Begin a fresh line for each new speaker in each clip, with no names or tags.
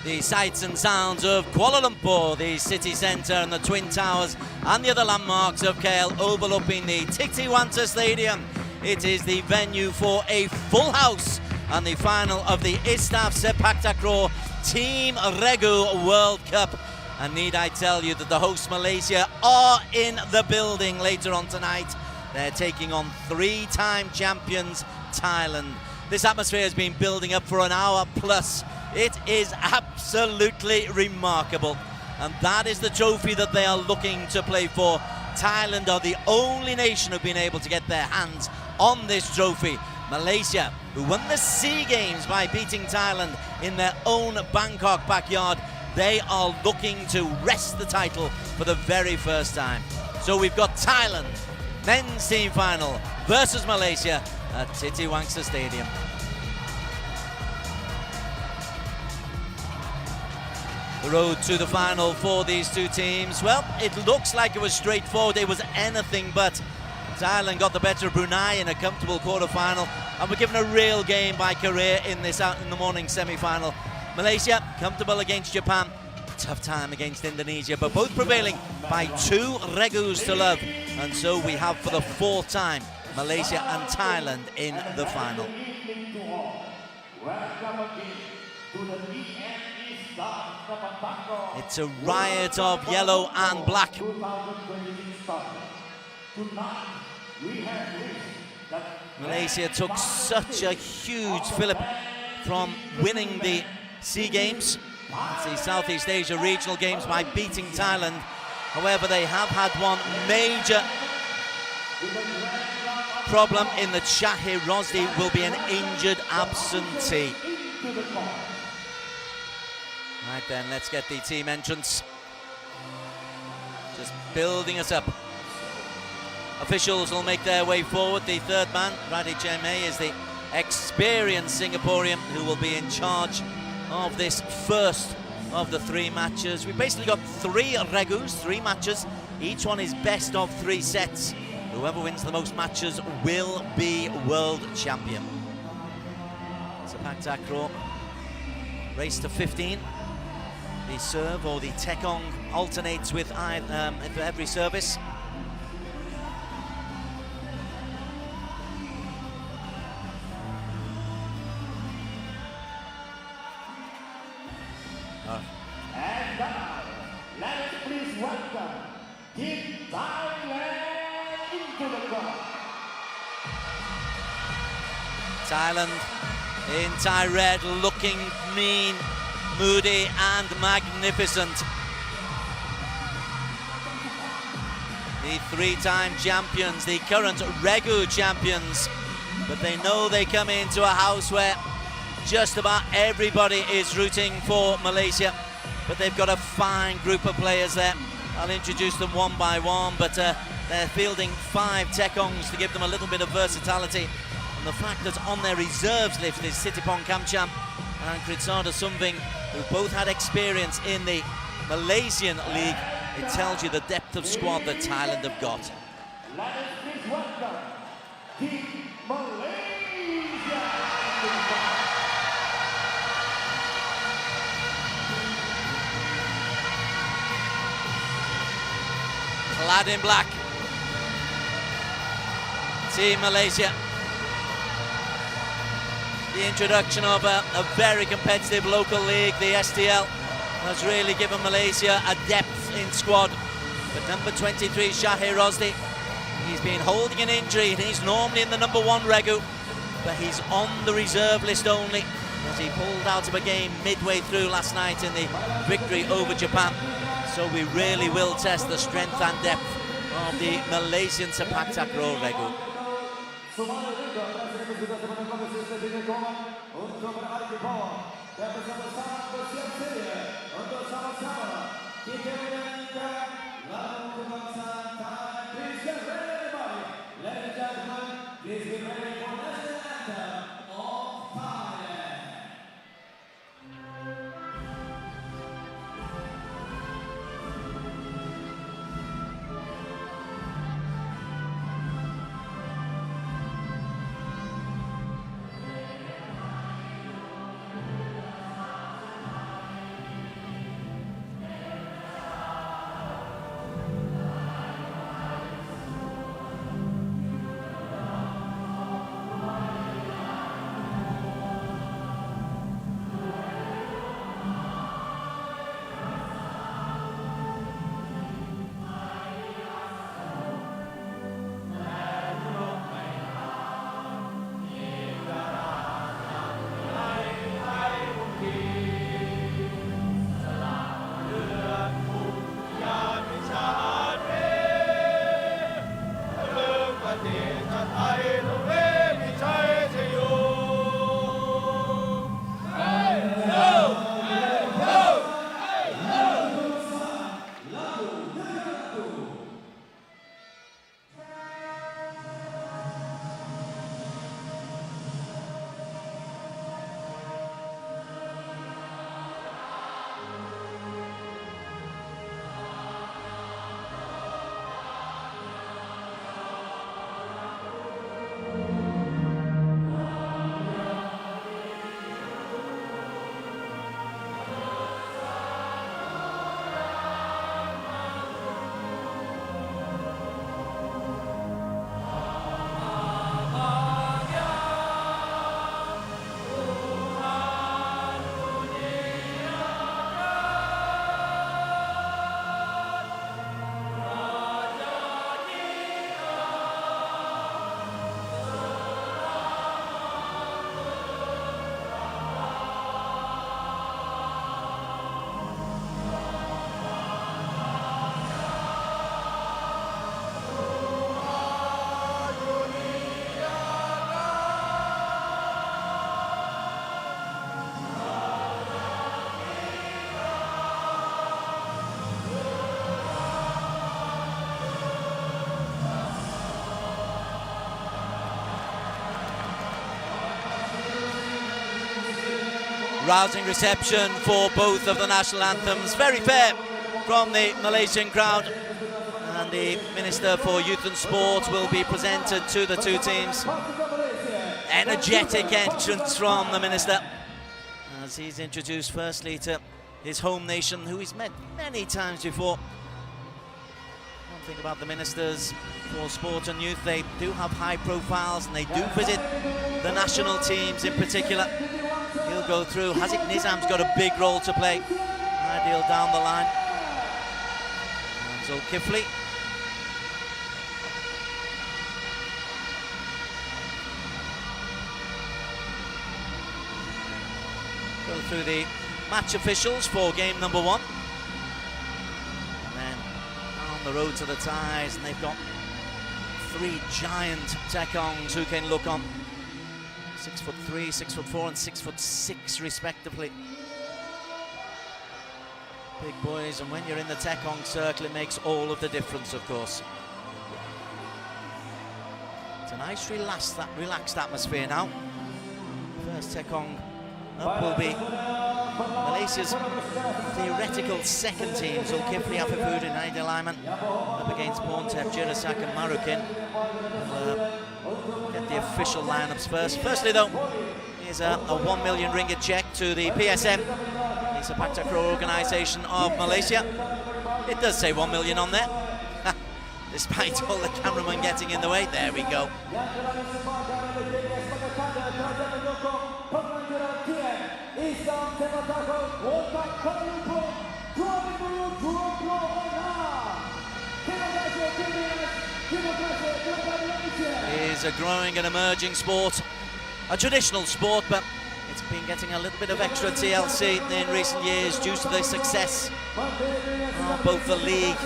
the sights and sounds of Kuala Lumpur, the city centre and the Twin Towers and the other landmarks of KL overlooking the THAILAND Stadium. It is the venue for a full house and the final of the ISTAF Sepaktakraw Team REGU World Cup. And need I tell you that the host Malaysia are in the building later on tonight. They're taking on three-time champions Thailand. This atmosphere has been building up for an hour plus. It is absolutely remarkable. And that is the trophy that they are looking to play for. Thailand are the only nation who've been able to get their hands on this trophy. Malaysia, who won the SEA Games by beating Thailand in their own Bangkok backyard, they are looking to wrest the title for the very first time. So we've got Thailand, men's team final versus Malaysia at THAILAND Stadium. The road to the final for these two teams, well, it looks like it was straightforward. It was anything but. Thailand got the better of Brunei in a comfortable quarter-final and were given a real game by Korea in this out in the morning semi-final. Malaysia, comfortable against Japan, tough time against Indonesia, but both prevailing by 2 regus to love. And so we have for the 4th time Malaysia and Thailand in the final. It's a riot of yellow and black. Malaysia took such a huge fillip from winning the SEA Games, the Southeast Asia Regional Games, by beating Thailand. However, they have had one major problem in that Shahir Rosdi will be an injured absentee. Right then, let's get the team entrance. Just building us up. Officials will make their way forward. The third man, Radhi Cheme, is the experienced Singaporean who will be in charge of this first of the 3 matches. We've basically got 3 regus, 3 matches. Each one is best of 3 sets. Whoever wins the most matches will be world champion. Sepaktakraw, race to 15. The serve or the tekong alternates with every service.
And now, let us please welcome Team Thailand into the crowd.
Thailand in Thai red, looking mean, moody and magnificent. The 3-time champions, the current REGU champions, but they know they come into a house where just about everybody is rooting for Malaysia, but they've got a fine group of players there. I'll introduce them one by one, but they're fielding 5 tekongs to give them a little bit of versatility. And the fact that on their reserves list is Sitipong Kamcham and Kritsada Sumving, who both had experience in the Malaysian league, it tells you the depth of squad that Thailand have got.
Let us please welcome Team Malaysia.
Clad in black, Team Malaysia. The introduction of a very competitive local league, the STL, has really given Malaysia a depth in squad. But number 23, Shahir Rosdi, he's been holding an injury and he's normally in the number 1 regu, but he's on the reserve list only as he pulled out of a game midway through last night in the victory over Japan. So we really will test the strength and depth of the Malaysian Sepaktakraw regu. Rousing reception for both of the national anthems. Very fair from the Malaysian crowd. And the Minister for Youth and Sport will be presented to the two teams. Energetic entrance from the Minister as he's introduced firstly to his home nation, who he's met many times before. One thing about the Ministers for Sport and Youth, they do have high profiles and they do visit the national teams in particular. He'll go through. Haziq Nizam's got a big role to play. Ideal down the line. And Zulkifli. Go through the match officials for game number 1. And then on the road to the ties, and they've got 3 giant Tekongs who can look on. 6'3", 6'4", and 6'6", respectively. Big boys, and when you're in the Tekong circle, it makes all of the difference, of course. It's a nice, relaxed atmosphere now. First Tekong up will be Malaysia's theoretical second team, Zulkifli, Afifudin, Aidil Aiman, up against Pontep, Jirasak and Marukin. We'll get the official lineups first. Firstly though, here's a 1 million ringgit check to the PSM, the Sepaktakraw organisation of Malaysia. It does say 1 million on there, despite all the cameramen getting in the way. There we go.
ISTAF Sepaktakraw World Cup Kuala Lumpur 2021.
It is a growing and emerging sport, a traditional sport, but it's been getting a little bit of extra TLC in recent years due to the success of both the league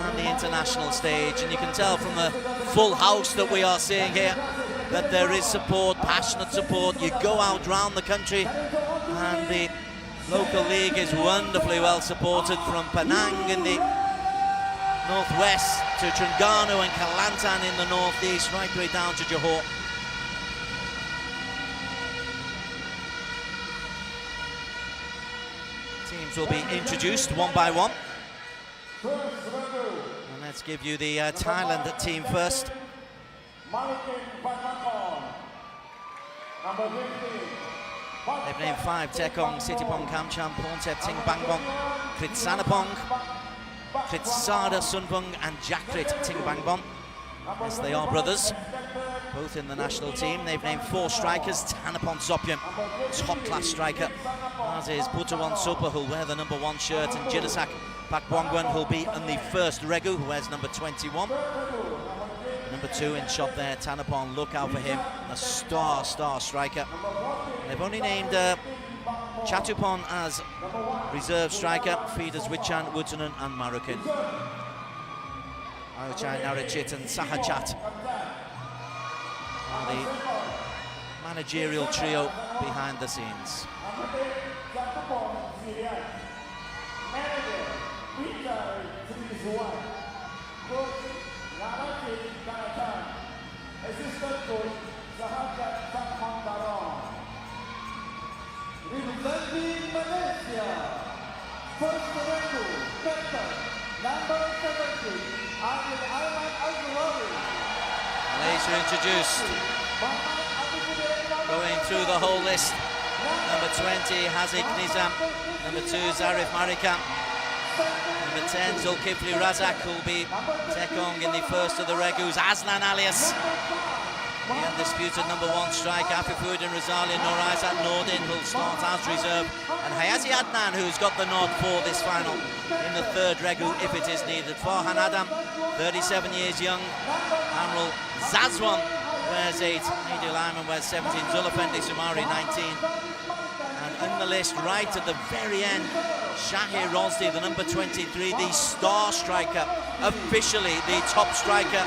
and the international stage. And you can tell from the full house that we are seeing here that there is support, passionate support. You go out round the country and the local league is wonderfully well supported, from Penang in the northwest to Terengganu and Kelantan in the northeast, right the way down to Johor. Teams will be introduced one by one. And let's give you the Thailand team first. They've named 5: Tekong, Sitipong, Kamcham, Pontep, Ting Bangbong, Kritsanapong, Kritsada Sunbung and Jakrit Ting Bangbong. Yes, they are brothers, both in the national team. They've named 4 strikers: Tanapon Sopyam, top-class striker, as is Putawan Sopa, who'll wear the number 1 shirt, and Jirasak Pak Buangwan, who'll be in the first Regu, who wears number 21. Number 2 in shot there, Tanapon, look out for him, a star striker. They've only named Chatupon as reserve striker, feeders Wichan, Wutanen and Marukin. Ayuchai, Narachit and Sahachat are the managerial trio behind the scenes.
Assistant coach Sahajat Sakmandaron. Representing Malaysia, first Regu, captain, number 70, Aidil Aiman Azwari.
Malaysia introduced. Going through the whole list. Number 20, Haziq Nizam. Number 2, Zarif Marikam. Number 10, Zulkifli Razak, who'll be Tekong in the first of the Regus. Aslan Alias, the undisputed number 1 striker. Afifudin Razali, Norizat Nordin, who'll start as reserve. And Hayazi Adnan, who's got the nod for this final in the 3rd Regu, if it is needed. Farhan Adam, 37 years young. Amrul Zazwan wears 8. Aidil Aiman wears 17. Zulafendi Sumari, 19. And in the list, right at the very end, Shahir Rosdi, the number 23, the star striker, officially the top striker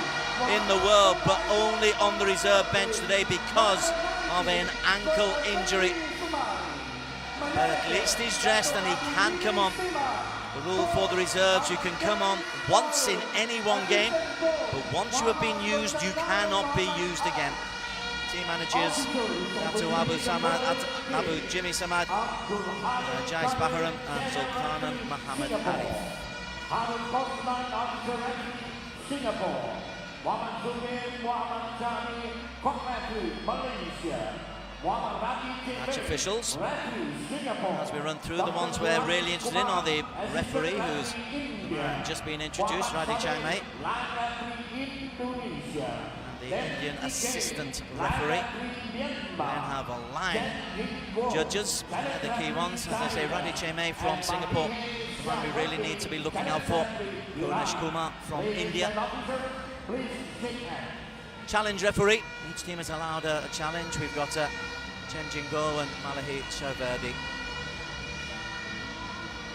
in the world, but only on the reserve bench today because of an ankle injury. But at least he's dressed and he can come on. The rule for the reserves, you can come on once in any one game, but once you have been used, you cannot be used again. team managers, Datu Abu Jimmy Samad, Jais Baharam and Zulkarnan Muhammad Arif.
Singapore, Muhammad Zubair, Muhammad Jami, Malaysia.
Match officials, as we run through the ones we're really interested in, are the referee who's just been introduced, Radhi Chaimei, and the Indian assistant referee. We then have a line judges, the key ones, as I say, Radhi Chaimei from Singapore, the one we really need to be looking out for, Ganesh Kumar from India. Challenge referee, each team is allowed a challenge. We've got Chen Jingo and Malahi Chaverdi.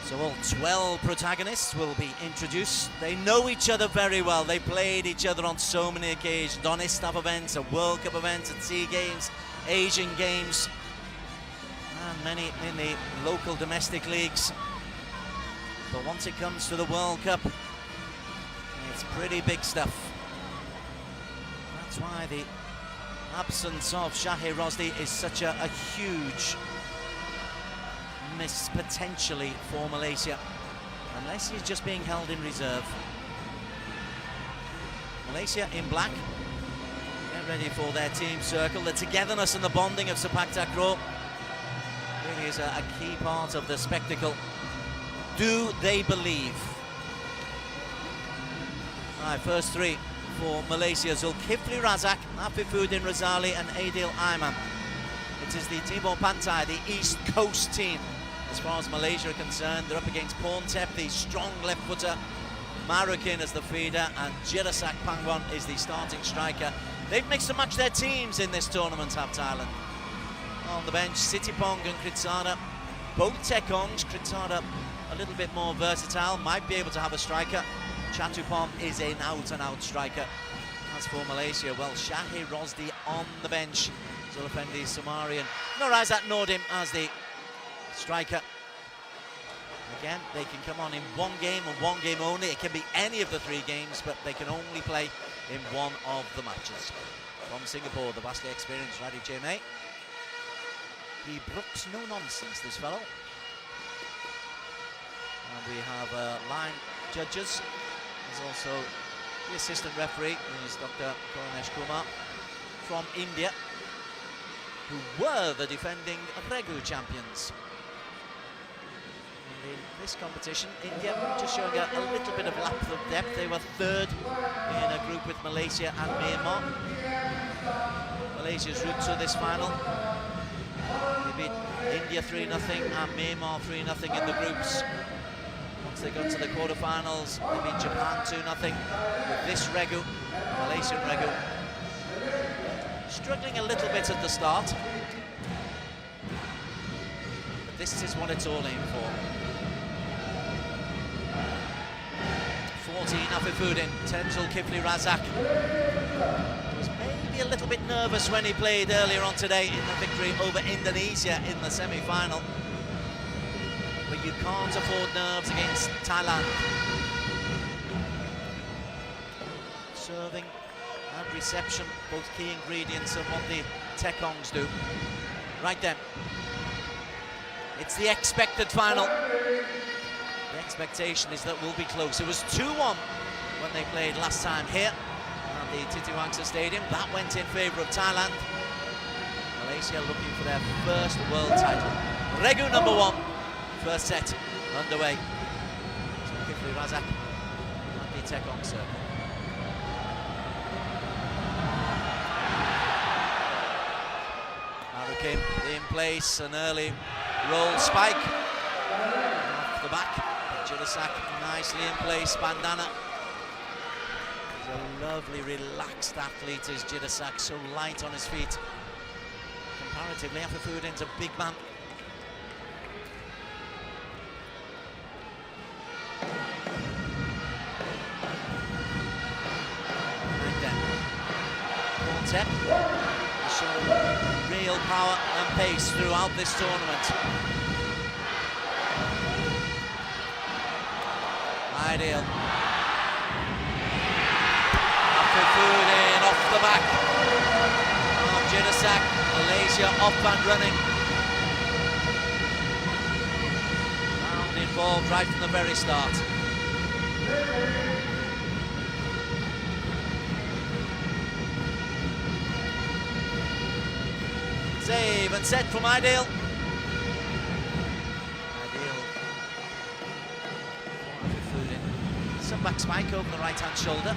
So all 12 protagonists will be introduced. They know each other very well. They played each other on so many occasions, on ISTAF events, at World Cup events, at SEA Games, Asian Games, and many in the local domestic leagues. But once it comes to the World Cup, it's pretty big stuff. That's why the absence of Shahir Rosdi is such a huge miss potentially for Malaysia, unless he's just being held in reserve. Malaysia in black, get ready for their team circle. The togetherness and the bonding of Sepaktakraw really is a key part of the spectacle. Do they believe? All right, first three for Malaysia: Zulkifli Razak, Afifuddin Razali and Adil Aiman. It is the Timor Pantai, the East Coast team. As far as Malaysia are concerned, they're up against Porntep, the strong left footer, Marukin as the feeder, and Jirasak Pangwon is the starting striker. They've mixed and matched their teams in this tournament, have Thailand. On the bench, Sitipong and Kritsada, both Tekongs. Kritsada a little bit more versatile, might be able to have a striker. Chatupom is an out-and-out striker. As for Malaysia, well, Shahir Rosdi on the bench, Zulafendi Sumari and Norazat Nordim as the striker. Again, they can come on in one game and one game only. It can be any of the three games, but they can only play in one of the matches. From Singapore, the vastly experienced Radhi Chaimei. He brooks no nonsense, this fellow. And we have line judges. There's also the assistant referee, who is Dr. Ganesh Kumar from India, who were the defending REGU champions. And in this competition, India just showing a little bit of lapse of depth. They were third in a group with Malaysia and Myanmar. Malaysia's route to this final, they beat India 3-0 and Myanmar 3-0 in the groups. Once they got to the quarterfinals, they beat Japan 2-0 with this REGU, Malaysian REGU. Struggling a little bit at the start, but this is what it's all aimed for. 14, Afifuddin, 10, Zulkifli Razak. He was maybe a little bit nervous when he played earlier on today in the victory over Indonesia in the semi-final. But you can't afford nerves against Thailand. Serving and reception, both key ingredients of what the Tekongs do. Right then, it's the expected final. The expectation is that we'll be close. It was 2-1 when they played last time here at the Titiwangsa Stadium. That went in favour of Thailand. Malaysia looking for their first world title. REGU number 1. First set underway. So Kifli Razak at the Tekong circle. Marukin in place, an early roll spike. Off the back. Jirasak nicely in place. Bandana. He's a lovely, relaxed athlete, is Jirasak, so light on his feet. Comparatively, Afifuddin's a big man. Porntep has shown real power and pace throughout this tournament. Ideal. Afifuddin off the back of Jidasak, Malaysia off and running. Round involved right from the very start. Save and set from Ideal. Some back spike over the right-hand shoulder.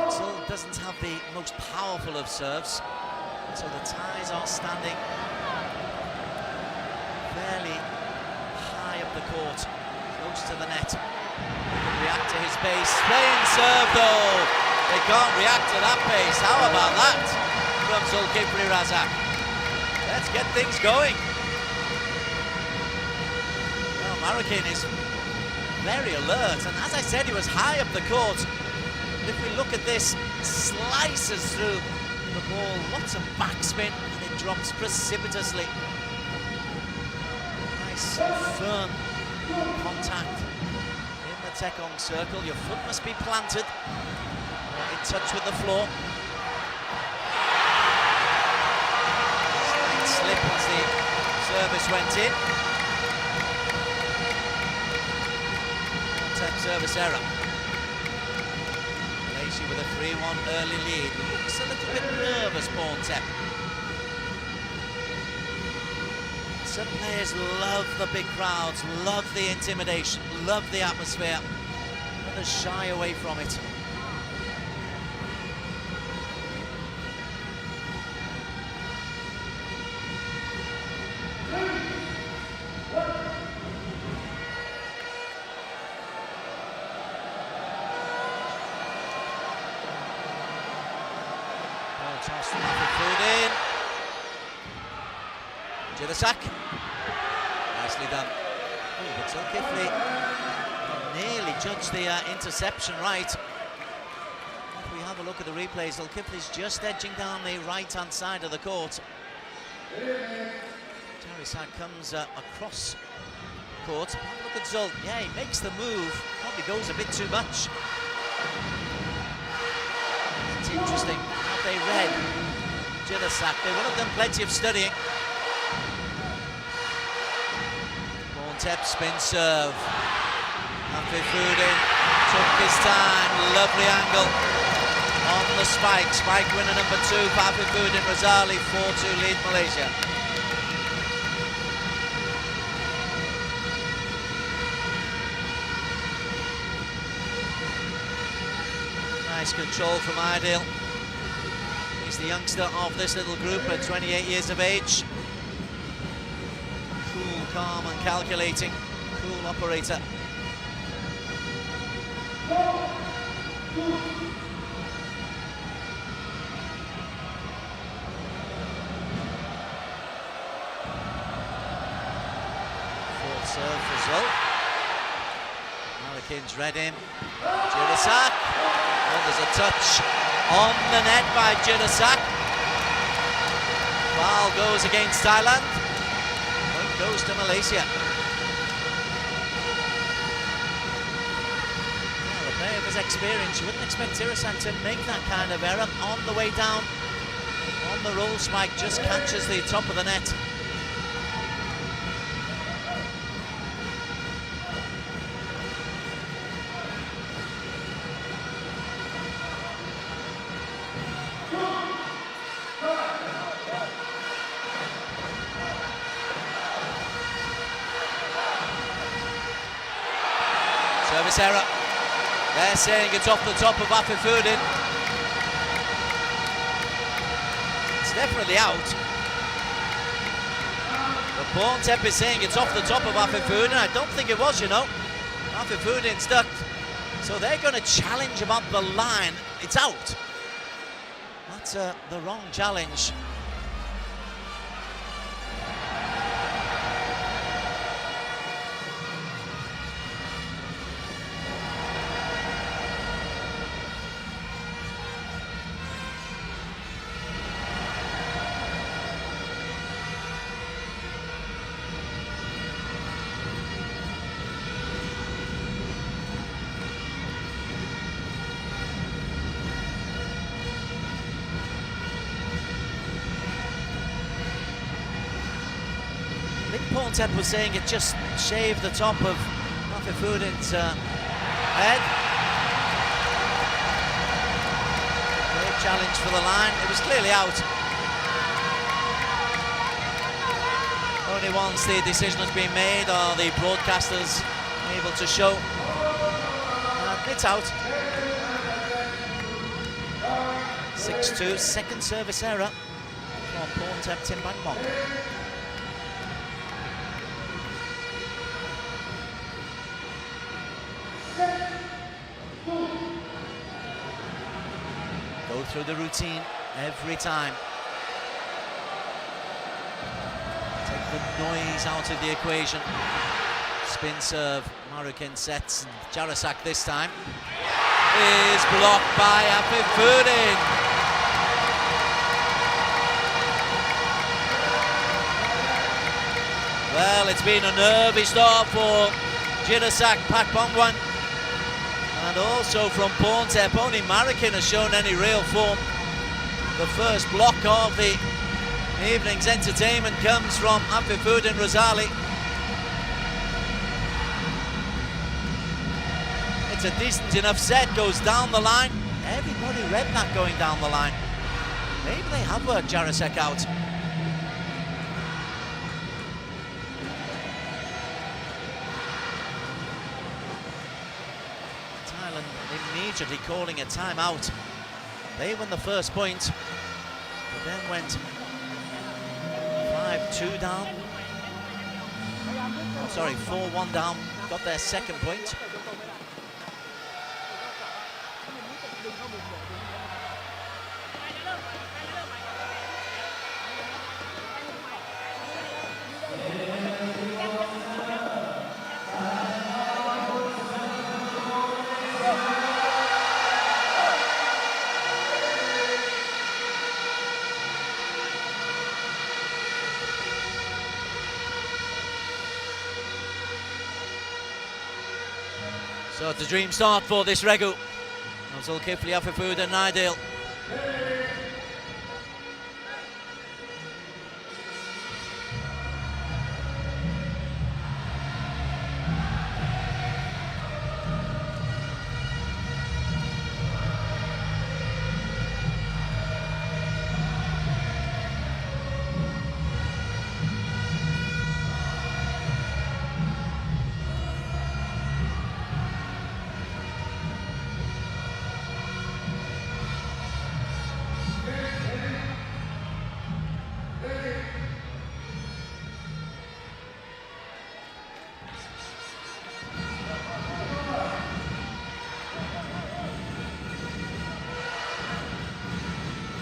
Still doesn't have the most powerful of serves, so the Thais are standing fairly high up the court, close to the net. React to his pace. Playing serve though. They can't react to that pace. How about that from Zulkifli Razak? Let's get things going. Marroquin is very alert, and as I said, he was high up the court. But if we look at this, slices through the ball, lots of backspin, and it drops precipitously. Nice, firm contact in the Tekong circle. Your foot must be planted, in touch with the floor. Slight slip as the service went in. Service error. Malaysia with a 3-1 early lead. Looks a little bit nervous, Porntep. Some players love the big crowds, love the intimidation, love the atmosphere. Others shy away from it. Toss from in. Jidasak. Nicely done. Oh, but Zulkifli nearly judged the interception right. If we have a look at the replays, Zulkifli's just edging down the right-hand side of the court. Jarisak comes across court. Have a look at Zul. Yeah, he makes the move. Probably goes a bit too much. It's interesting. They read Jidasak. They will have done plenty of studying. Porntep spin serve. Afifuddin took his time. Lovely angle on the spike. Spike winner number 2 for Afifuddin. Razali 4-2 lead Malaysia. Nice control from Ideal. He's the youngster of this little group at 28 years of age. Cool, calm and calculating. Cool operator. Full serve for Zul. Marroquin's read him. Jidasak. Oh, there's a touch on the net by Jidasak. Foul goes against Thailand. Point goes to Malaysia. Well, a player of his experience, you wouldn't expect Tirasan to make that kind of error. On the way down, on the roll spike, just catches the top of the net. Service error. They're saying it's off the top of Afifuddin. It's definitely out. But Porntep is saying it's off the top of Afifuddin. I don't think it was, you know. Afifuddin's ducked. So they're going to challenge about the line. It's out. That's the wrong challenge. Pontep was saying it just shaved the top of Afifudin's head. Great challenge for the line. It was clearly out. Only once the decision has been made are the broadcasters able to show. It's out. 6-2, second service error from Pontep Timbangmong. Go through the routine every time. Take the noise out of the equation. Spin serve, Marukin sets, Jarasak this time is blocked by Afifudin. Well, it's been a nervy start for Jirasak Pakbongwan, and also from Pontep. Only Marukin has shown any real form. The first block of the evening's entertainment comes from Afifudin Razali. It's a decent enough set, goes down the line. Everybody read that going down the line. Maybe they have worked Jarasak out. Thailand immediately calling a timeout. They won the first point, but then went 5-2 down. Oh, sorry, 4-1 down. Got their second point. So it's a dream start for this REGU. Nazul Kifli, Afifudin and Naidil.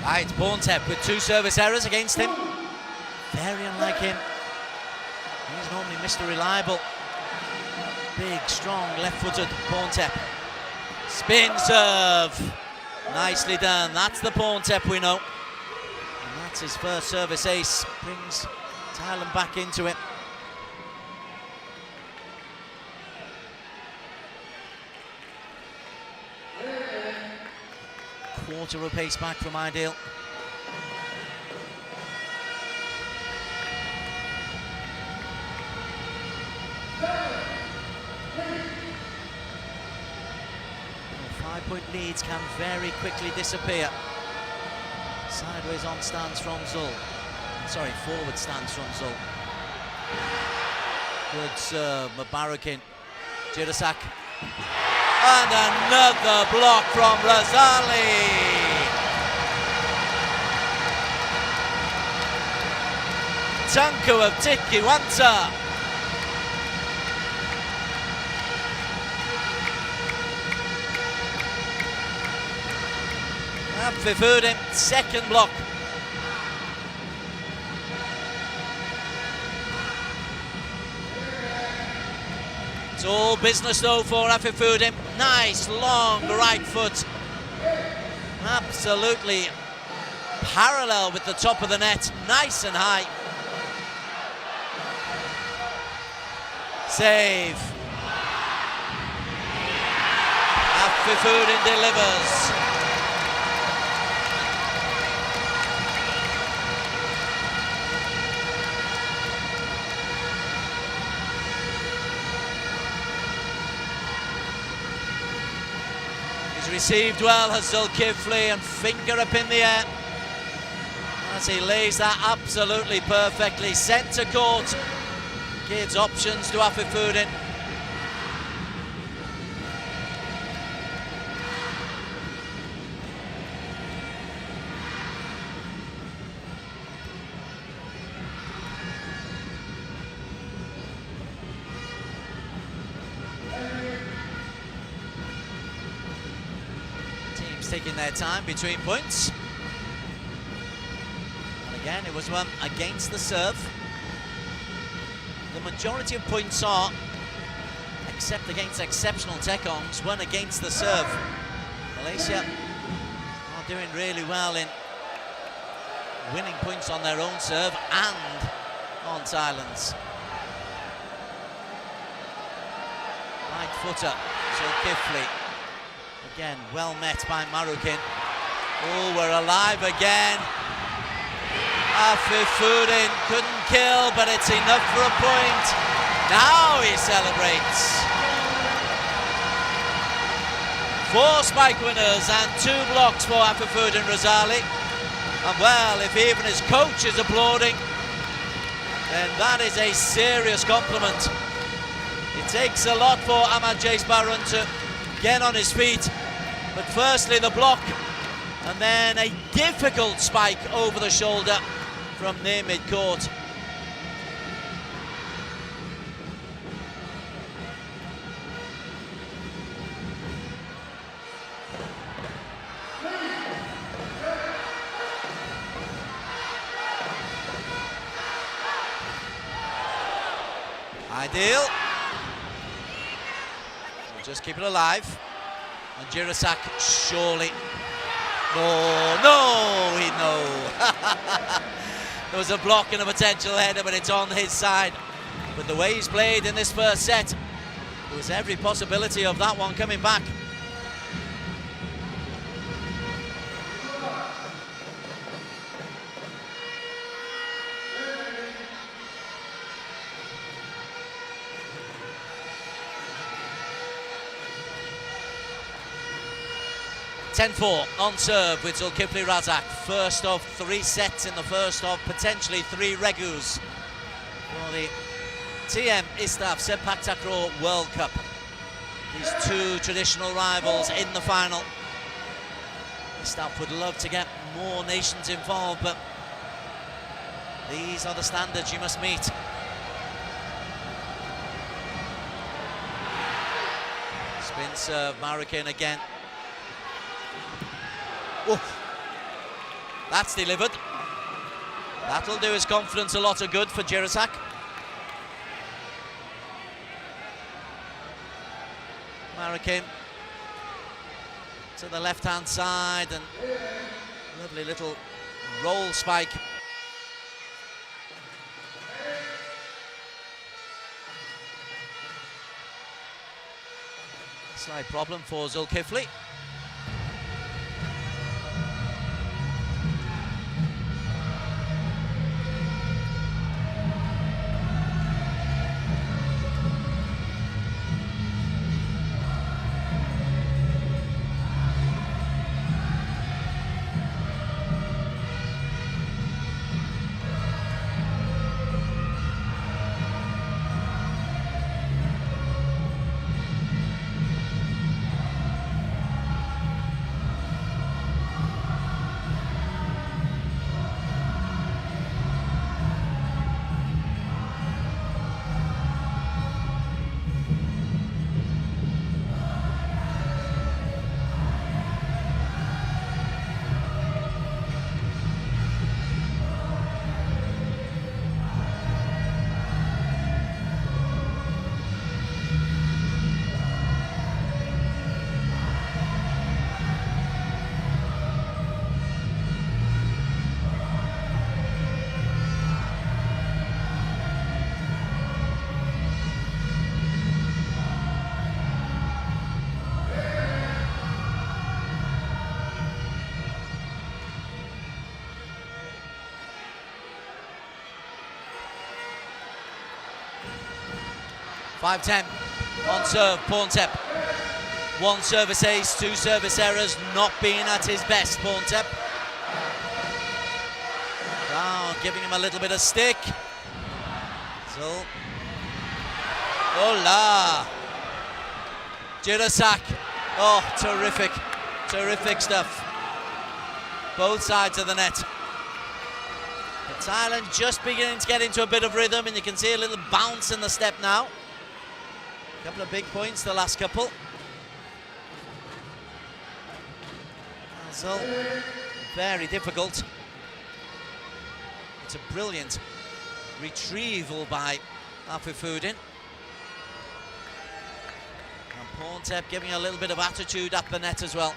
Right, Pontep with 2 service errors against him. Very unlike him. He's normally Mr. Reliable. Big, strong, left-footed Pontep. Spin serve. Nicely done. That's the Pontep we know. And that's his first service ace. Brings Thailand back into it. Quarter of pace back from Ideal. Well, 5-point leads can very quickly disappear. Sideways on stands from Zul. Sorry, forward stands from Zul. Good serve, Mubarakin. Jirasak. And another block from Razali. Tanku of Tikiwanta. Afifudin, second block. It's all business though for Afifudin. Nice long right foot. Absolutely parallel with the top of the net. Nice and high. Save. Afifudin delivers. He's received well, has Zulkifli, and finger up in the air as he lays that absolutely perfectly. Centre court gives options to Afifudin. Taking their time between points. And again, it was one against the serve. The majority of points are, except against exceptional Tekongs, one against the serve. Malaysia are doing really well in winning points on their own serve and on Thailand's. Right footer, Zulkifli. Again, well met by Marukin. Oh, we're alive again. Afifudin couldn't kill, but it's enough for a point. Now he celebrates. 4 spike winners and 2 blocks for Afifudin Razali. And well, if even his coach is applauding, then that is a serious compliment. It takes a lot for Ahmad Jace Barun to get on his feet, but firstly the block and then a difficult spike over the shoulder from near mid-court. Ideal. Just keep it alive. And Jirasak surely. No. There was a block and a potential header, but it's on his side. But the way he's played in this first set, there was every possibility of that one coming back. (10-4) on serve with Zulkifli Razak. First of 3 sets in the first of potentially 3 regus for the TM ISTAF Sepaktakraw World Cup. These 2 traditional rivals in the final. ISTAF would love to get more nations involved, but these are the standards you must meet. Spin serve, Marukin again. Oof. That's delivered. That'll do his confidence a lot of good for Jirasak. Marukin to the left-hand side and lovely little roll spike. Slight problem for Zulkifli. (5-10) on serve, Porntep. 1 service ace, 2 service errors, not being at his best, Pontep. Brown giving him a little bit of stick. So, hola! Jirasak. Oh, terrific. Terrific stuff. Both sides of the net. But Thailand just beginning to get into a bit of rhythm, and you can see a little bounce in the step now. A couple of big points, the last couple. So, very difficult. It's a brilliant retrieval by Afifudin. And Pontep giving a little bit of attitude up the net as well.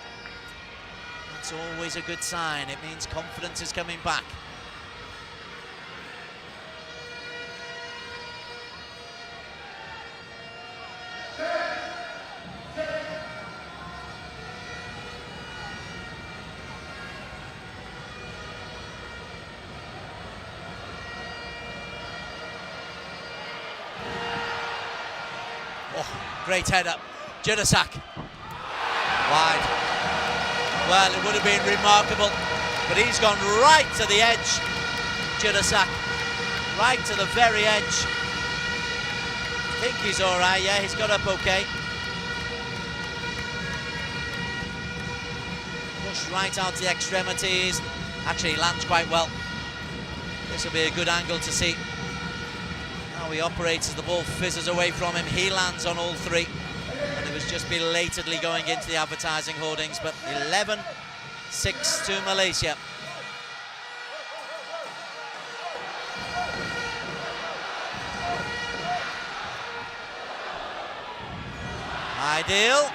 That's always a good sign. It means confidence is coming back. Great header, Jirasak, wide. Well, it would have been remarkable, but he's gone right to the edge, Jirasak, right to the very edge. I think he's all right, yeah, he's got up okay. Push right out to the extremities, actually lands quite well. This will be a good angle to see how he operates as the ball fizzes away from him. He lands on all 3, and it was just belatedly going into the advertising hoardings, but 11-6 to Malaysia. Ideal.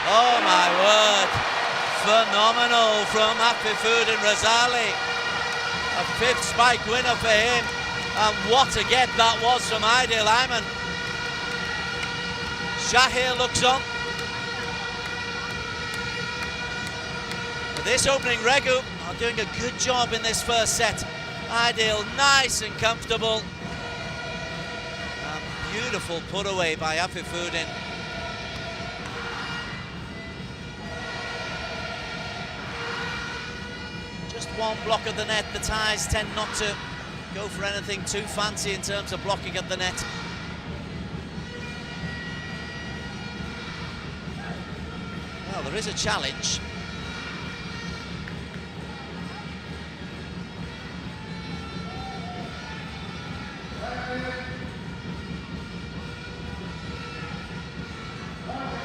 Oh my word. Phenomenal from Afifudin Razali. A 5th spike winner for him. And what a get that was from Aidil Ayman. Shahir looks on. But this opening REGU are doing a good job in this first set. Aidil nice and comfortable. And beautiful put away by Afifudin. Just one block of the net. The Thais tend not to go for anything too fancy in terms of blocking at the net. Well, there is a challenge.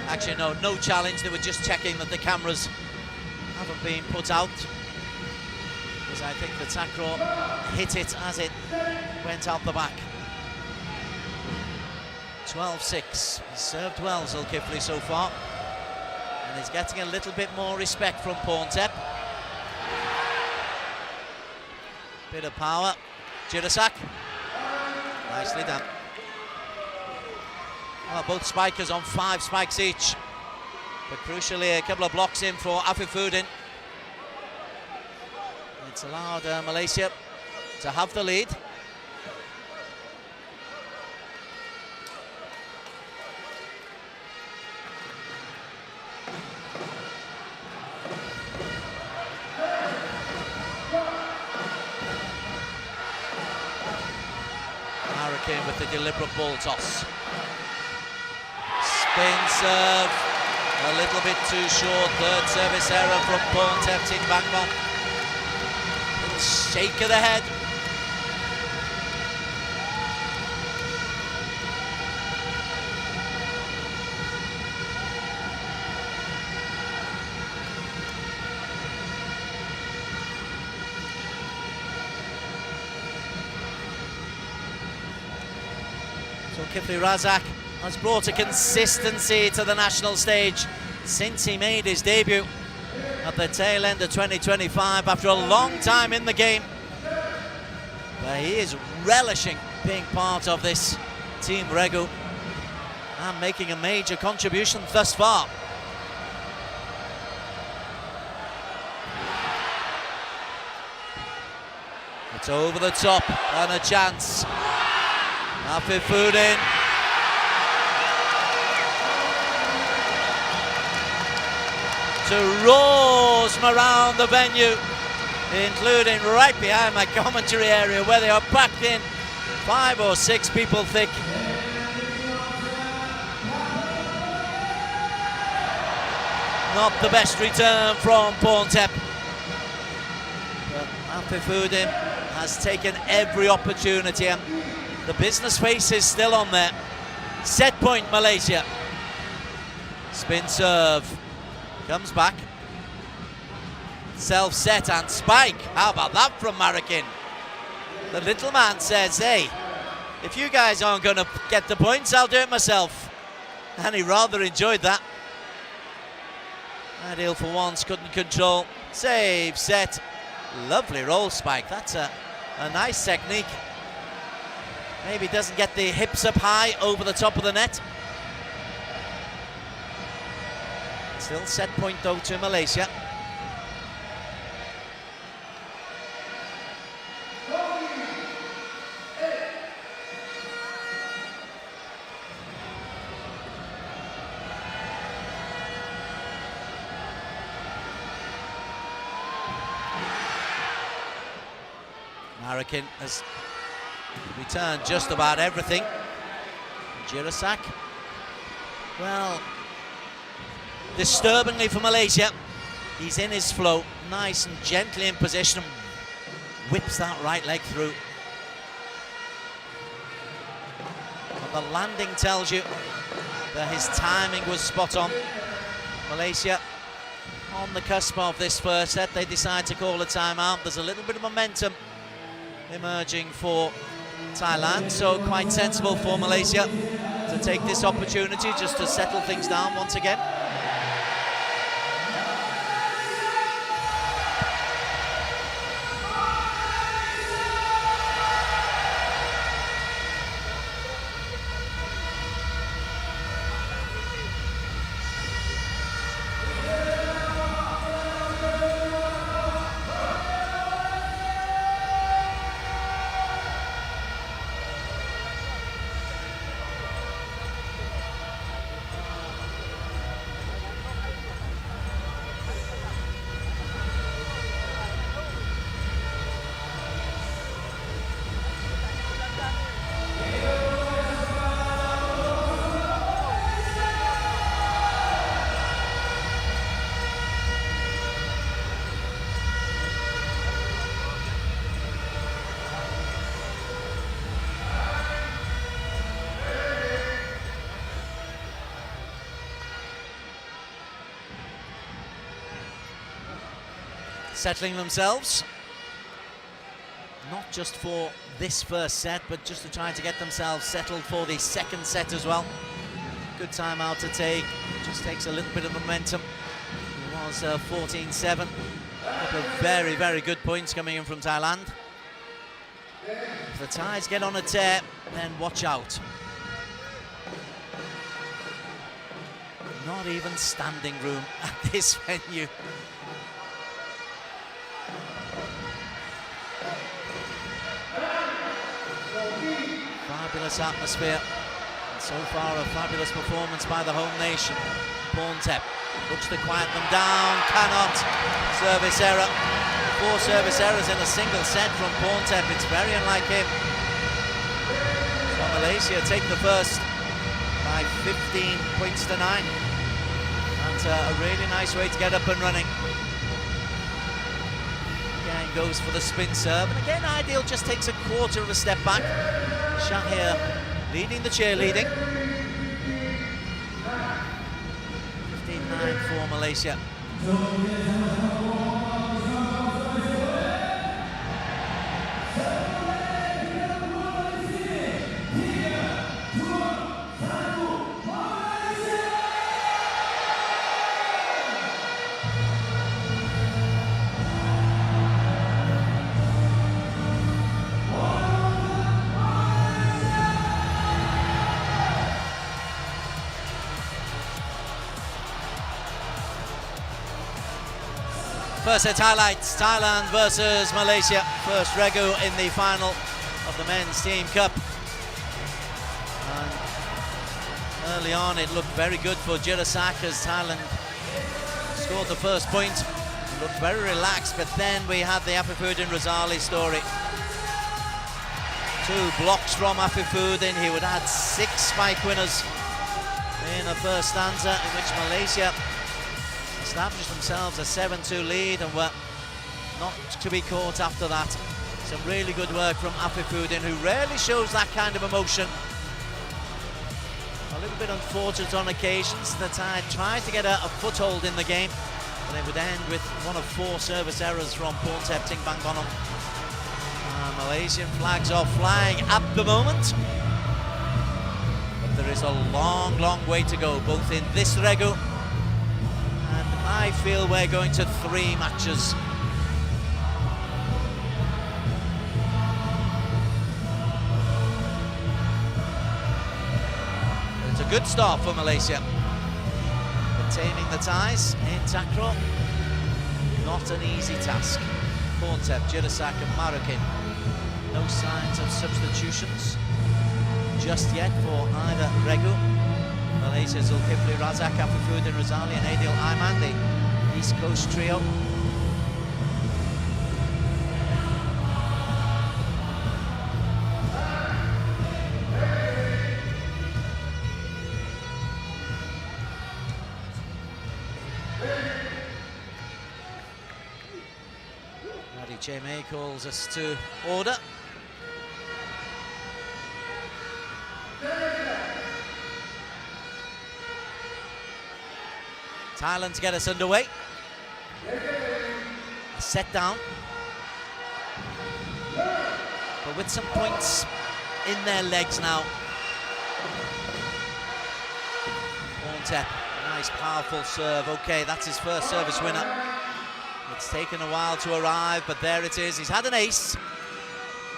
Actually, no challenge. They were just checking that the cameras haven't been put out. Because I think the takraw hit it as it went out the back. 12-6. He's served well, Zulkifli, so far. And he's getting a little bit more respect from Pontep. Bit of power. Jirasak. Nicely done. Well, both spikers on 5 spikes each. But crucially, a couple of blocks in for Afifudin. It's allowed Malaysia to have the lead. Hurricane with the deliberate ball toss. Spin serve, a little bit too short. 3rd service error from Pontep Tingbangmon. Shake of the head. So Kifli Razak has brought a consistency to the national stage since he made his debut at the tail end of 2025 after a long time in the game. But he is relishing being part of this Team REGU and making a major contribution thus far. It's over the top and a chance. Afifudin. to roars from around the venue, including right behind my commentary area where they are packed in 5 or 6 people thick. Not the best return from Pontep. But Afifuddin has taken every opportunity, and the business face is still on there. Set point, Malaysia. Spin serve. Comes back. Self-set and spike. How about that from Marakin? The little man says, hey, if you guys aren't going to get the points, I'll do it myself. And he rather enjoyed that. Ideal for once, couldn't control. Save, set. Lovely roll spike. That's a nice technique. Maybe doesn't get the hips up high over the top of the net. Still set point though to Malaysia. Marakin has returned just about everything. Jirasak, well, disturbingly for Malaysia, he's in his flow, nice and gently in position, whips that right leg through. But the landing tells you that his timing was spot on. Malaysia on the cusp of this first set, they decide to call a timeout. There's a little bit of momentum emerging for Thailand, so quite sensible for Malaysia to take this opportunity just to settle things down once again. Settling themselves, not just for this first set, but just to try to get themselves settled for the second set as well. Good timeout to take, just takes a little bit of momentum. It was 14-7, a couple of very, very good points coming in from Thailand. If the Thais get on a tear, then watch out. Not even standing room at this venue. Fabulous atmosphere, and so far a fabulous performance by the home nation. Pontep looks to quiet them down, cannot. Service error, 4 service errors in a single set from Pontep. It's very unlike him. So Malaysia take the first by 15 points to 9. That's a really nice way to get up and running. Again goes for the spin serve, and again Ideal just takes a quarter of a step back. Shahir leading the cheerleading. 15-9 for Malaysia. First set highlights, Thailand versus Malaysia. First REGU in the final of the Men's Team Cup. And early on it looked very good for Jirasak as Thailand scored the first point, looked very relaxed, but then we had the Afifuddin Razali story. 2 blocks from Afifuddin. He would add 6 spike winners in the first stanza, in which Malaysia established themselves a 7-2 lead and were not to be caught after that. Some really good work from Afifuddin, who rarely shows that kind of emotion. A little bit unfortunate on occasions. The Thai tried to get a foothold in the game, but it would end with one of 4 service errors from Porntep Ting Bang Bonam. Malaysian flags are flying at the moment, but there is a long, long way to go, both in this Regu, and I feel we're going to 3 matches. It's a good start for Malaysia. Containing the Thais in takraw, not an easy task. Porntep, Jirasak and Marroquin. No signs of substitutions just yet for either Regu. Malaysia, Zulkifli Razak, Afifuddin Razali and Adil Aiman, the East Coast trio. May calls us to order. Thailand to get us underway. A set down, but with some points in their legs now. Porntep, nice powerful serve. Okay, that's his first service winner. It's taken a while to arrive, but there it is. He's had an ace,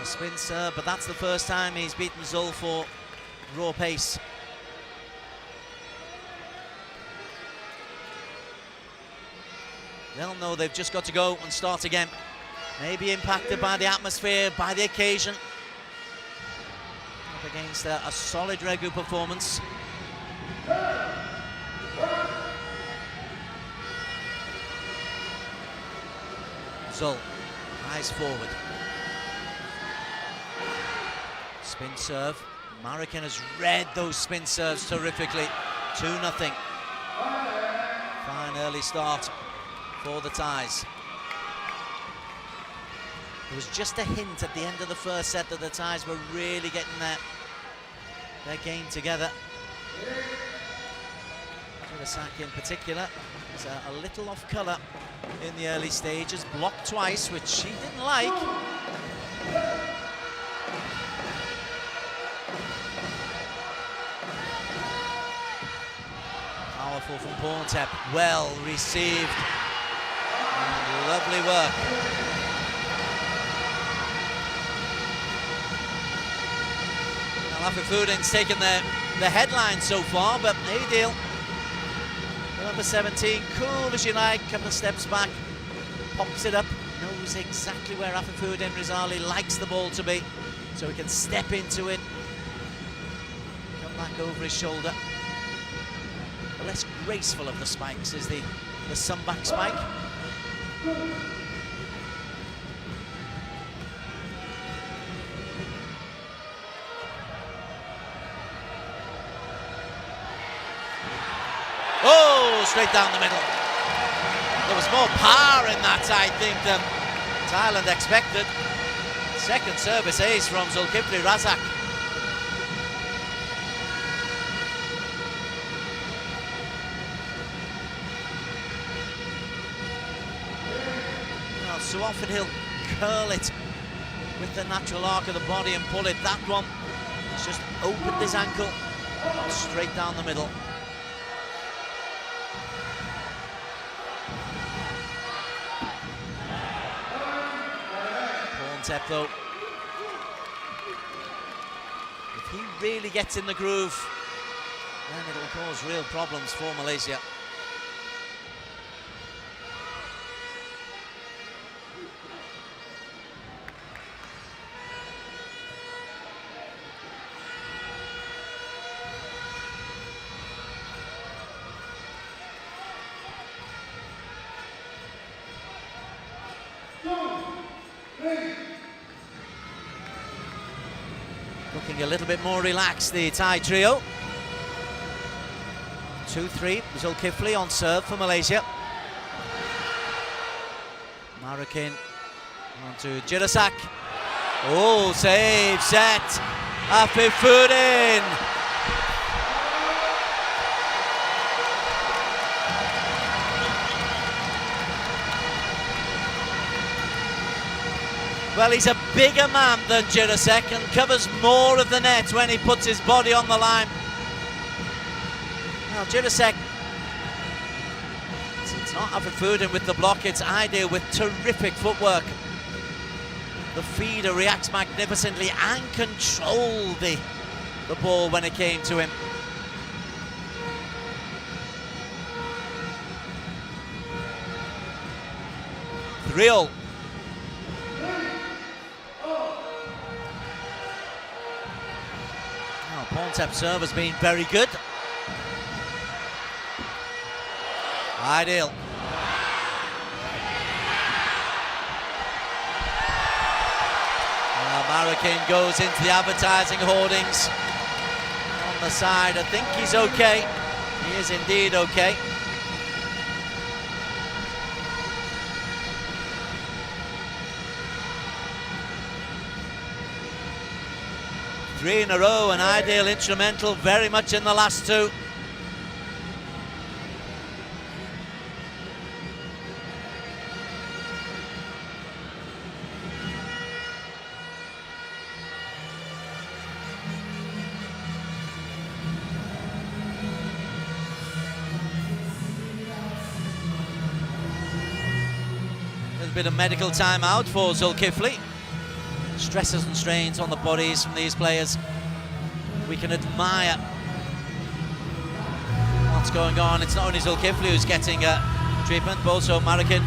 a spin serve, but that's the first time he's beaten Zul for raw pace. They'll know they've just got to go and start again. Maybe impacted by the atmosphere, by the occasion. Up against a solid Regu performance. Zul, eyes forward. Spin serve. Marroquin has read those spin serves terrifically. 2-0. Fine early start for the Thais. There was just a hint at the end of the first set that the Thais were really getting their game together. Jirasak in particular is a little off colour in the early stages, blocked twice, which she didn't like. Powerful from Porntep, well received, and lovely work. Now Afifuddin's taken the headline so far, but Adil, number 17, cool as you like, couple of steps back, pops it up, knows exactly where Afifuddin Razali likes the ball to be, so he can step into it, come back over his shoulder. The less graceful of the spikes is the sunback spike. Oh, straight down the middle. There was more power in that, I think, than Thailand expected. Second service ace from Zulkifli Razak. Well, so often he'll curl it with the natural arc of the body and pull it. That one, he's just opened his ankle, straight down the middle. Porntep, though, if he really gets in the groove, then it'll cause real problems for Malaysia. Looking a little bit more relaxed, the Thai trio. 2-3, Zulkifli on serve for Malaysia. Marikin on to Jirasak. Oh, save, set. Afifuddin. Well, he's a bigger man than Jirasak and covers more of the net when he puts his body on the line. Now, Jirasak, it's not Afifuddin with the block, it's Ideal with terrific footwork. The feeder reacts magnificently and controlled the ball when it came to him. Thrill. Pontep's serve has been very good. Ideal. Marikin goes into the advertising hoardings on the side. I think he's okay. He is indeed okay. Three in a row, and Ideal instrumental very much in the last two. A little bit of medical timeout for Zulkifli. Stresses and strains on the bodies from these players. We can admire what's going on. It's not only Zulkifli who's getting treatment, but also Marikin.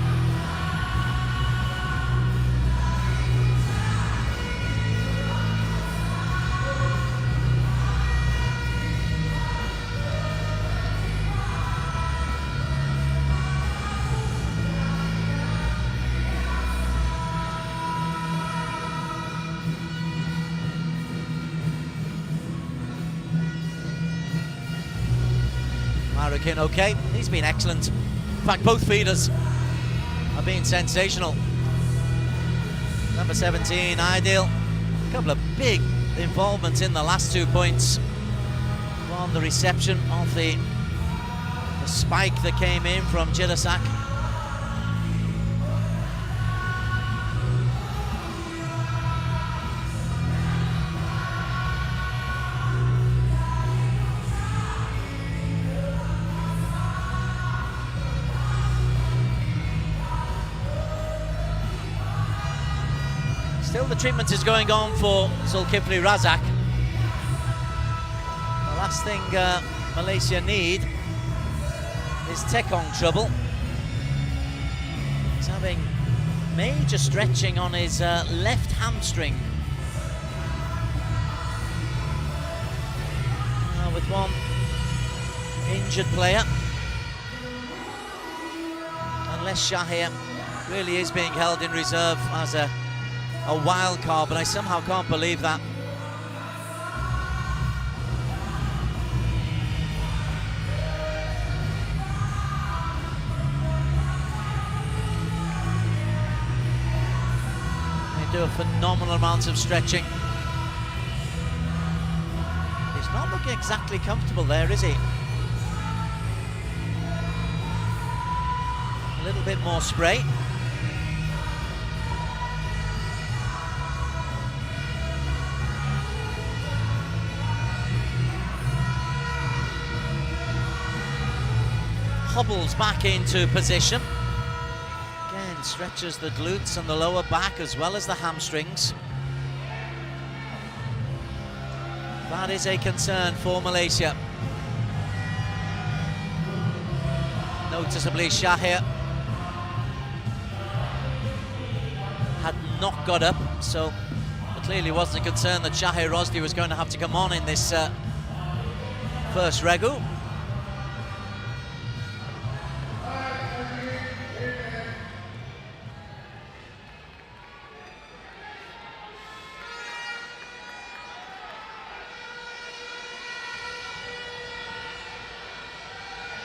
Marikin okay, he's been excellent. In fact, both feeders have been sensational. Number 17, Ideal. A couple of big involvements in the last 2 points. On the reception of the spike that came in from Jirasak. Still the treatment is going on for Zulkifli Razak. The last thing Malaysia need is Tekong trouble. He's having major stretching on his left hamstring. With one injured player. Unless Shahir really is being held in reserve as a wild card, but I somehow can't believe that. They do a phenomenal amount of stretching. He's not looking exactly comfortable there, is he? A little bit more spray. Hobbles back into position. Again, stretches the glutes and the lower back as well as the hamstrings. That is a concern for Malaysia. Noticeably, Shahir had not got up, so it clearly wasn't a concern that Shahir Rosdi was going to have to come on in this first REGU.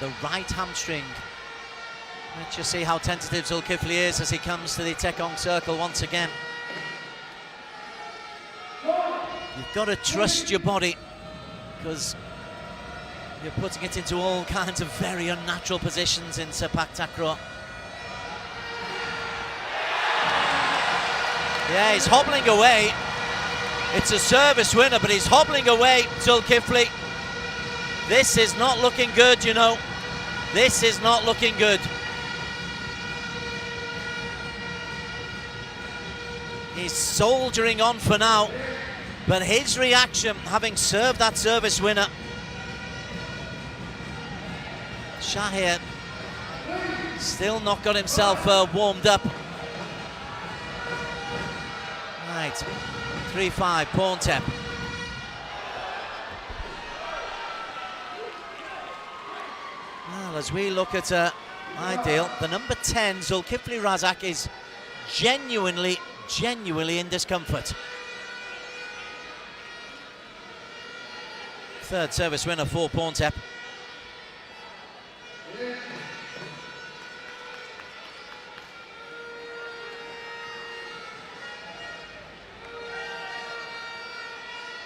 the right hamstring. Let's just see how tentative Zulkifli is as he comes to the Tekong circle once again. You've got to trust your body, because you're putting it into all kinds of very unnatural positions in Sepaktakraw. Yeah, he's hobbling away. It's a service winner, but he's hobbling away, Zulkifli. This is not looking good, you know. This is not looking good. He's soldiering on for now, but his reaction, having served that service winner. Shahir still not got himself warmed up. Right, 3-5, Porntep. Well, as we look at Ideal, the number 10, Zulkifli Razak, is genuinely in discomfort. Third service winner for Porntep.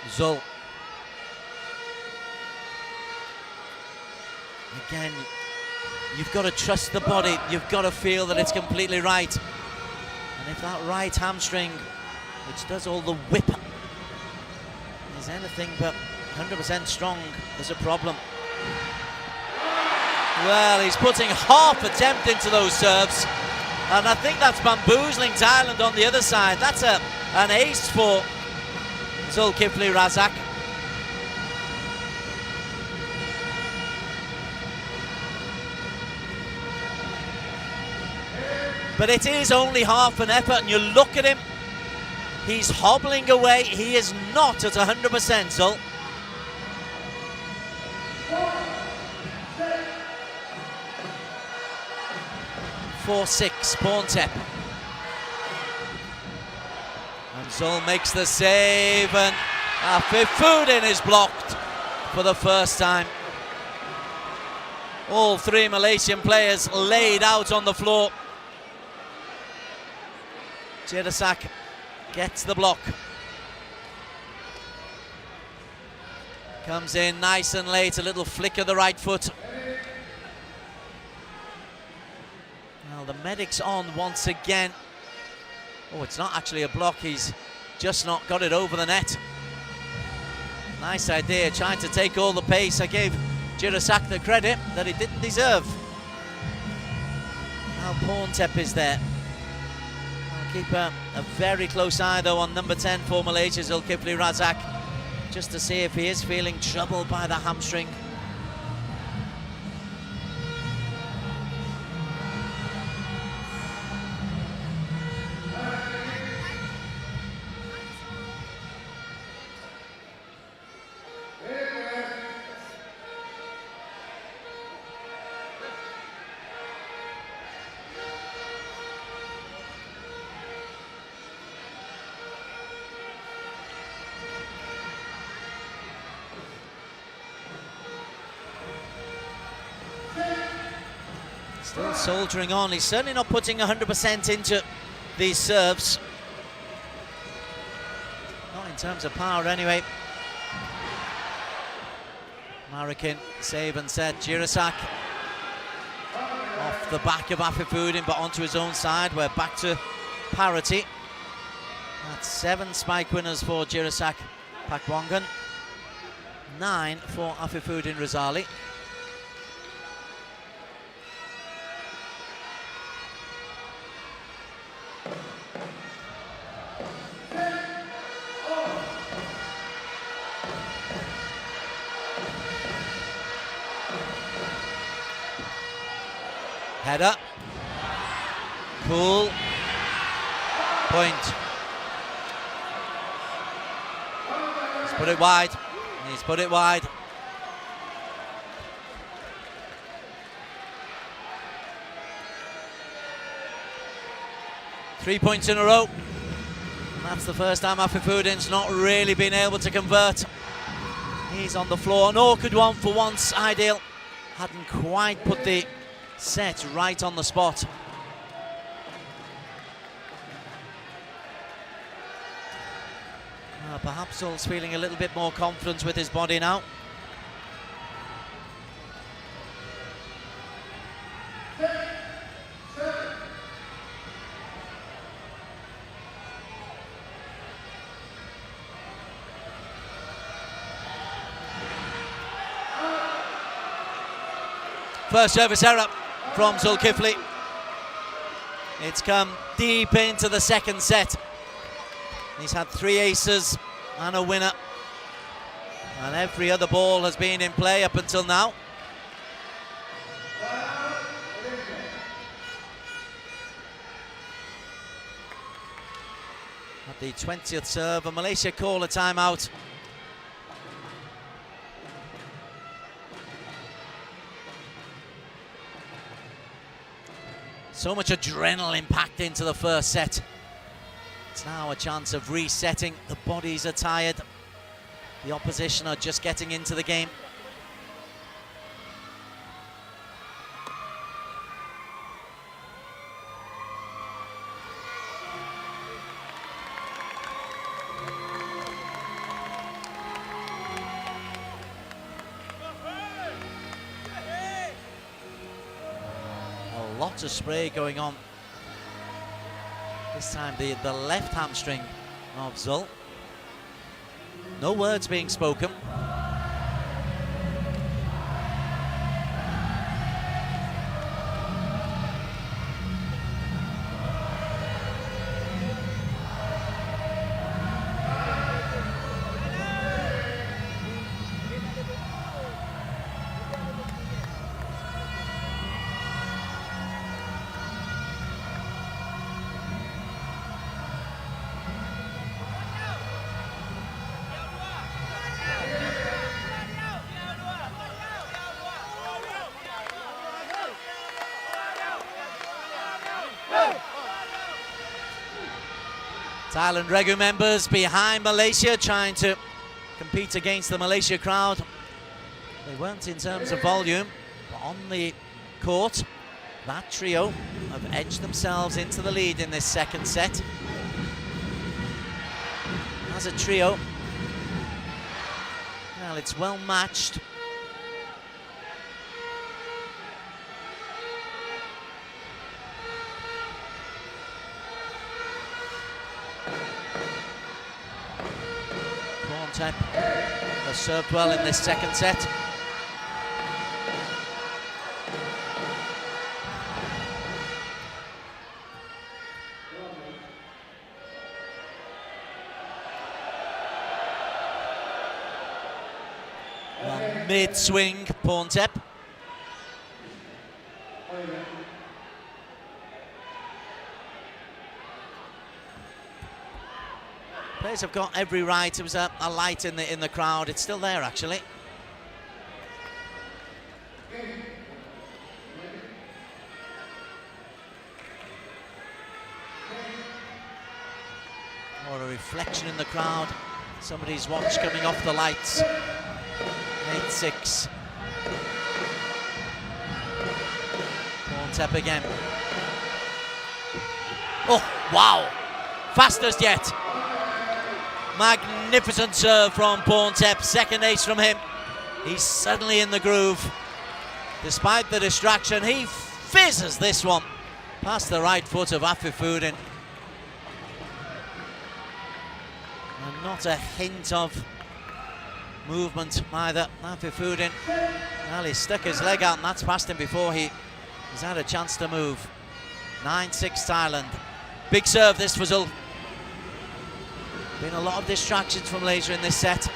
Zul. Again, you've got to trust the body. You've got to feel that it's completely right. And if that right hamstring, which does all the whip, is anything but 100% strong, there's a problem. Well, he's putting half attempt into those serves, and I think that's bamboozling Thailand on the other side. That's an ace for Zulkifli Razak. But it is only half an effort, and you look at him, he's hobbling away. He is not at 100%, Zul. (4-6), Porntep. And Zul makes the save, and Afifudin is blocked for the first time. All three Malaysian players laid out on the floor. Jirasak gets the block. Comes in nice and late, a little flick of the right foot. Well, the medic's on once again. Oh, it's not actually a block, he's just not got it over the net. Nice idea, trying to take all the pace. I gave Jirasak the credit that he didn't deserve. Now Porntep is there. Keep a very close eye though on number 10 for Malaysia, Zulkifli Razak, just to see if he is feeling troubled by the hamstring. Still soldiering on. He's certainly not putting 100% into these serves. Not in terms of power anyway. Marikin, save and set. Jirasak off the back of Afifudin, but onto his own side. We're back to parity. That's 7 spike winners for Jirasak Pakwangan, 9 for Afifudin Razali. Header. Cool. Point. He's put it wide. He's put it wide. Three points in a row. That's the first time Afifudin's not really been able to convert. He's on the floor. An awkward one for once, Ideal. hadn't quite put the set right on the spot. Perhaps Hull's feeling a little bit more confident with his body now. First service error from Zulkifli. It's come deep into the second set. He's had 3 aces and a winner, and every other ball has been in play up until now. At the 20th serve, and Malaysia call a timeout. So much adrenaline packed into the first set. It's now a chance of resetting. The bodies are tired. The opposition are just getting into the game. A lot of spray going on. This time the left hamstring of Zul. No words being spoken. Thailand REGU members behind Malaysia, trying to compete against the Malaysia crowd. They weren't in terms of volume, but on the court, that trio have edged themselves into the lead in this second set. As a trio, well, it's well matched. Has served well in this second set. Well, mid-swing, Porntep. Players have got every right. There was a light in the crowd. It's still there, actually. Or a reflection in the crowd. Somebody's watch coming off the lights. 8-6. Porntep again. Oh, wow. Fastest yet. Magnificent serve from Porntep, second ace from him. He's suddenly in the groove. Despite the distraction, he fizzes this one past the right foot of Afifuddin. And not a hint of movement either. Afifuddin, well, he stuck his leg out and that's past him before he's had a chance to move. 9-6 Thailand. Big serve this for Zul. Been a lot of distractions from Malaysia in this set.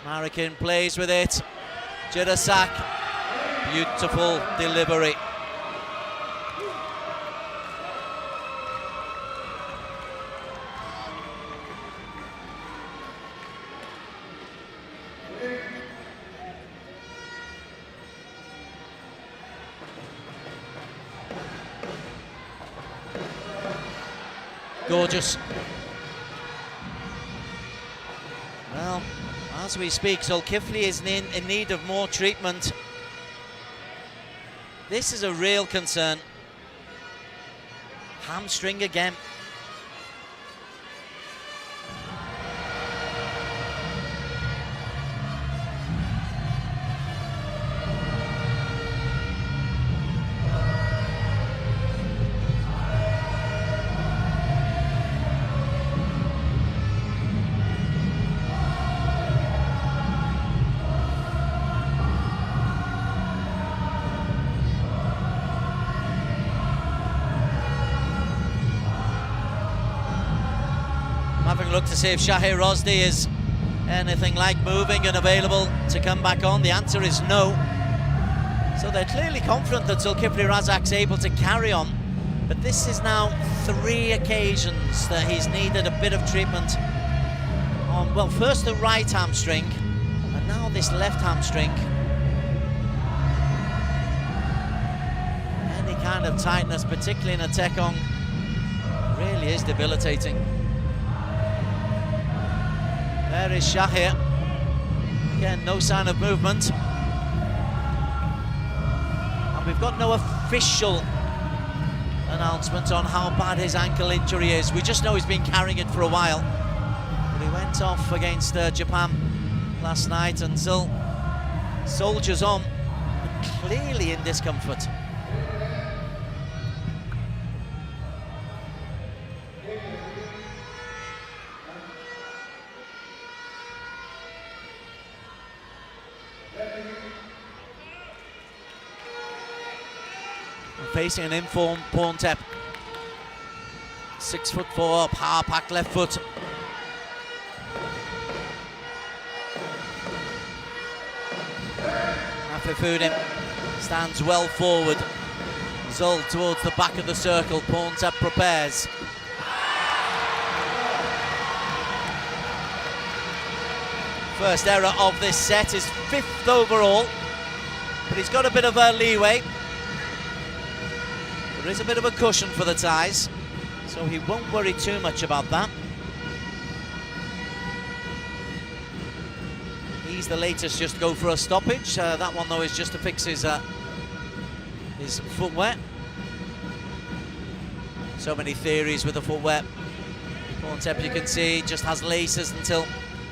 Marikin plays with it. Jirasak, beautiful delivery. Gorgeous. Well, As we speak, Zulkifli is in need of more treatment. This is a real concern. Hamstring again. Having looked to see if Shahir Rosdi is anything like moving and available to come back on. The answer is no. So they're clearly confident that Zulkifli Razak's able to carry on. But this is now 3 occasions that he's needed a bit of treatment on, well, first the right hamstring, and now this left hamstring. Any kind of tightness, particularly in a tekong, really is debilitating. There is Shahir. Again, no sign of movement. And we've got no official announcement on how bad his ankle injury is. We just know he's been carrying it for a while. But he went off against Japan last night and still soldiers on, but clearly in discomfort. Facing an informed Porntep. 6'4", power pack left foot. Afifudin stands well forward. Zul towards the back of the circle. Porntep prepares. First error of this set is 5th overall, but he's got a bit of a leeway. There is a bit of a cushion for the Thais, so he won't worry too much about that. He's the latest just to go for a stoppage. That one, though, is just to fix his footwear. So many theories with the footwear. Porntep, you can see, just has laces until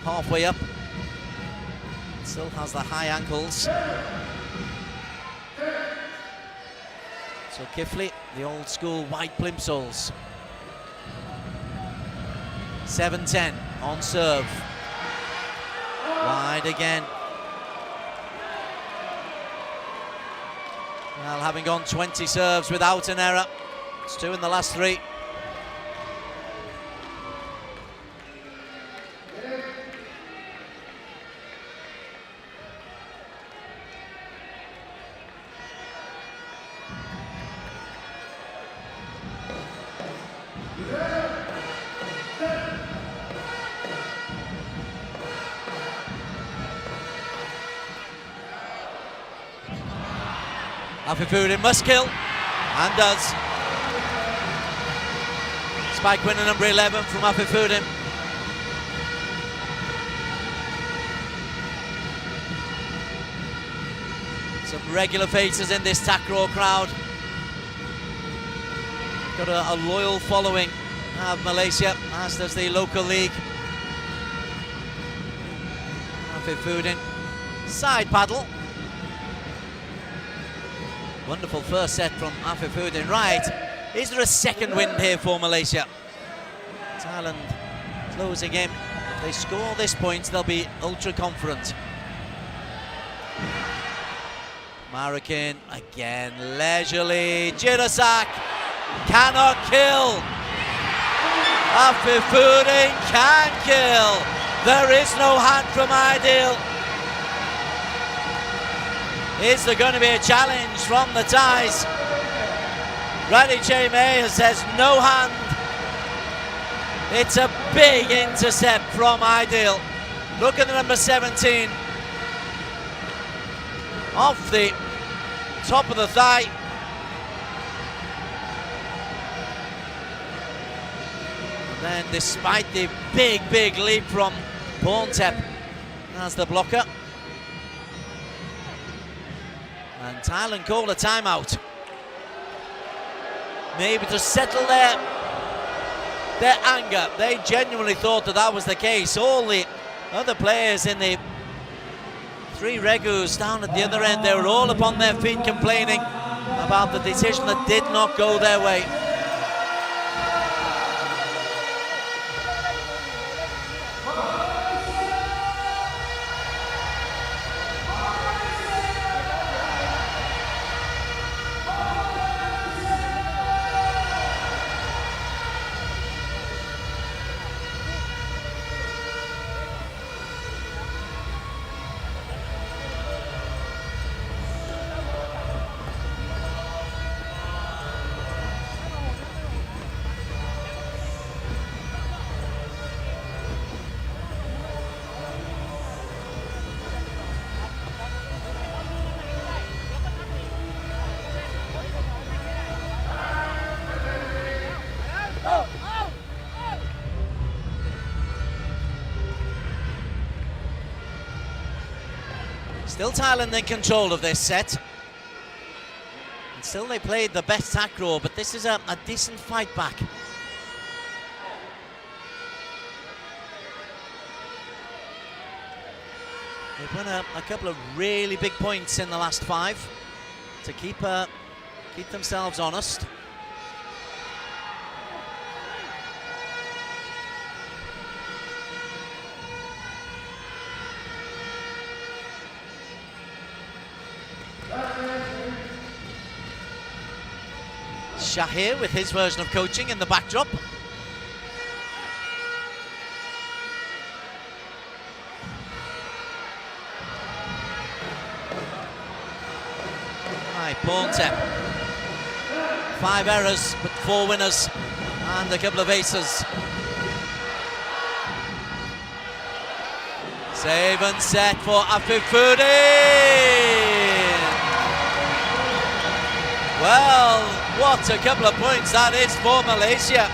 halfway up. Still has the high ankles. So Kifli, the old school white plimsolls. 7-10 on serve. Wide again. Well, having gone 20 serves without an error, it's 2 in the last 3. Afifudin must kill, and does. Spike winner number 11 from Afifudin. Some regular faces in this Takraw crowd. Got a loyal following of Malaysia, as does the local league. Afifudin, side paddle. Wonderful first set from Afifudin. Right, is there a second wind here for Malaysia? Thailand closing in. If they score this point, they'll be ultra confident. Marroquin again, leisurely. Jirasak cannot kill. Afifudin can kill. There is no hand from Ideal. Is there going to be a challenge from the Thais? Radichay May says no hand. It's a big intercept from Ideal. Look at the number 17. Off the top of the thigh. And then despite the big leap from Porntep, as the blocker. And Thailand called a timeout. Maybe to settle their anger. They genuinely thought that that was the case. All the other players in the 3 REGUs down at the other end, they were all upon their feet complaining about the decision that did not go their way. Still Thailand in control of this set. And still they played the best takraw, but this is a decent fight back. They've won a couple of really big points in the last 5 to keep themselves honest. Shahir with his version of coaching in the backdrop. Right, Ponte. 5 errors, but 4 winners and a couple of aces. Save and set for Afifudin. Well, what a couple of points that is for Malaysia.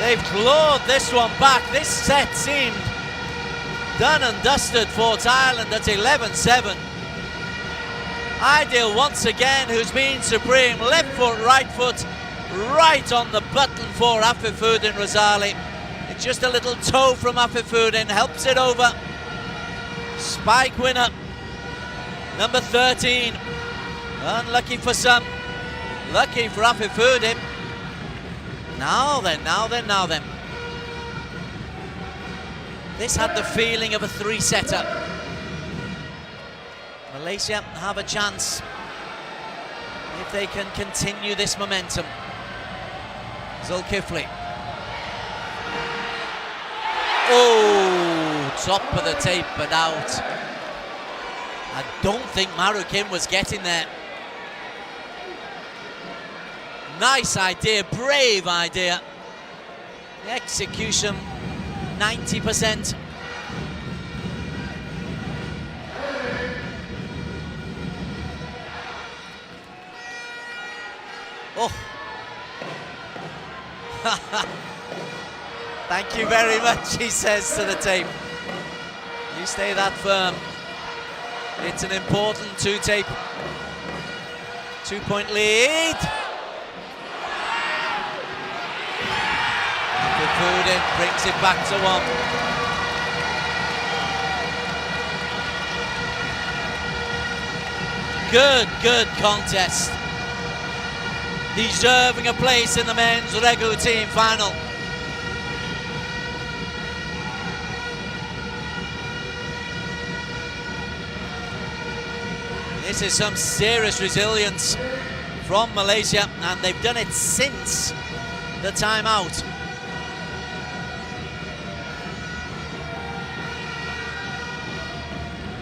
They've clawed this one back. This set seemed done and dusted for Thailand at 11-7. Ideal once again, who's been supreme. Left foot, right on the button for Afifudin Razali. It's just a little toe from Afifudin, helps it over. Spike winner, number 13. Unlucky for some. Lucky for Afifudin. Now then. This had the feeling of a 3-setter. Malaysia have a chance if they can continue this momentum. Zulkifli. Oh, top of the tape but out. I don't think Marukim was getting there. Nice idea, brave idea. The execution, 90%. Oh. Thank you very much, he says to the tape. You stay that firm. It's an important 2-tape. 2-point lead. Afifudin brings it back to 1. Good contest. Deserving a place in the men's REGU team final. This is some serious resilience from Malaysia, and they've done it since the timeout.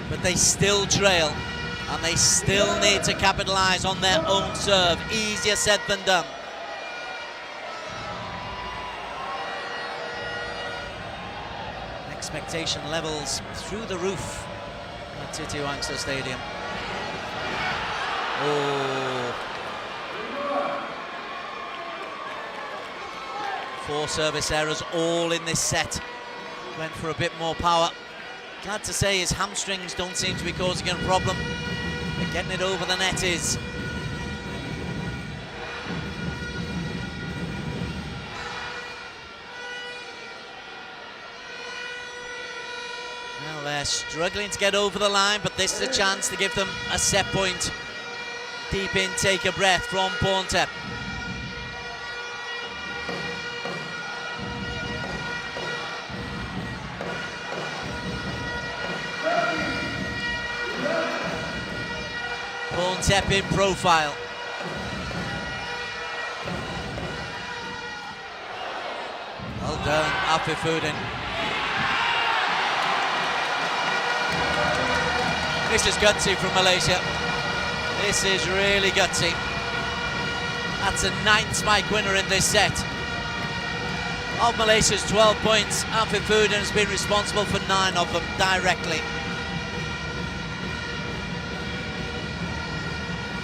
But they still trail, and they still need to capitalise on their own serve. Easier said than done. Expectation levels through the roof at Titiwangsa Stadium. Oh. 4 service errors all in this set. Went for a bit more power. glad to say his hamstrings don't seem to be causing him a problem, but getting it over the net is. Well, they're struggling to get over the line, but this is a chance to give them a set point. Deep in, take a breath from Porntep. Porntep in profile. Well done, Afifudin. This is gutsy from Malaysia. This is really gutsy. That's a 9th spike winner in this set. Of Malaysia's 12 points, Afifudin has been responsible for 9 of them directly.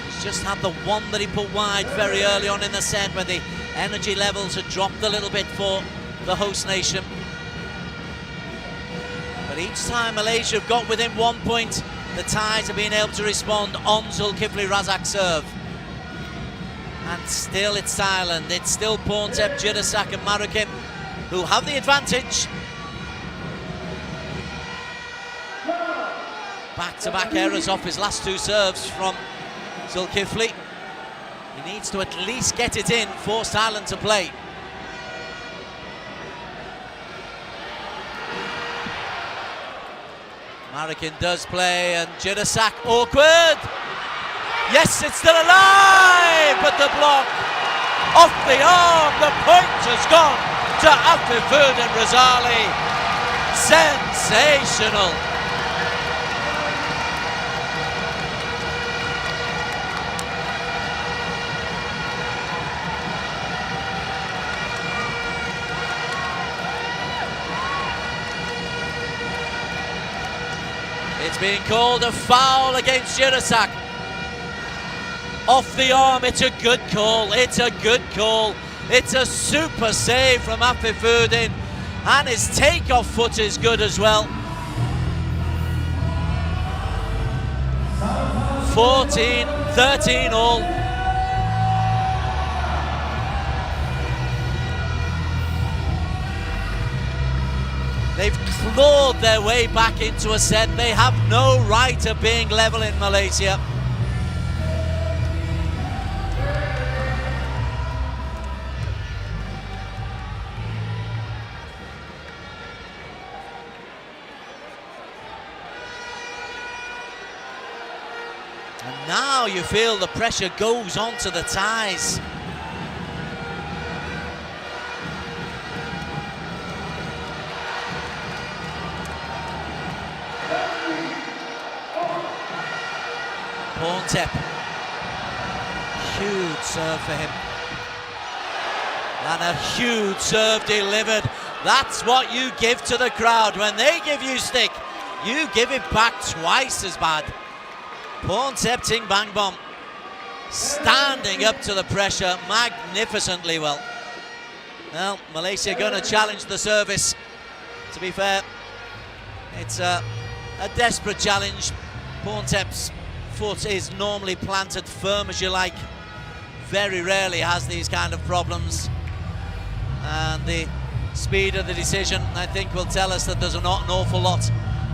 He's just had the one that he put wide very early on in the set, where the energy levels had dropped a little bit for the host nation. But each time Malaysia have got within 1 point, the Thais have been able to respond on Zulkifli Razak's serve. And still it's Thailand, it's still Porntep, Jirasak and Marikim who have the advantage. Back-to-back errors off his last 2 serves from Zulkifli. He needs to at least get it in, force Thailand to play. Marikin does play, and Jirasak, awkward! Yes, it's still alive, but the block off the arm, the point has gone to Afifudin Razali. Sensational! It's being called a foul against Jirasak. Off the arm, it's a good call, it's a good call. It's a super save from Afifudin, and his takeoff foot is good as well. 14-13 all. They've clawed their way back into a set. They have no right of being level in Malaysia. And now you feel the pressure goes on to the Thais. Porntep, huge serve for him, and a huge serve delivered. That's what you give to the crowd. When they give you stick, you give it back twice as bad. Porntep Ting Bang Bom, standing up to the pressure magnificently well. Well, Malaysia going to challenge the service. To be fair, it's a desperate challenge. Porntep's foot is normally planted firm as you like, very rarely has these kind of problems, and the speed of the decision I think will tell us that there's not an awful lot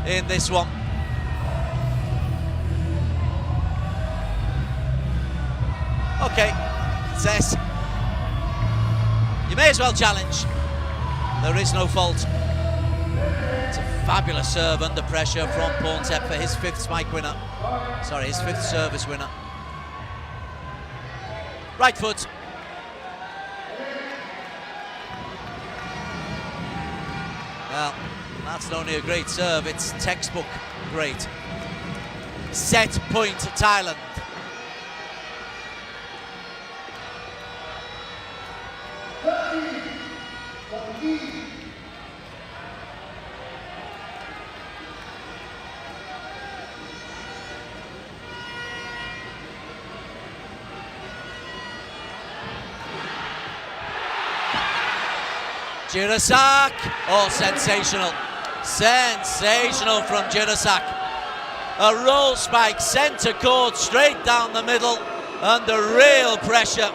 in this one. Okay, says you may as well challenge, there is no fault. It's a fabulous serve under pressure from Porntep for his 5th spike winner. Sorry, his 5th service winner. Right foot. Well, that's not only a great serve, it's textbook great. Set point to Thailand. Jirasak, oh, sensational. Sensational from Jirasak. A roll spike, centre court, straight down the middle, under real pressure.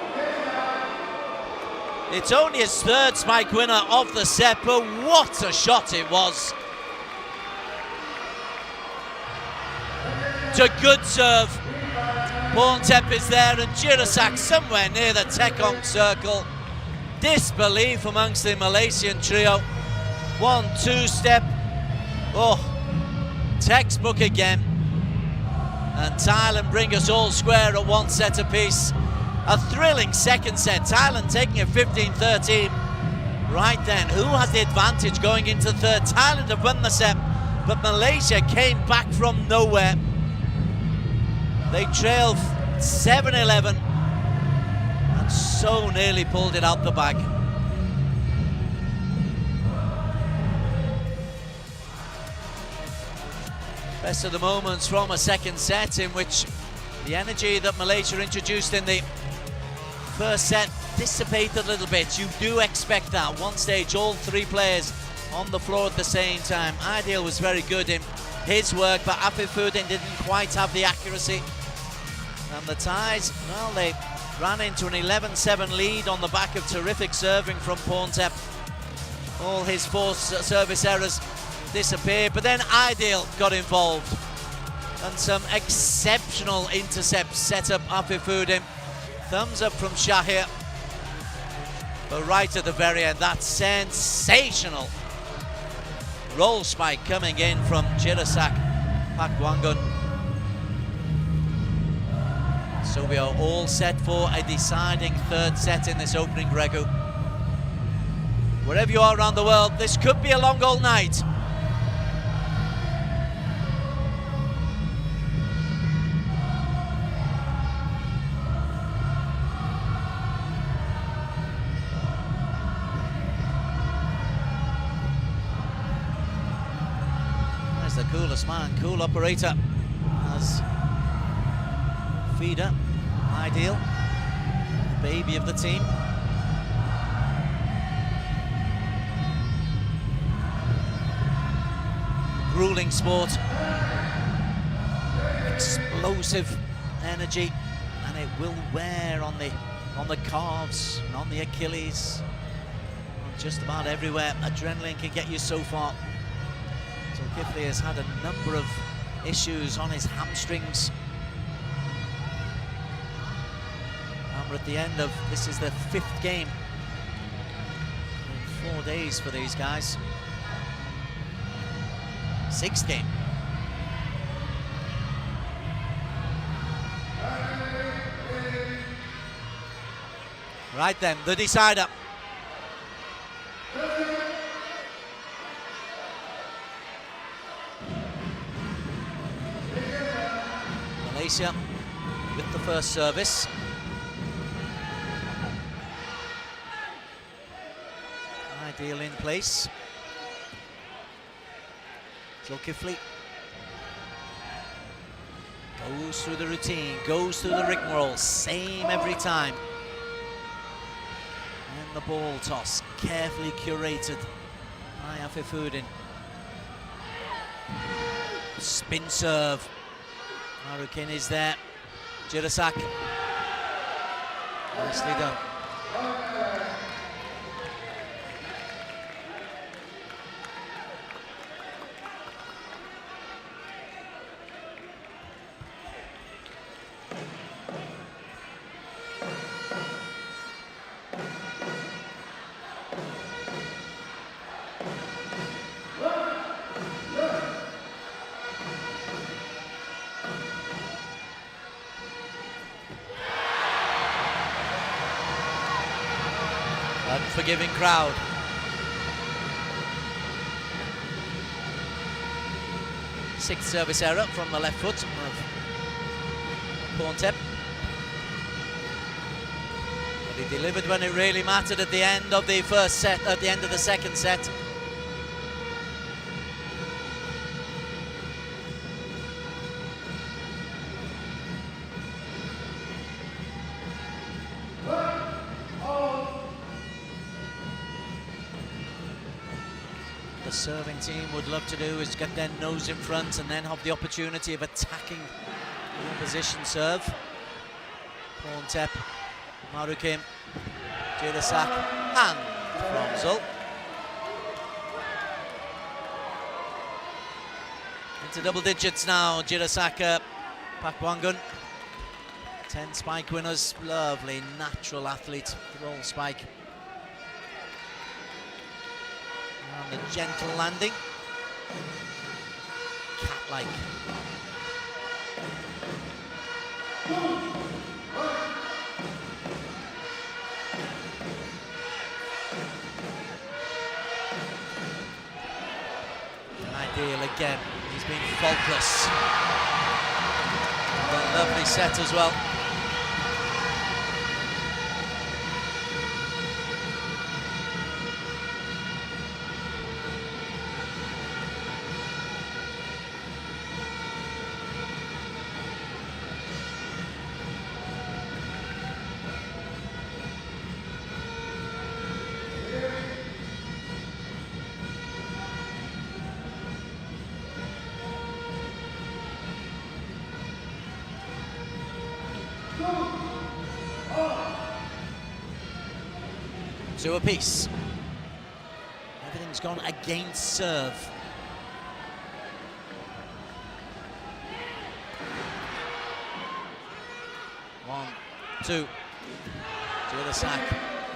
It's only his third spike winner of the set, but what a shot it was. It's a good serve. Porntep is there and Jirasak somewhere near the Tekong circle. Disbelief amongst the Malaysian trio. 1-2 step. Oh, textbook again. And Thailand bring us all square at 1 set apiece. A thrilling second set. Thailand taking it 15-13. Right then, who has the advantage going into third? Thailand have won the set, but Malaysia came back from nowhere. They trailed 7-11 and so nearly pulled it out the bag. Best of the moments from a second set in which the energy that Malaysia introduced in the first set dissipated a little bit. You do expect that. One stage, all three players on the floor at the same time. Ideal was very good in his work, but Afifuddin didn't quite have the accuracy. And the Thais, well, they ran into an 11-7 lead on the back of terrific serving from Porntep. All his forced service errors disappeared, but then Ideal got involved. And some exceptional intercepts set up Afifuddin. Thumbs up from Shahir. But right at the very end, that sensational roll spike coming in from Jirasak Pakwangun. So we are all set for a deciding third set in this opening REGU. Wherever you are around the world, this could be a long old night. There's the coolest man, cool operator, as feeder, Ideal, the baby of the team. Grueling sport, explosive energy, and it will wear on the calves and on the Achilles, just about everywhere. Adrenaline can get you so far. Zulkifli has had a number of issues on his hamstrings. We're at the end of, this is the 5th game in 4 days for these guys. 6th game. Right then, the decider. Malaysia with the first service. Ideal in place. Zulkifli goes through the routine, goes through the rigmarole, same every time. And the ball toss, carefully curated by Afifuddin. Spin serve. Marukin is there. Jirasak. Nicely done. Unforgiving crowd. Sixth service error from the left foot of Porntep. But he delivered when it really mattered at the end of the first set, at the end of the second set. the serving team would love to do is get their nose in front and then have the opportunity of attacking the opposition serve. Pontep, Marukim, Jirasak, and Fromzel. Into double digits now, Jirasaka, Pakwangun. 10 spike winners, lovely natural athlete, roll spike. And a gentle landing, cat-like. Ideal again, he's been faultless. And a lovely set as well. Two apiece. Everything's gone against serve. One, two. Jirasak,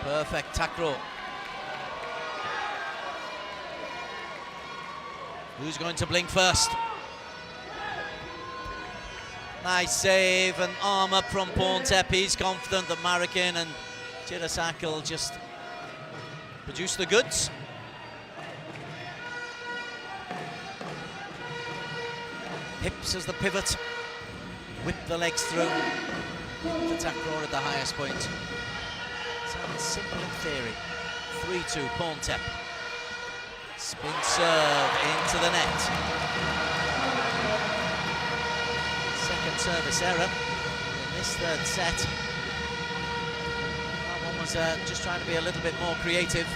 perfect tackle. Who's going to blink first? Nice save and arm up from Pontep. He's confident that Marikin and Jirasak will just produce the goods. Hips as the pivot. Whip the legs through. The tackle at the highest point. Sounds simple in theory. 3-2, Pontep. Spin serve into the net. Second service error in this third set. That one was just trying to be a little bit more creative.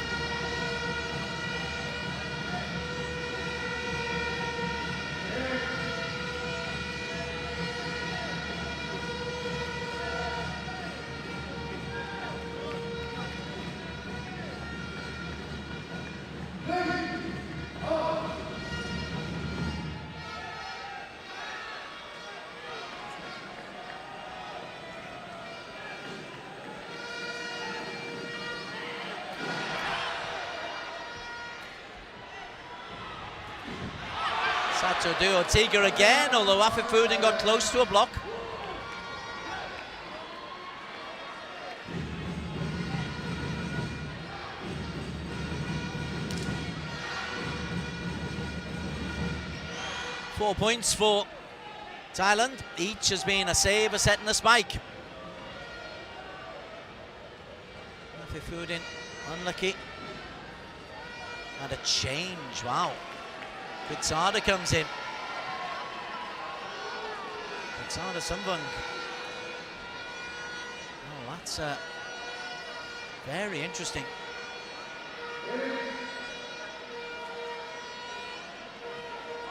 Sato Ortega again, although Afifudin got close to a block. Four points for Thailand. Each has been a save, a set and a spike. Afifudin unlucky. And a change, wow. Kutsada comes in. Kutsada Sambung. Oh, that's very interesting.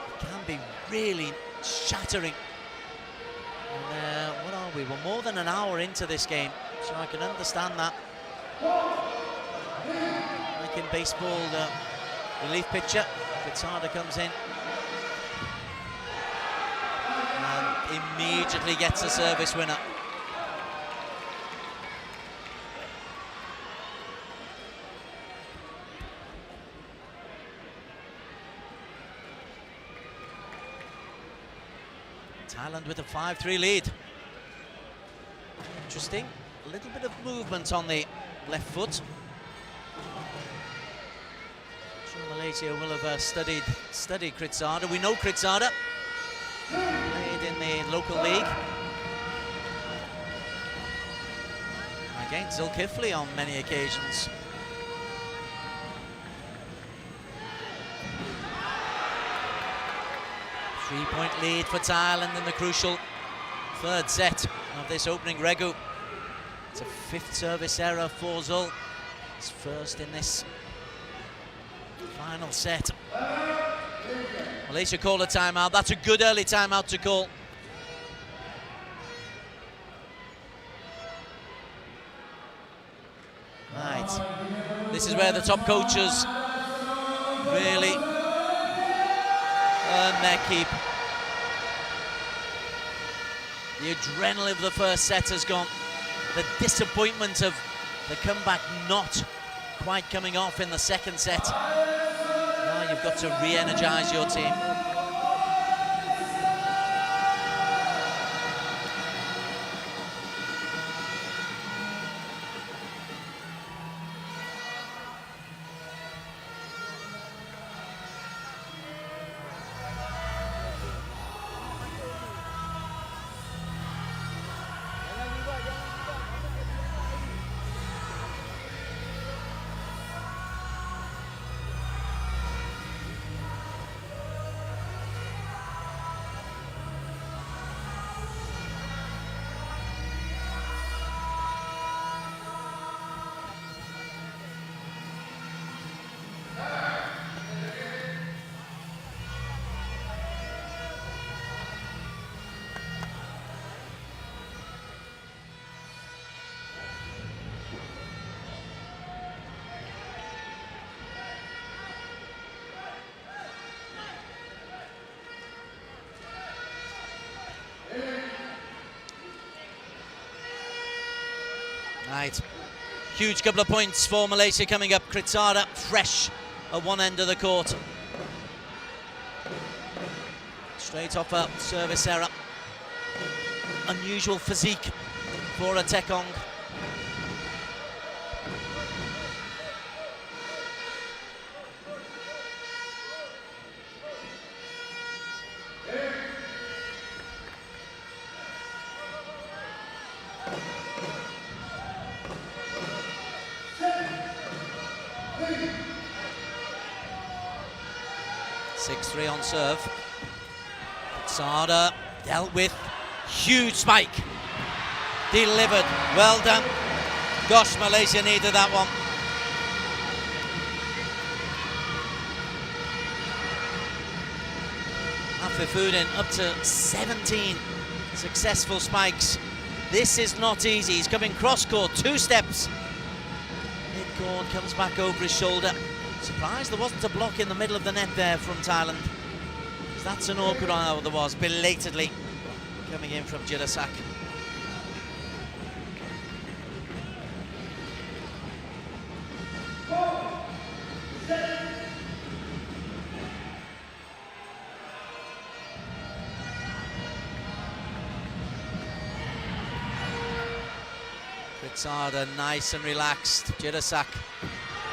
It can be really shattering. And what are we? We're more than an hour into this game, so I can understand that. Like in baseball, the relief pitcher. Kutsada comes in and immediately gets a service winner. Thailand with a 5-3 lead. Interesting, a little bit of movement on the left foot. Malaysia will have studied Kritsada. We know Kritsada played in the local league against Zulkifli on many occasions. Three-point lead for Thailand in the crucial third set of this opening REGU. It's a fifth service error for Zul. It's first in this Final set. Malaysia called a timeout. That's a good early timeout to call. Right. This is where the top coaches really earn their keep. The adrenaline of the first set has gone. The disappointment of the comeback not quite coming off in the second set. Now you've got to re-energise your team. Right, huge couple of points for Malaysia coming up. Kritsada fresh at one end of the court. Straight off a service error. Unusual physique for a Tekong. Three on serve. Sada dealt with. Huge spike. Delivered. Well done. Gosh, Malaysia needed that one. Afifudin up to 17 successful spikes. This is not easy. He's coming cross court, 2 steps. Mid-court, comes back over his shoulder. Surprised there wasn't a block in the middle of the net there from Thailand. That's an awkward one. Oh, there was, belatedly coming in from Jirasak. Kritsada nice and relaxed. Jirasak.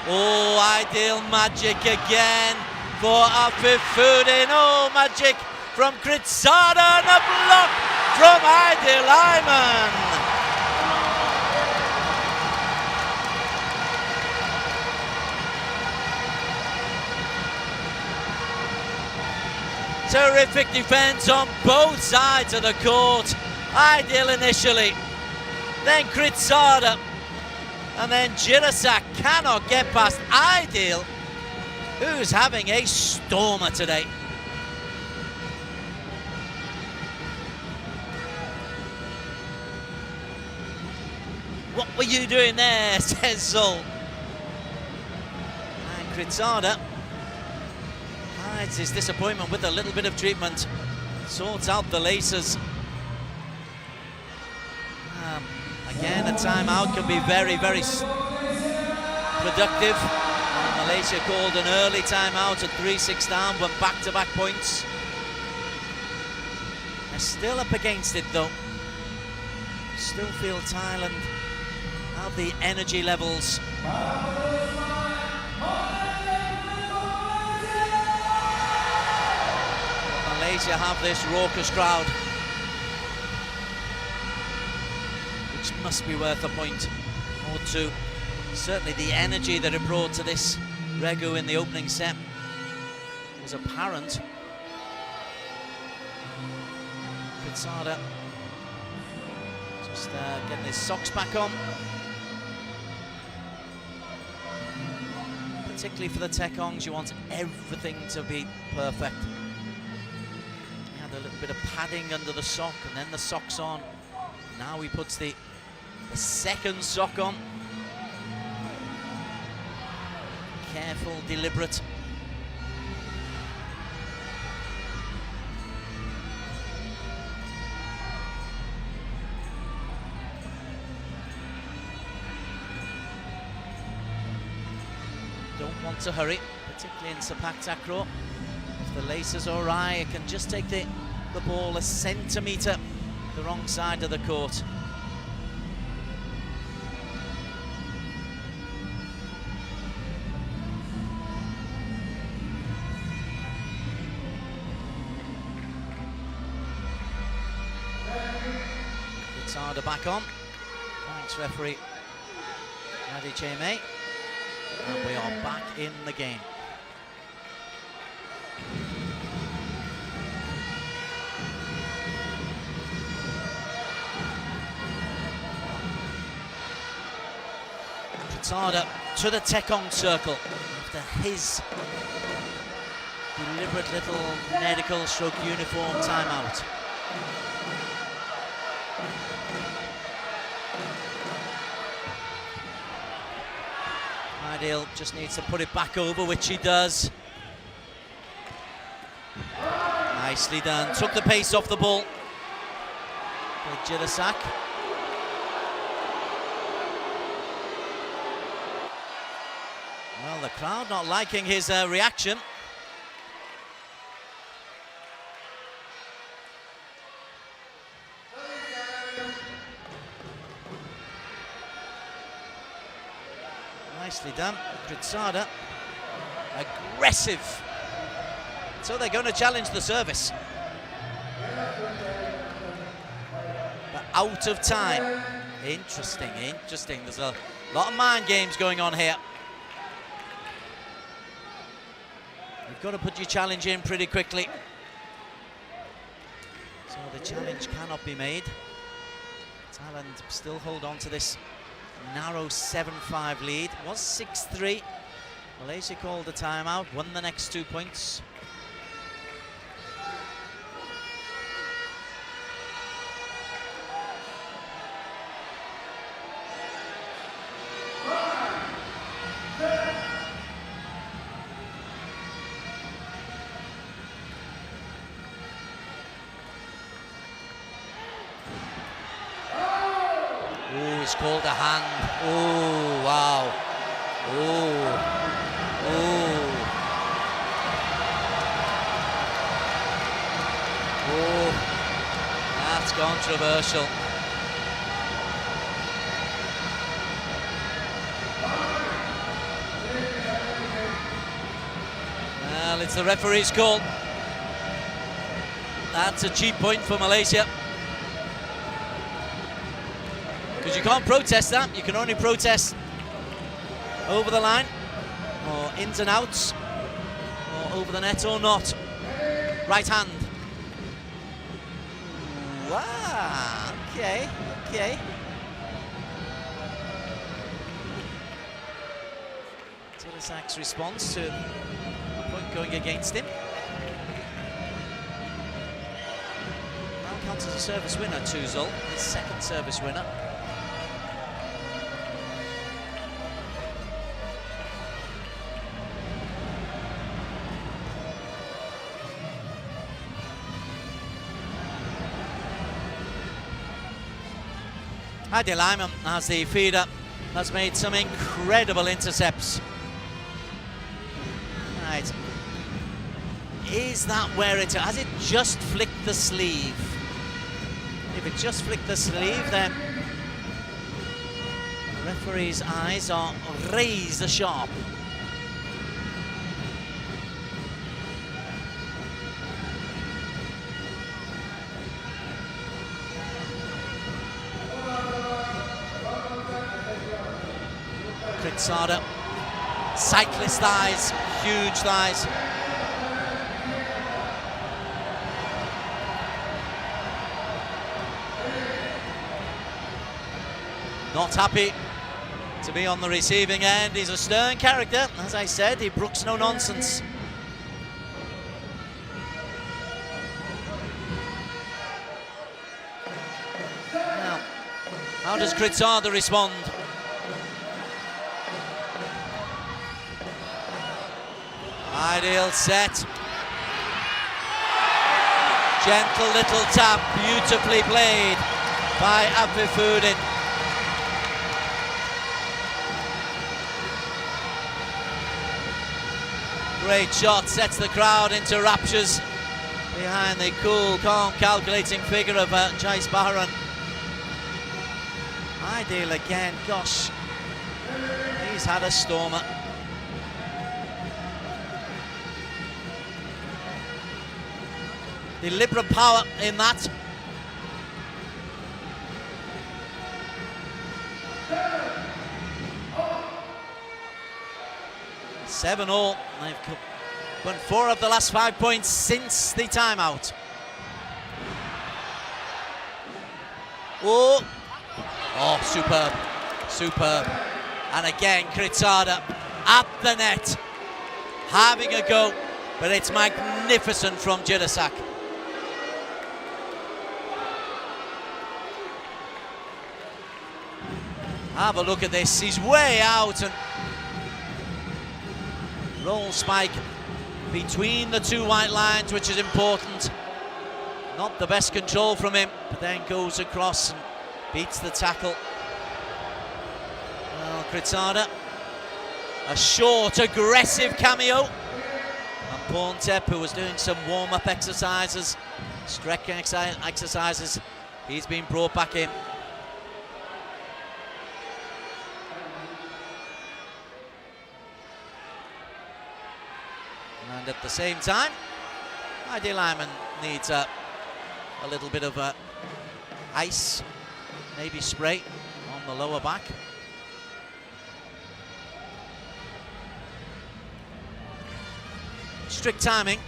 Oh, ideal magic again for Afifudin. Oh, magic from Kritsada and a block from Aidil Ayman. Terrific defense on both sides of the court. Aidil initially, then Kritsada, and then Jirasak cannot get past Aidil, who's having a stormer today. What were you doing there, says Zul. And Kritsada hides his disappointment with a little bit of treatment, sorts out the laces. Again, a timeout can be very, very productive. Malaysia called an early timeout at 3-6 down, went back-to-back points. They're still up against it though. Still feel Thailand have the energy levels. Malaysia have this raucous crowd, which must be worth a point or two. Certainly the energy that it brought to this REGU in the opening set was apparent. Kritsada just getting his socks back on. particularly for the Tekongs, you want everything to be perfect. He had a little bit of padding under the sock and then the socks on. Now he puts the second sock on. Careful, deliberate. Don't want to hurry, particularly in Sepaktakraw. If the laces are awry, it can just take the ball a centimetre the wrong side of the court. It's harder back on. Thanks, referee Adi Cheme. And we are back in the game. Qatada to the Tekong circle after his deliberate little medical stroke uniform timeout. Ideal just needs to put it back over, which he does. Nicely done. Took the pace off the ball. The Jidasak. Well, the crowd not liking his reaction. Nicely done. Qatada, aggressive. So they're going to challenge the service. But out of time. Interesting, interesting. There's a lot of mind games going on here. You've got to put your challenge in pretty quickly. So the challenge cannot be made. Thailand still hold on to this narrow 7-5 lead. It was 6-3. Malaysia called a timeout, won the next 2 points. Oh, it's called a hand. Oh, wow. Oh, that's controversial. Well, it's the referee's call. That's a cheap point for Malaysia. Because you can't protest that. You can only protest over the line, or ins and outs, or over the net or not. Right hand. Wow, okay. Tilasak's response to a point going against him. Now counts as a service winner, Tuzol, his second service winner. Adi Lyman, as the feeder, has made some incredible intercepts. Right. Is that where it... Has it just flicked the sleeve? If it just flicked the sleeve, then the referee's eyes are razor sharp. Qatada, cyclist thighs, huge thighs. Not happy. to be on the receiving end. He's a stern character, as I said, he brooks no nonsense. Now, how does Kritzada respond? Ideal set. Gentle little tap, beautifully played by Afifuddin. Great shot, sets the crowd into raptures behind the cool, calm, calculating figure of Jais Baharan. Ideal again, gosh, he's had a stormer. Deliberate power in that. Seven all. They've won 4 of the last 5 points since the timeout. Oh, superb, superb. And again, Kritzada at the net, having a go, but it's magnificent from Jirasak. Have a look at this, he's way out and roll spike between the 2 white lines, which is important. Not the best control from him, but then goes across and beats the tackle. Well, Kritzada, a short, aggressive cameo. And Porntep, who was doing some warm-up exercises, stretching exercises, he's been brought back in. And at the same time, Ideal Lyman needs a little bit of ice, maybe spray on the lower back. Strict timing.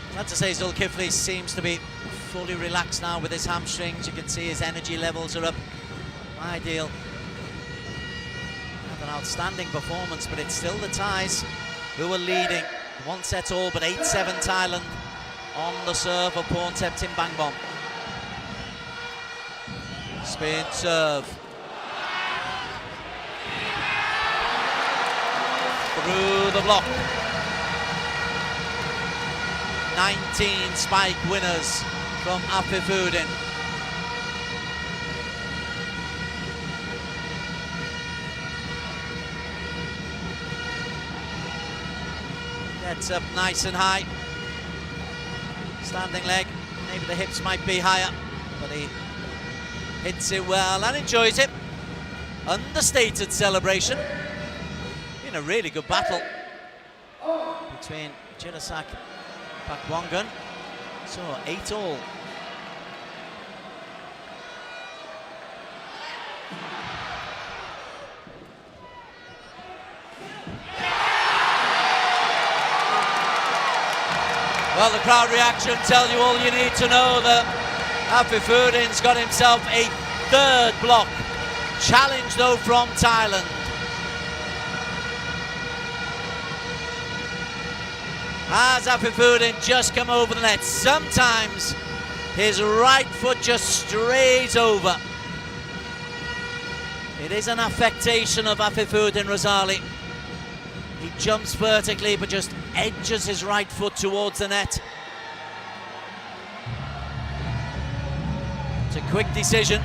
I have to say, Zulkifli seems to be fully relaxed now with his hamstrings. You can see his energy levels are up. Ideal. Have an outstanding performance, but it's still the Thais who are leading. 1 set all, but 8-7 Thailand on the serve of Porntep Timbangbom. Spin serve. Through the block. 19 spike winners from Afifuddin. Gets up nice and high. Standing leg, maybe the hips might be higher, but he hits it well and enjoys it. Understated celebration. Been a really good battle between Jirasak Pakwangan. So 8 all. Well, the crowd reaction tells you all you need to know that Afifuddin's got himself a 3rd block. Challenge though from Thailand. Has Afifuddin just come over the net? Sometimes his right foot just strays over. It is an affectation of Afifuddin Razali. He jumps vertically but just edges his right foot towards the net. It's a quick decision.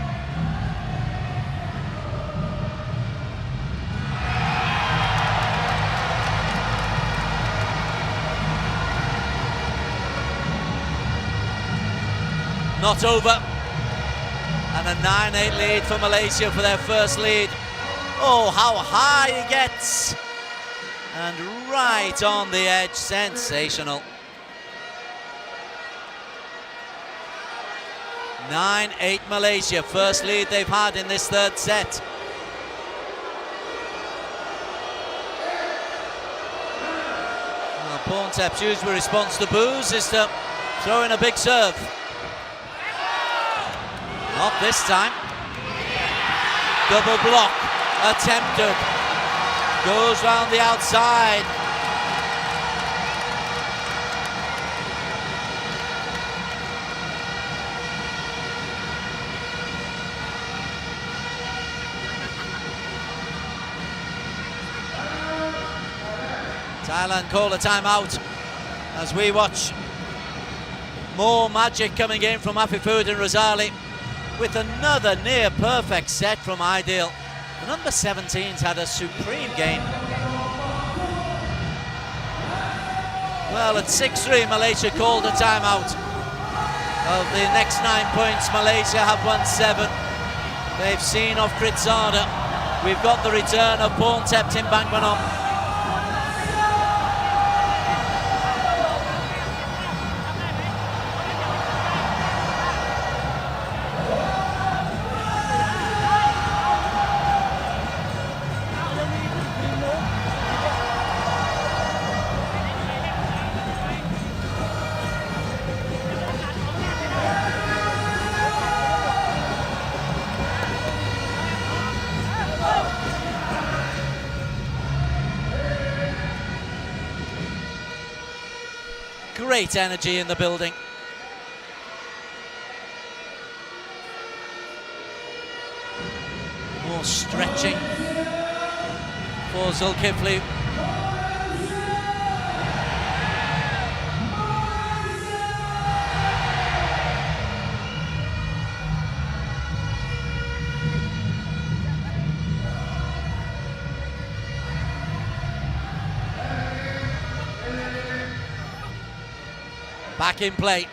Not over, and a 9-8 lead for Malaysia for their first lead Oh, how high he gets. And right on the edge, sensational. 9-8 Malaysia, first lead they've had in this third set. Well, Porntep's usual response to boos is to throw in a big serve. Not this time. Double block attempted. Goes round the outside. Thailand call a timeout as we watch more magic coming in from Afifud and Razali with another near perfect set from Ideal. The number 17's had a supreme game. Well, at 6-3, Malaysia called a timeout. Of the next 9 points, Malaysia have won 7. They've seen off Kritzada. We've got the return of Porntep Timbangmanom. Great energy in the building. More stretching for Zulkifli. Back in play.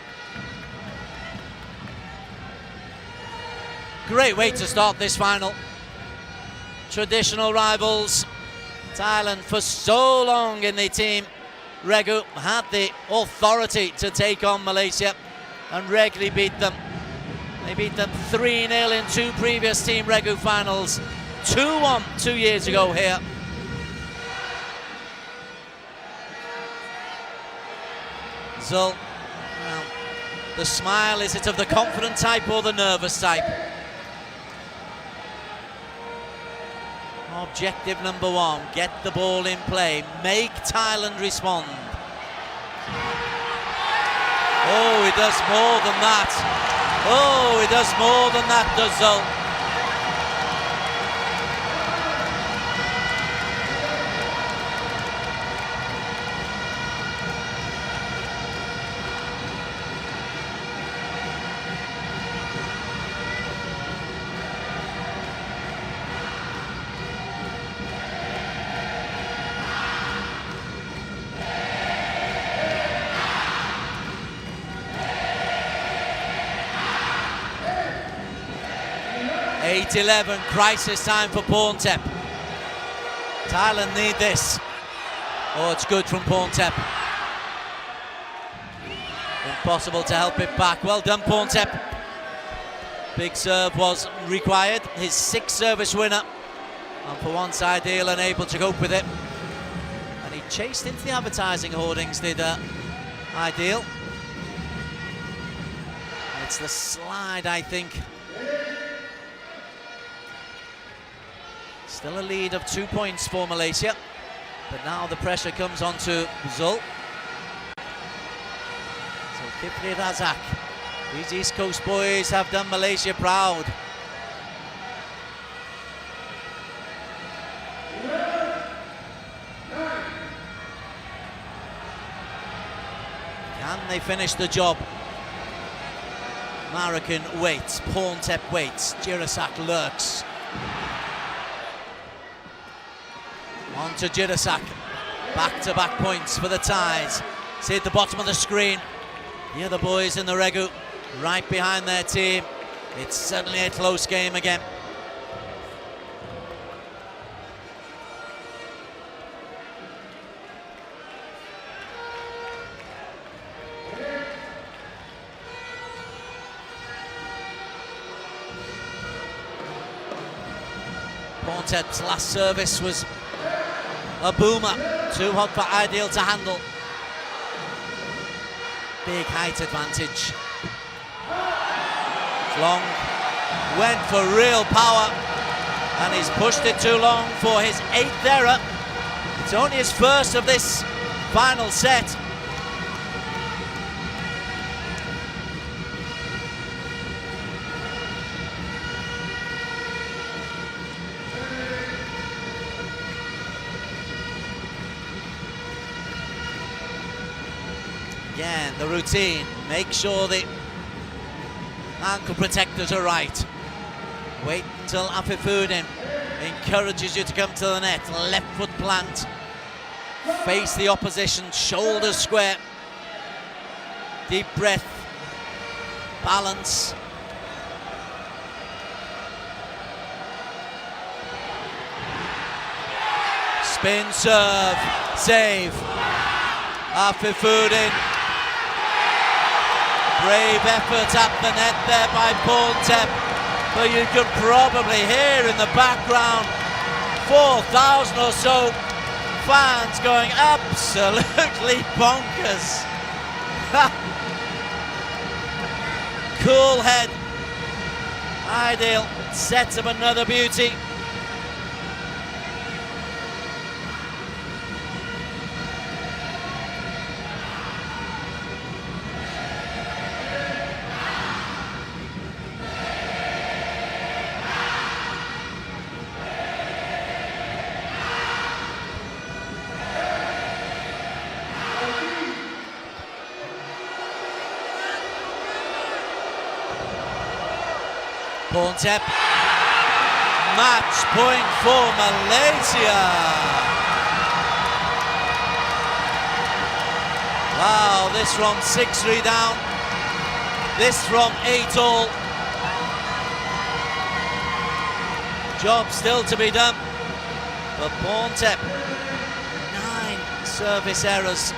Great way to start this final. Traditional rivals. Thailand for so long in the team. REGU had the authority to take on Malaysia and regularly beat them. They beat them 3-0 in 2 previous Team REGU finals. 2-1 2 years ago here. Zul. Well, the smile, is it of the confident type or the nervous type? Objective number 1, get the ball in play, make Thailand respond. Oh, he does more than that. Oh, he does more than that, does Zul. .8-11, crisis time for Porntep. Thailand need this. Oh, it's good from Porntep. Impossible to help it back. Well done, Porntep. Big serve was required. His 6th service winner. And for once, Ideal unable to cope with it. And he chased into the advertising hoardings, did Ideal. It's the slide, I think. Still a lead of 2 points for Malaysia, but now the pressure comes onto Zul. So Kipli Razak, these East Coast boys have done Malaysia proud. Can they finish the job? Marroquin waits, Porntep waits, Jirasak lurks. On to Jirasak. Back-to-back points for the Thais. See at the bottom of the screen. The other boys in the REGU right behind their team. It's certainly a close game again. Porntep's last service was a boomer, too hot for Ideal to handle. Big height advantage. Long went for real power, and he's pushed it too long for his 8th error. It's only his first of this final set. Again, the routine, make sure the ankle protectors are right. Wait until Afifudin encourages you to come to the net. Left foot plant. Face the opposition, shoulders square. Deep breath. Balance. Spin serve. Save. Afifudin. Brave effort at the net there by Porntep, but you could probably hear in the background 4,000 or so fans going absolutely bonkers. Cool head. Ideal sets up another beauty. Porntep, match point for Malaysia. Wow, this from 6-3 down, this from 8-all. Job still to be done, but Porntep, 9 service errors.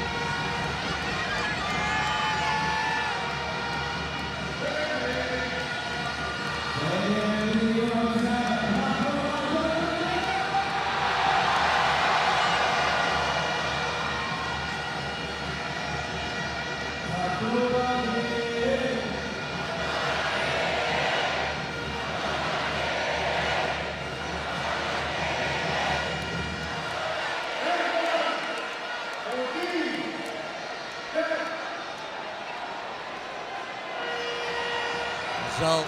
Result.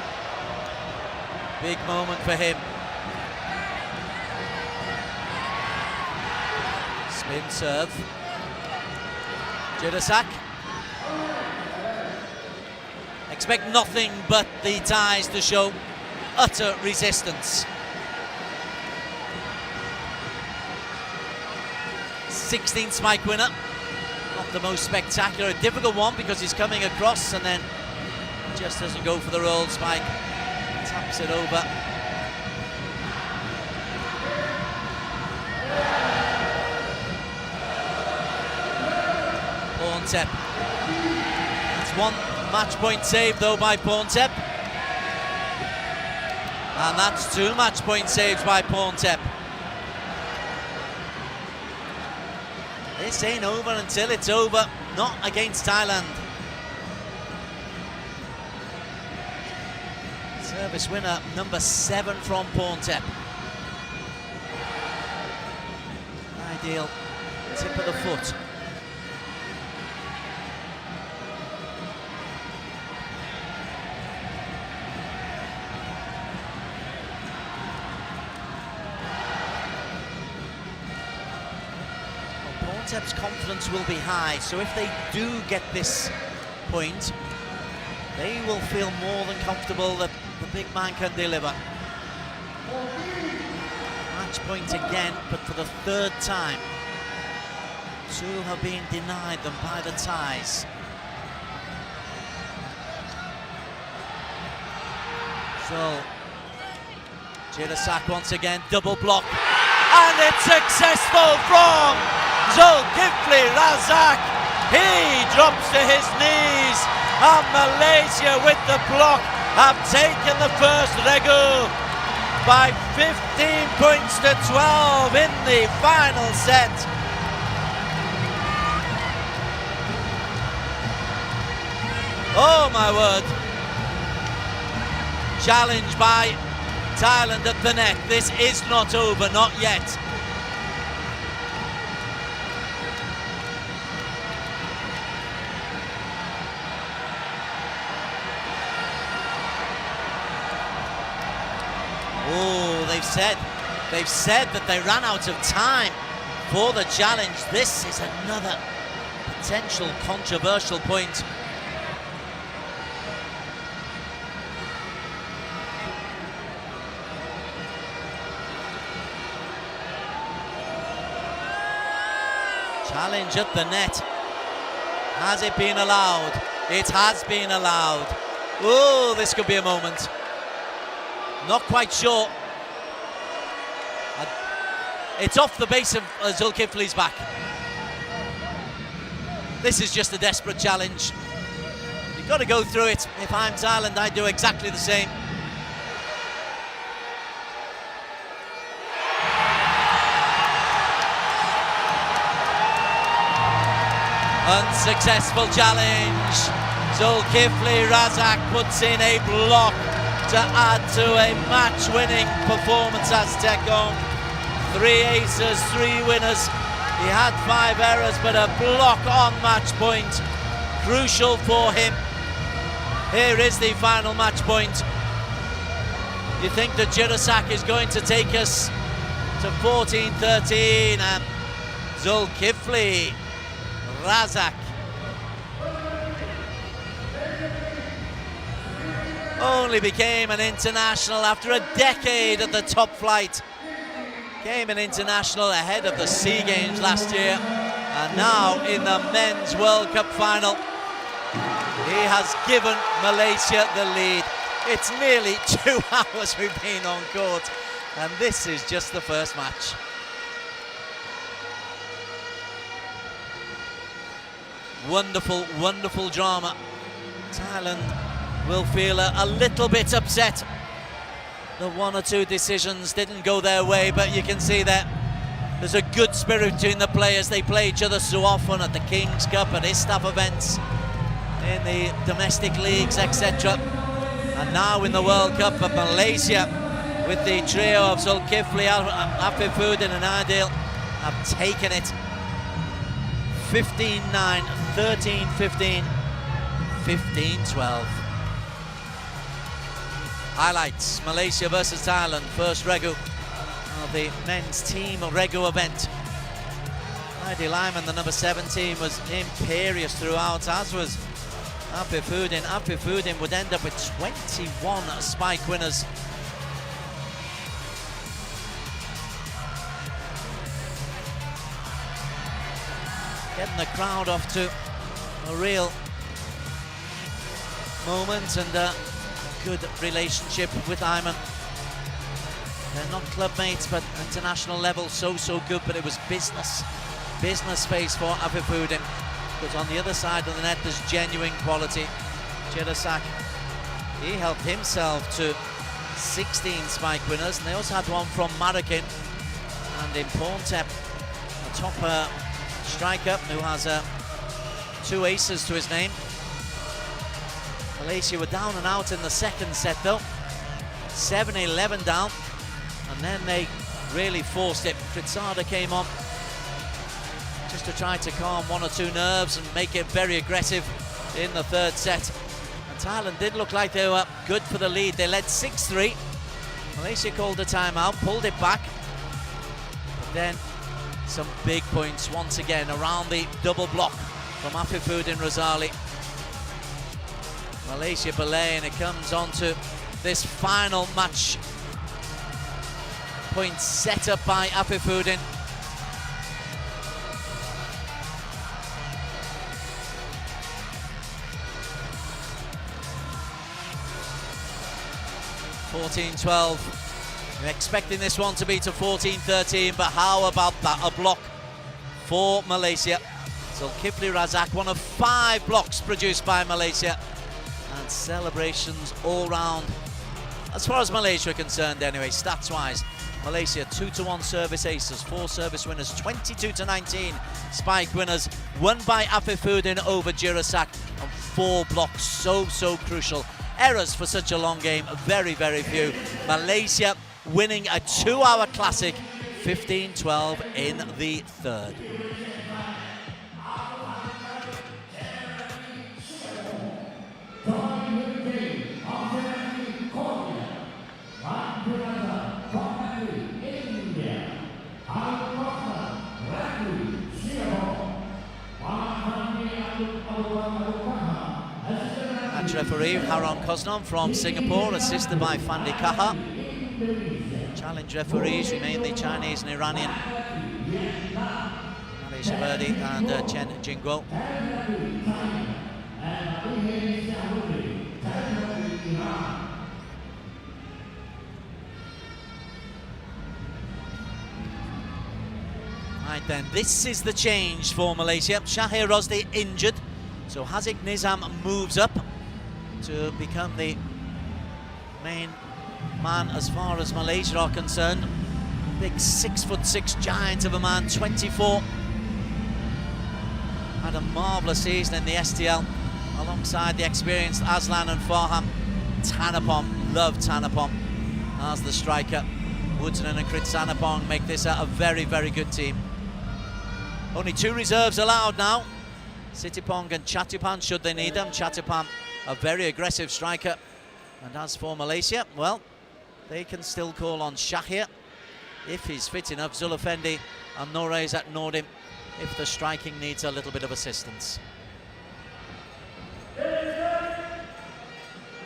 Big moment for him. Spin serve. Jidasak. Expect nothing but the Thais to show utter resistance. 16th spike winner. Not the most spectacular, a difficult one because he's coming across and then just doesn't go for the roll spike. Taps it over. Porntep. It's 1 match point save though by Porntep. And that's 2 match point saves by Porntep. This ain't over until it's over. Not against Thailand. Service winner number 7 from Porntep. Ideal tip of the foot. Porntep's confidence will be high, so if they do get this point, they will feel more than comfortable that the big man can deliver. Match point again, but for the 3rd time. 2 have been denied them by the Thais. So, Jidasak once again, double block. And it's successful from Zulkifli Razak. He drops to his knees, and Malaysia with the block have taken the first REGU. by 15 points to 12 in the final set. Oh my word. Challenge by Thailand at the net. This is not over, not yet. Oh, they've said that they ran out of time for the challenge. This is another potential controversial point. Challenge at the net. Has it been allowed? It has been allowed. Oh, this could be a moment. Not quite sure. It's off the base of Zulkifli's back. This is just a desperate challenge. You've got to go through it. If I'm Thailand, I'd do exactly the same. Unsuccessful challenge. Zulkifli Razak puts in a block to add to a match-winning performance as take home. 3 aces, 3 winners. He had 5 errors, but a block on match point. Crucial for him. Here is the final match point. You think that Jirasak is going to take us to 14-13, and Zulkifli Razak only became an international after a decade at the top flight. Became an international ahead of the SEA Games last year, and now in the Men's World Cup final, he has given Malaysia the lead. It's nearly 2 hours we've been on court, and this is just the first match. Wonderful, wonderful drama. Thailand will feel a little bit upset. The 1 or 2 decisions didn't go their way, but you can see that there's a good spirit between the players. They play each other so often at the King's Cup, at ISTAF events, in the domestic leagues, etc. And now in the World Cup of Malaysia, with the trio of Zulkifli, Afifuddin and Adil, have taken it 15-9, 13-15, 15-12. Highlights: Malaysia versus Thailand, first REGU of the men's team REGU event. Heidi Lyman, the number 17, was imperious throughout, as was Afifuddin. Afifuddin would end up with 21 spike winners. Getting the crowd off to a real moment, and a good relationship with Ayman. They're not club mates, but international level so good, but it was business space for Afifuddin, because on the other side of the net there's genuine quality. Jirasak, he helped himself to 16 spike winners, and they also had one from Marakin, and in Porntep, a top striker who has 2 aces to his name. Malaysia were down and out in the second set though, 7-11 down, and then they really forced it. Fritzada came on just to try to calm 1 or 2 nerves and make it very aggressive in the third set. And Thailand did look like they were good for the lead. They led 6-3. Malaysia called a timeout, pulled it back, but then some big points once again around the double block from Afifuddin Razali. Malaysia belay, and it comes on to this final match point set up by Afifuddin. We're expecting this one to be to 14-13, but how about that? A block for Malaysia. Zulkifli Razak, one of 5 blocks produced by Malaysia. And celebrations all round as far as Malaysia are concerned anyway, stats-wise, Malaysia 2-1 service aces, 4 service winners, 22-19 spike winners, won by Afifudin over Jirasak, and 4 blocks, so crucial. Errors for such a long game, very few. Malaysia winning a 2-hour classic, 15-12 in the third. Match referee Haron Kosnom from Singapore, assisted by Fandi Kaha. Challenge referees remain the Chinese and Iranian Ali Shaverdi and Chen Jingguo. Right then, this is the change for Malaysia. Shahir Rosdi injured, so Haziq Nizam moves up to become the main man as far as Malaysia are concerned. Big 6'6" giant of a man, 24. Had a marvellous season in the STL alongside the experienced Aslan and Farham. Tanapom, love Tanapom as the striker. Woodson and Krit Sanapong make this a very good team. Only 2 reserves allowed now. Sitipong and Chatupan should they need them. Chatupan, a very aggressive striker. And as for Malaysia, well, they can still call on Shahir if he's fit enough. Zulafendi and Norez at Nordim if the striking needs a little bit of assistance.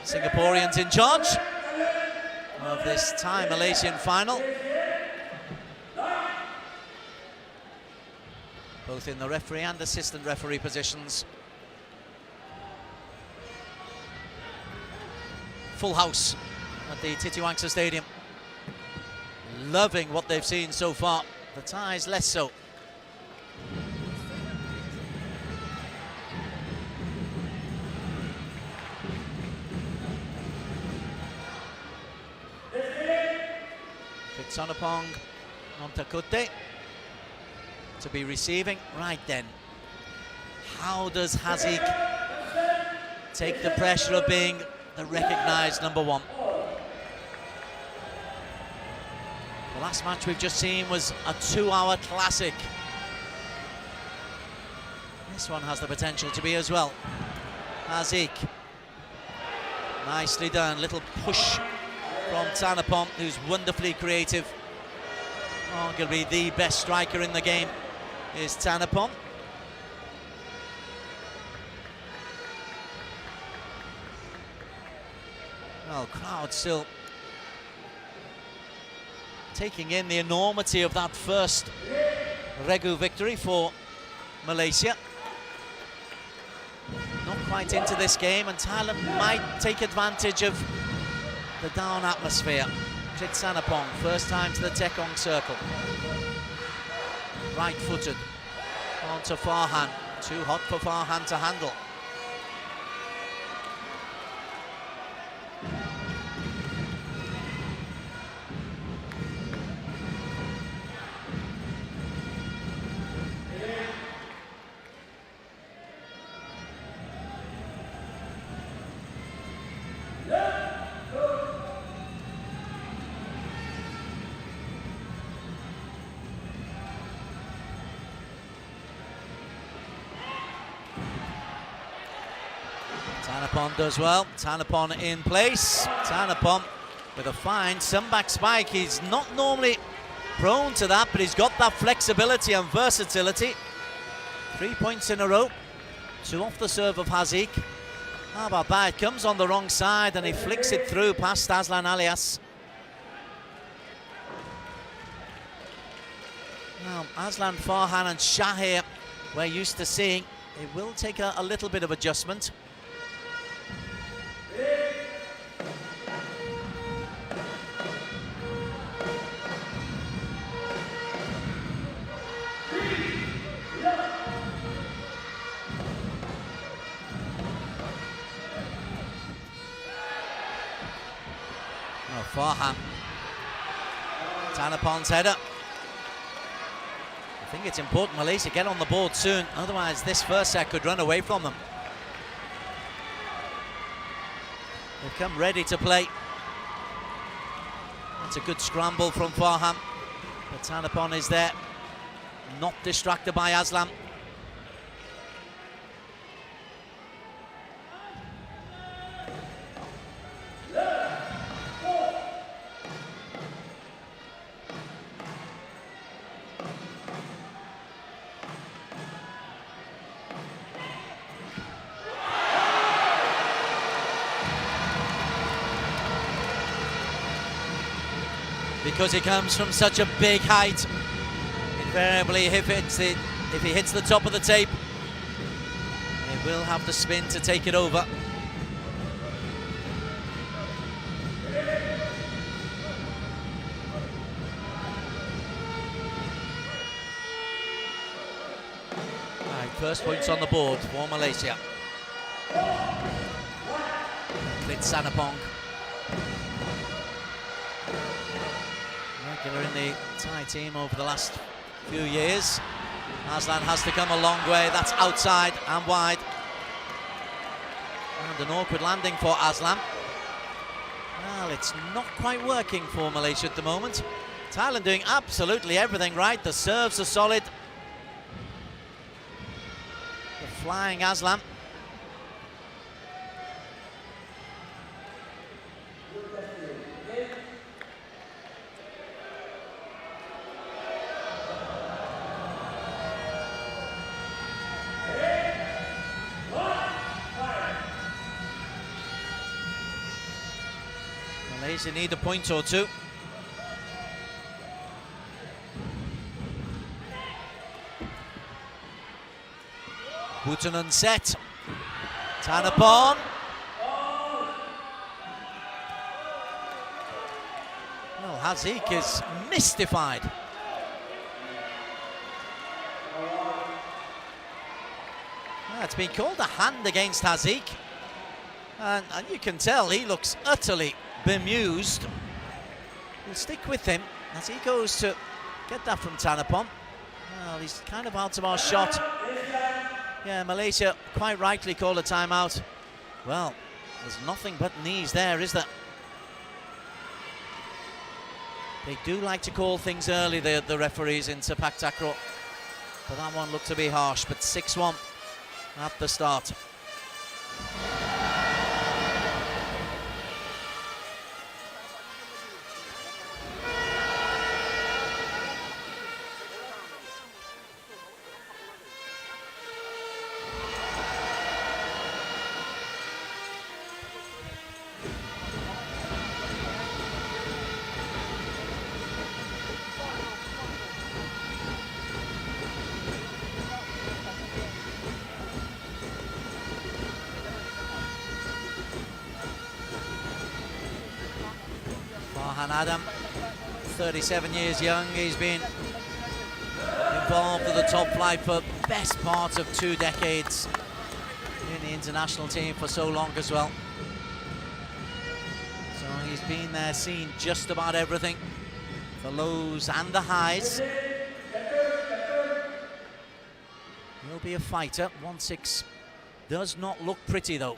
Singaporeans in charge of this Thai Malaysian final, both in the referee and assistant referee positions. Full house at the Titiwangsa Stadium. Loving what they've seen so far. The Thais less so. Fitsonapong, Montakote to be receiving. Right then, how does Haziq take the pressure of being the recognised #1? The last match we've just seen was a 2-hour classic. This one has the potential to be as well. Haziq, nicely done, little push from Tanapom, who's wonderfully creative. Arguably the best striker in the game is Tanapom. Well, crowd still taking in the enormity of that first REGU victory for Malaysia. Not quite into this game, and Thailand might take advantage of the down atmosphere. Krit Sanapong, first time to the Tekong circle. Right-footed onto Farhan. Too hot for Farhan to handle. Tanapon does well. Tanapon in place. Tanapon with a fine back spike. He's not normally prone to that, but he's got that flexibility and versatility. 3 points in a row. 2 off the serve of Haziq. How about that? It comes on the wrong side and he flicks it through past Aslan Alias. Now, Aslan, Farhan and Shahir, we're used to seeing. It will take a little bit of adjustment. Farhan. Tanapon's header. I think it's important Malaysia get on the board soon, otherwise this first set could run away from them. They've come ready to play. That's a good scramble from Farhan, but Tanapon is there, not distracted by Aslam. Because he comes from such a big height, invariably if he hits the top of the tape, he will have the spin to take it over. Right, first points on the board for Malaysia. Klit Sanapong. Regular in the Thai team over the last few years. Aslan has to come a long way. That's outside and wide. And an awkward landing for Aslan. Well, it's not quite working for Malaysia at the moment. Thailand doing absolutely everything right. The serves are solid. The flying Aslan. Malaysia need a point or two. Butanen set. Tanapon. Well, Haziq is mystified. Well, it's been called a hand against Haziq. And you can tell he looks utterly bemused. We'll stick with him as he goes to get that from Tanapon. Well, he's kind of out of our shot. Yeah, Malaysia quite rightly call a timeout. Well, there's nothing but knees there, is there? They do like to call things early, the referees in Sepaktakraw. But that one looked to be harsh, but 6-1 at the start. Farhan Adam, 37 years young, he's been involved with the top flight for best part of 2 decades in the international team for so long as well. So he's been there, seen just about everything, the lows and the highs. He'll be a fighter. 1-6 does not look pretty though.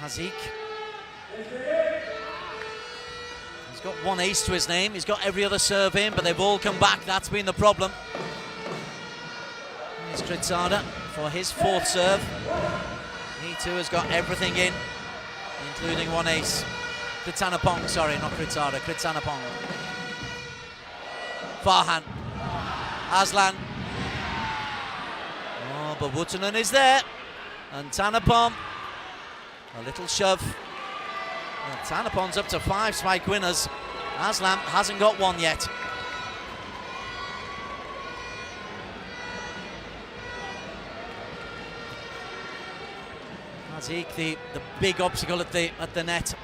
Haziq. He's got 1 ace to his name. He's got every other serve in, but they've all come back. That's been the problem. Here's Kritsada for his 4th serve. He too has got everything in, including 1 ace. Kritsanapong, sorry, not Kritsada, Kritsanapong. Farhan. Aslan. Oh, but Butanen is there. And Tanapon. A little shove. Well, Tanapon's up to 5 spike winners. Aslam hasn't got 1 yet. Haziq, the big obstacle at the net.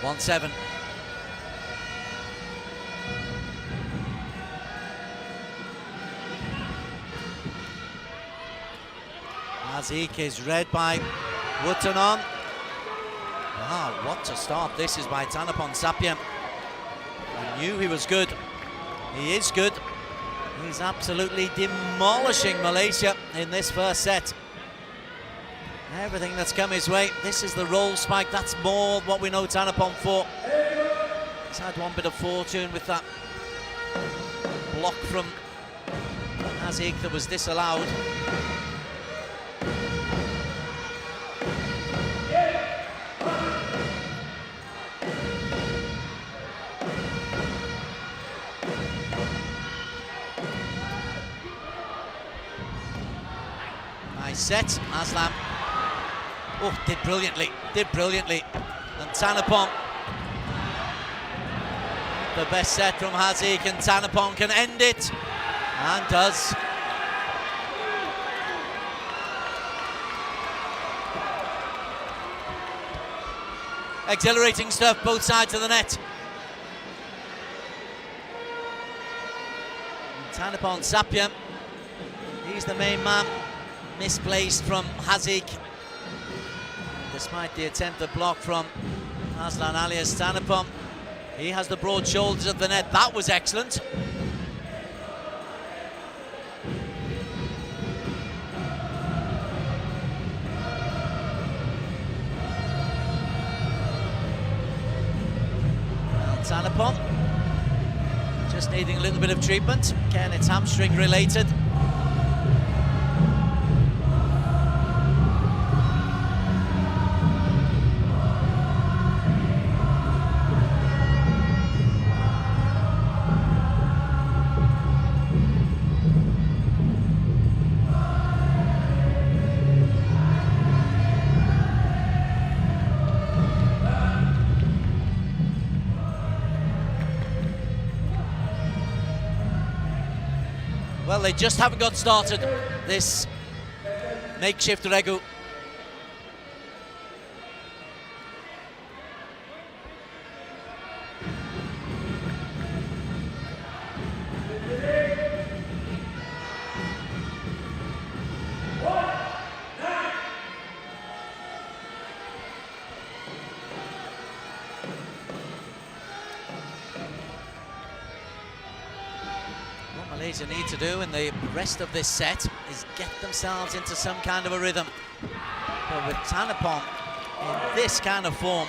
1-7. Haziq is read by Wutanon. Ah, what a start this is by Tanapon Sapien. I knew he was good. He is good. He's absolutely demolishing Malaysia in this first set. Everything that's come his way. This is the roll spike. That's more what we know Tanapon for. He's had one bit of fortune with that block from Haziq that was disallowed. Nice set, Aslam. Oh, did brilliantly. And Tanapon, the best set from Haziq, and Tanapon can end it, and does. Exhilarating stuff, both sides of the net. Tanapon Sapien, he's the main man. Misplaced from Haziq. Despite the attempted block from Aslan alias Tanapon, he has the broad shoulders of the net. That was excellent. Tanapon just needing a little bit of treatment. Again, it's hamstring related. Well, they just haven't got started, this makeshift REGU. Malaysia need to do in the rest of this set is get themselves into some kind of a rhythm. But with Tanapon in this kind of form,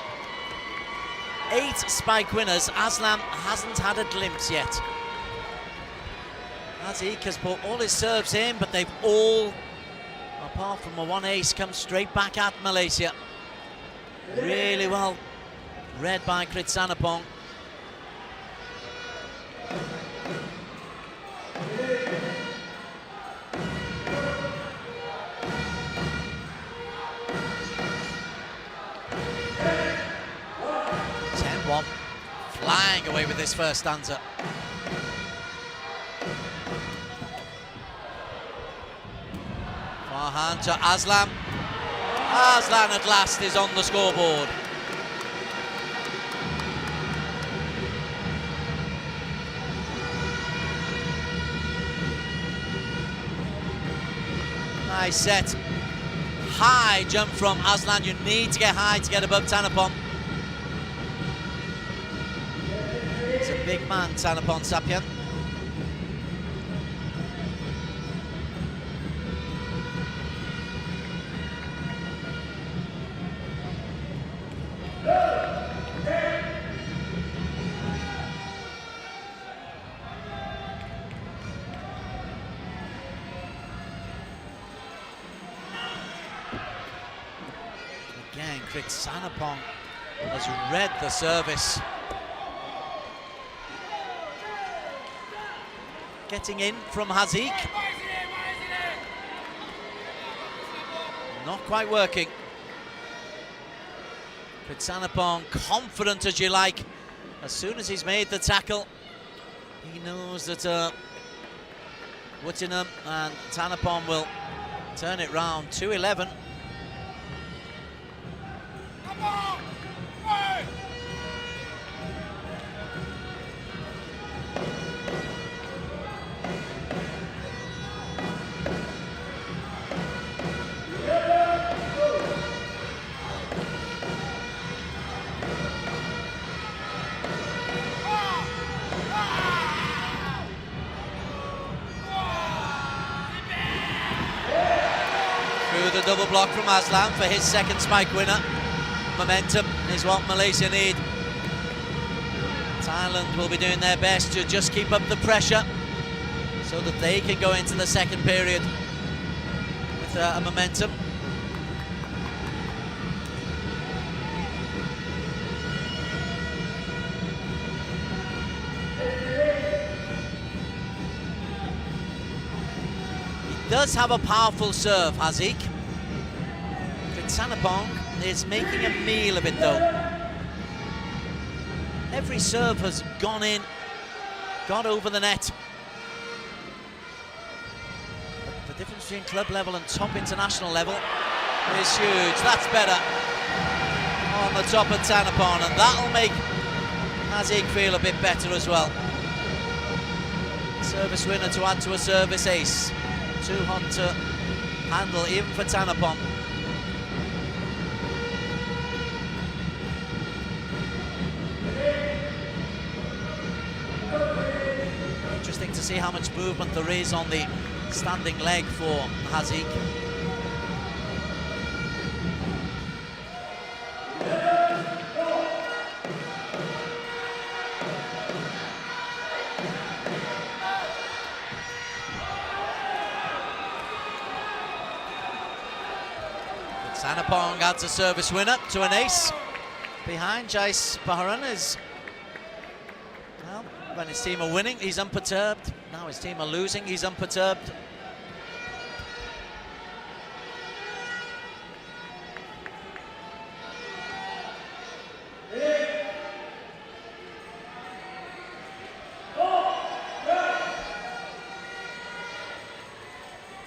8 spike winners, Aslam hasn't had a glimpse yet. Haziq has put all his serves in, but they've all, apart from a one ace, come straight back at Malaysia. Really well read by Kritsanapong. Flying away with this first stanza. Farhan to Aslam. Aslan at last is on the scoreboard. Nice set. High jump from Aslan. You need to get high to get above Tanapon. It's a big man, Tanapon Sapien. Again, Kritsanapong has read the service. Getting in from Haziq. Not quite working. Kritsanapong confident as you like. As soon as he's made the tackle, he knows that Wuttingham and Tanapon will turn it round. 2-11. double block from Aslan for his second spike winner. Momentum is what Malaysia need. Thailand will be doing their best to just keep up the pressure so that they can go into the second period with a momentum. He does have a powerful serve, Haziq. Sanapong is making a meal of it though. Every serve has gone in, got over the net. But the difference between club level and top international level is huge. That's better on the top of Tanapon, and that'll make Haziq feel a bit better as well. Service winner to add to a service ace. Too hot to handle even for Tanapon. Interesting to see how much movement there is on the standing leg for Haziq. Sanapong adds a service winner to an ace. Behind, Jais Baharan is, well, when his team are winning, he's unperturbed. Now his team are losing, he's unperturbed.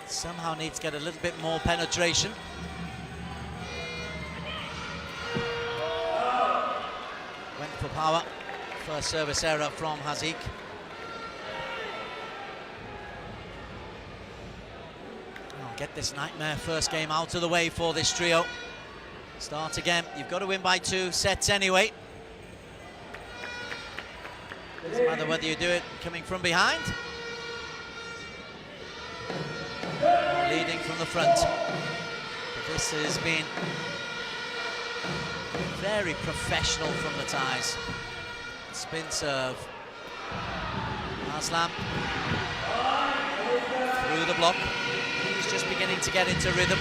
Somehow needs to get a little bit more penetration. Went for power. First service error from Haziq. Oh, get this nightmare first game out of the way for this trio. Start again. You've got to win by 2 sets anyway. Doesn't matter whether you do it coming from behind or leading from the front. But this has been very professional from the Thais. Spin serve. Aslam through the block. He's just beginning to get into rhythm.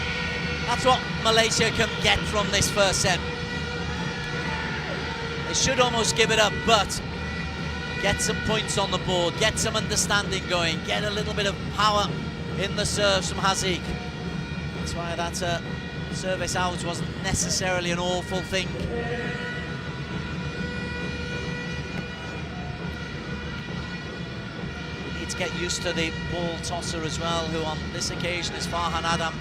That's what Malaysia can get from this first set. They should almost give it up, but get some points on the board, get some understanding going, get a little bit of power in the serves from Haziq. That's why that service out wasn't necessarily an awful thing. We need to get used to the ball tosser as well, who on this occasion is Farhan Adam.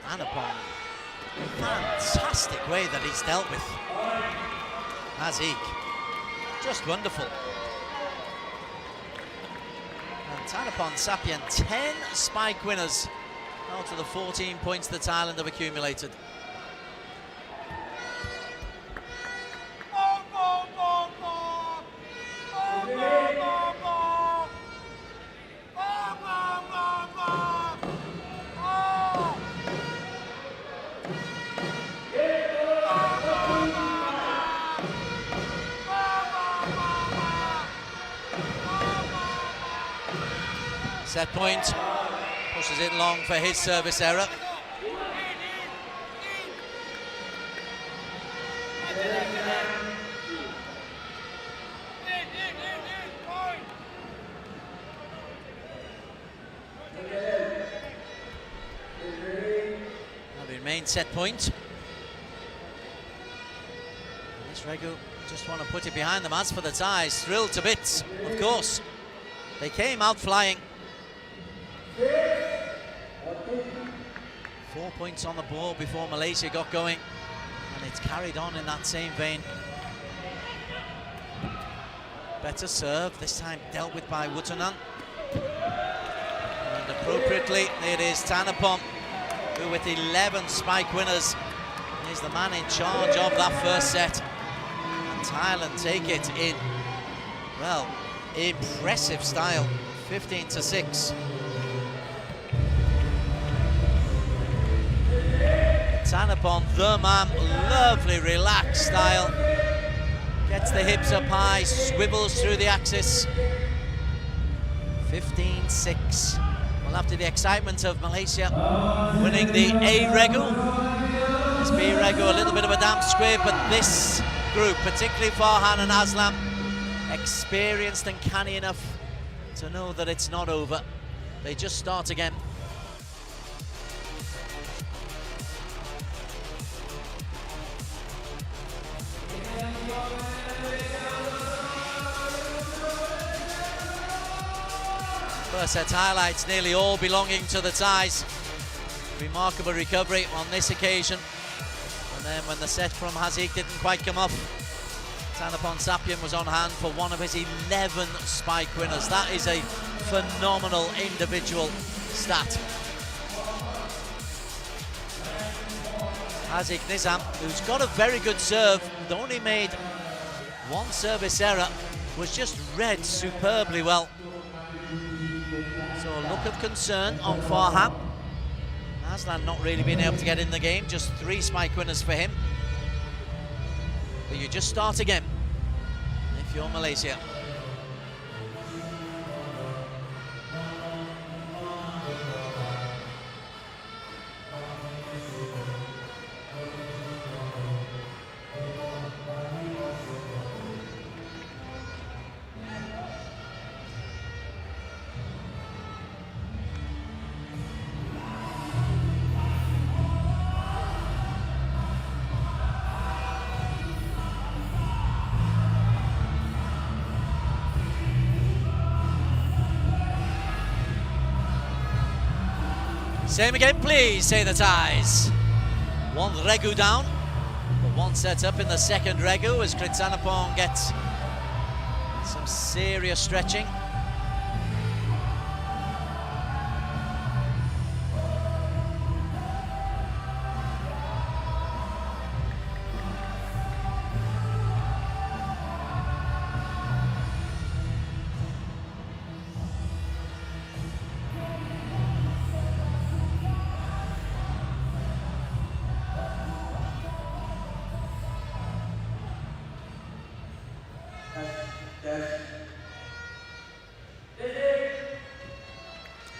Anapon, fantastic way that he's dealt with Haziq, just wonderful. And Tanapon Sapien, 10 spike winners out of the 14 points that Thailand have accumulated. Set point, pushes it long for his service error. That'll be main set point. This REGU just want to put it behind them. As for the Thais, thrilled to bits, of course. They came out flying. 4 points on the board before Malaysia got going, and it's carried on in that same vein. Better serve, this time dealt with by Wutunan. And a Appropriately, it is Tanapon, who with 11 spike winners is the man in charge of that first set. And Thailand take it in, well, impressive style, 15-6. Tanapon, the man, lovely relaxed style. Gets the hips up high, swivels through the axis. 15-6. Well, after the excitement of Malaysia winning the REGU, this B REGU a little bit of a damp squib, but this group, particularly Farhan and Aslam, experienced and canny enough to know that it's not over. They just start again. First set highlights nearly all belonging to the Thais. Remarkable recovery on this occasion. And then when the set from Haziq didn't quite come off, Tanapon Sapien was on hand for one of his 11 spike winners. That is a phenomenal individual stat. Haziq Nizam, who's got a very good serve, only made one service error, was just read superbly well. So a look of concern on Farhan. Aslan not really being able to get in the game, just 3 spike winners for him. But you just start again if you're Malaysia. Same again, please, say the Thais. One REGU down, but one set up in the second REGU as Kritsanapong gets some serious stretching.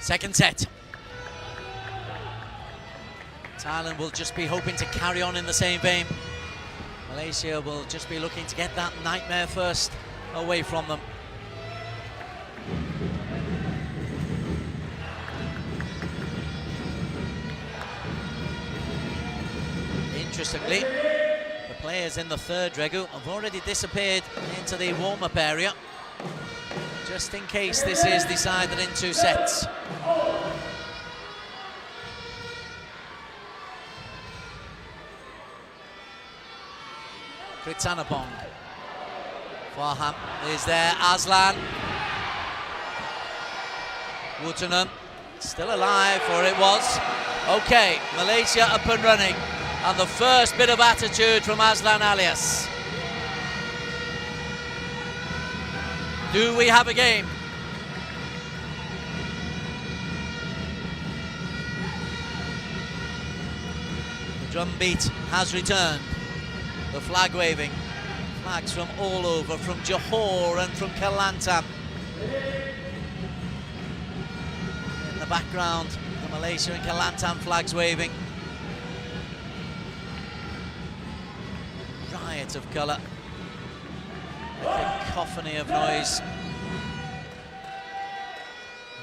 Second set. Thailand will just be hoping to carry on in the same vein. Malaysia will just be looking to get that nightmare first away from them. Interestingly, the players in the third REGU have already disappeared into the warm-up area, just in case this is decided in 2 sets. Kritsanapong. Farhan is there, Aslan. Wutanen still alive, or it was. Okay, Malaysia up and running. And the first bit of attitude from Aslan Alias. Do we have a game? The drum beat has returned. The flag waving. Flags from all over, from Johor and from Kelantan. In the background, the Malaysia and Kelantan flags waving. Riot of colour. A cacophony of noise.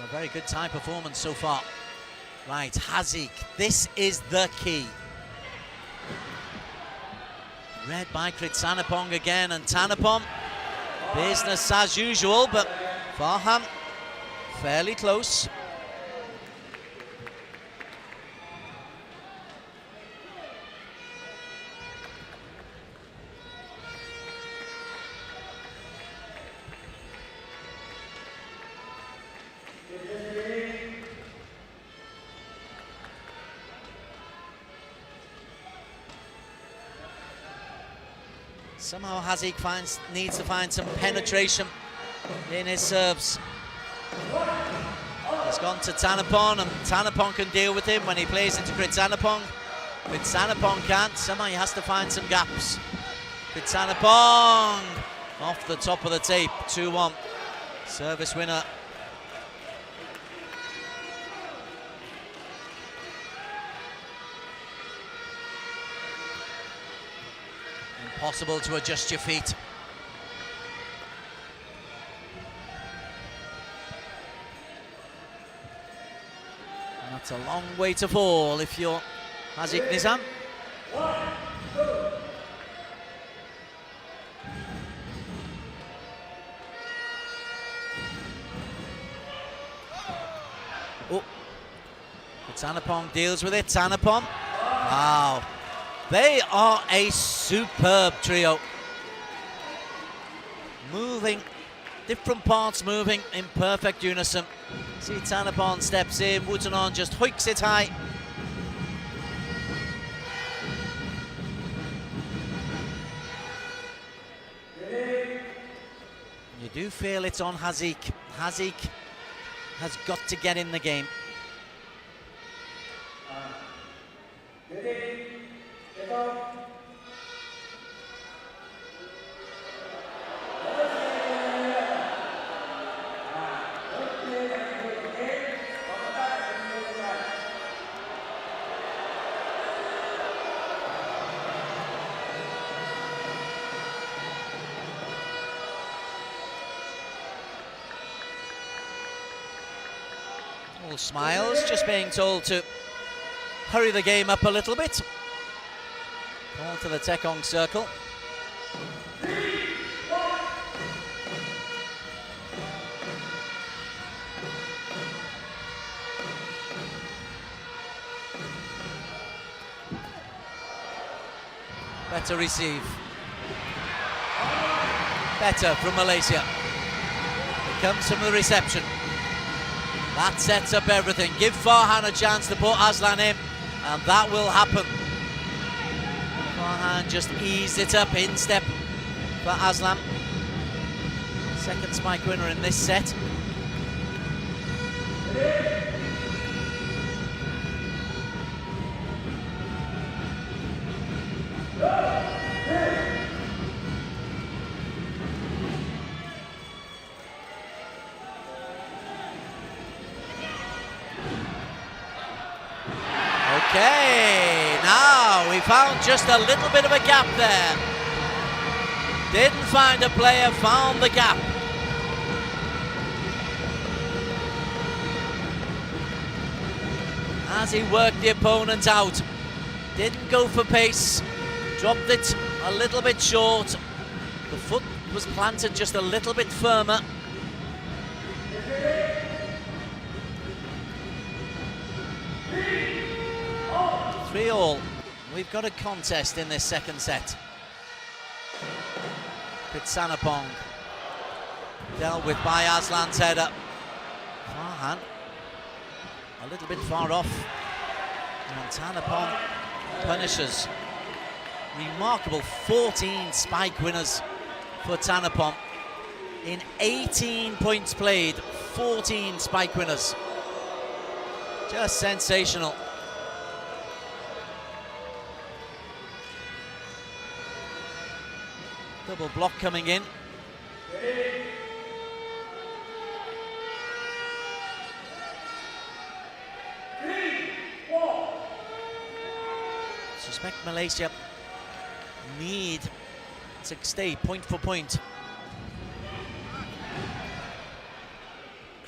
A very good Thai performance so far. Right, Haziq, this is the key. Read by Kritsanapong again, and Tanapon, business as usual, but Farhan fairly close. Somehow Hazik needs to find some penetration in his serves. He's gone to Thanapong, and Thanapong can deal with him when he plays into Thanapong. Thanapong can't. Somehow he has to find some gaps. Thanapong off the top of the tape, 2-1. Service winner. Impossible to adjust your feet. And that's a long way to fall if you're Hazik Nizam. Oh, Thanapong deals with it. Thanapong. Wow. They are a superb trio. Moving, different parts moving in perfect unison. See Thanapong steps in, Wutanon just hoiks it high. You do feel it's on Hazik. Hazik has got to get in the game. All smiles, just being told to hurry the game up a little bit. Ball to the Tekong circle. Better receive. Better from Malaysia. It comes from the reception. That sets up everything. Give Farhan a chance to put Aslan in, and that will happen. Farhan just eased it up, in step for Aslan. Second spike winner in this set. Okay, now we found just a little bit of a gap there. Didn't find a player, found the gap. As he worked the opponent out, didn't go for pace, dropped it a little bit short. The foot was planted just a little bit firmer. 3-3. We've got a contest in this second set. Thanapong dealt with by Aslan's header. Farhan a little bit far off, and Thanapong punishes. Remarkable 14 spike winners for Thanapong. In 18 points played, 14 spike winners. Just sensational. Double block coming in. Suspect Malaysia need to stay point for point.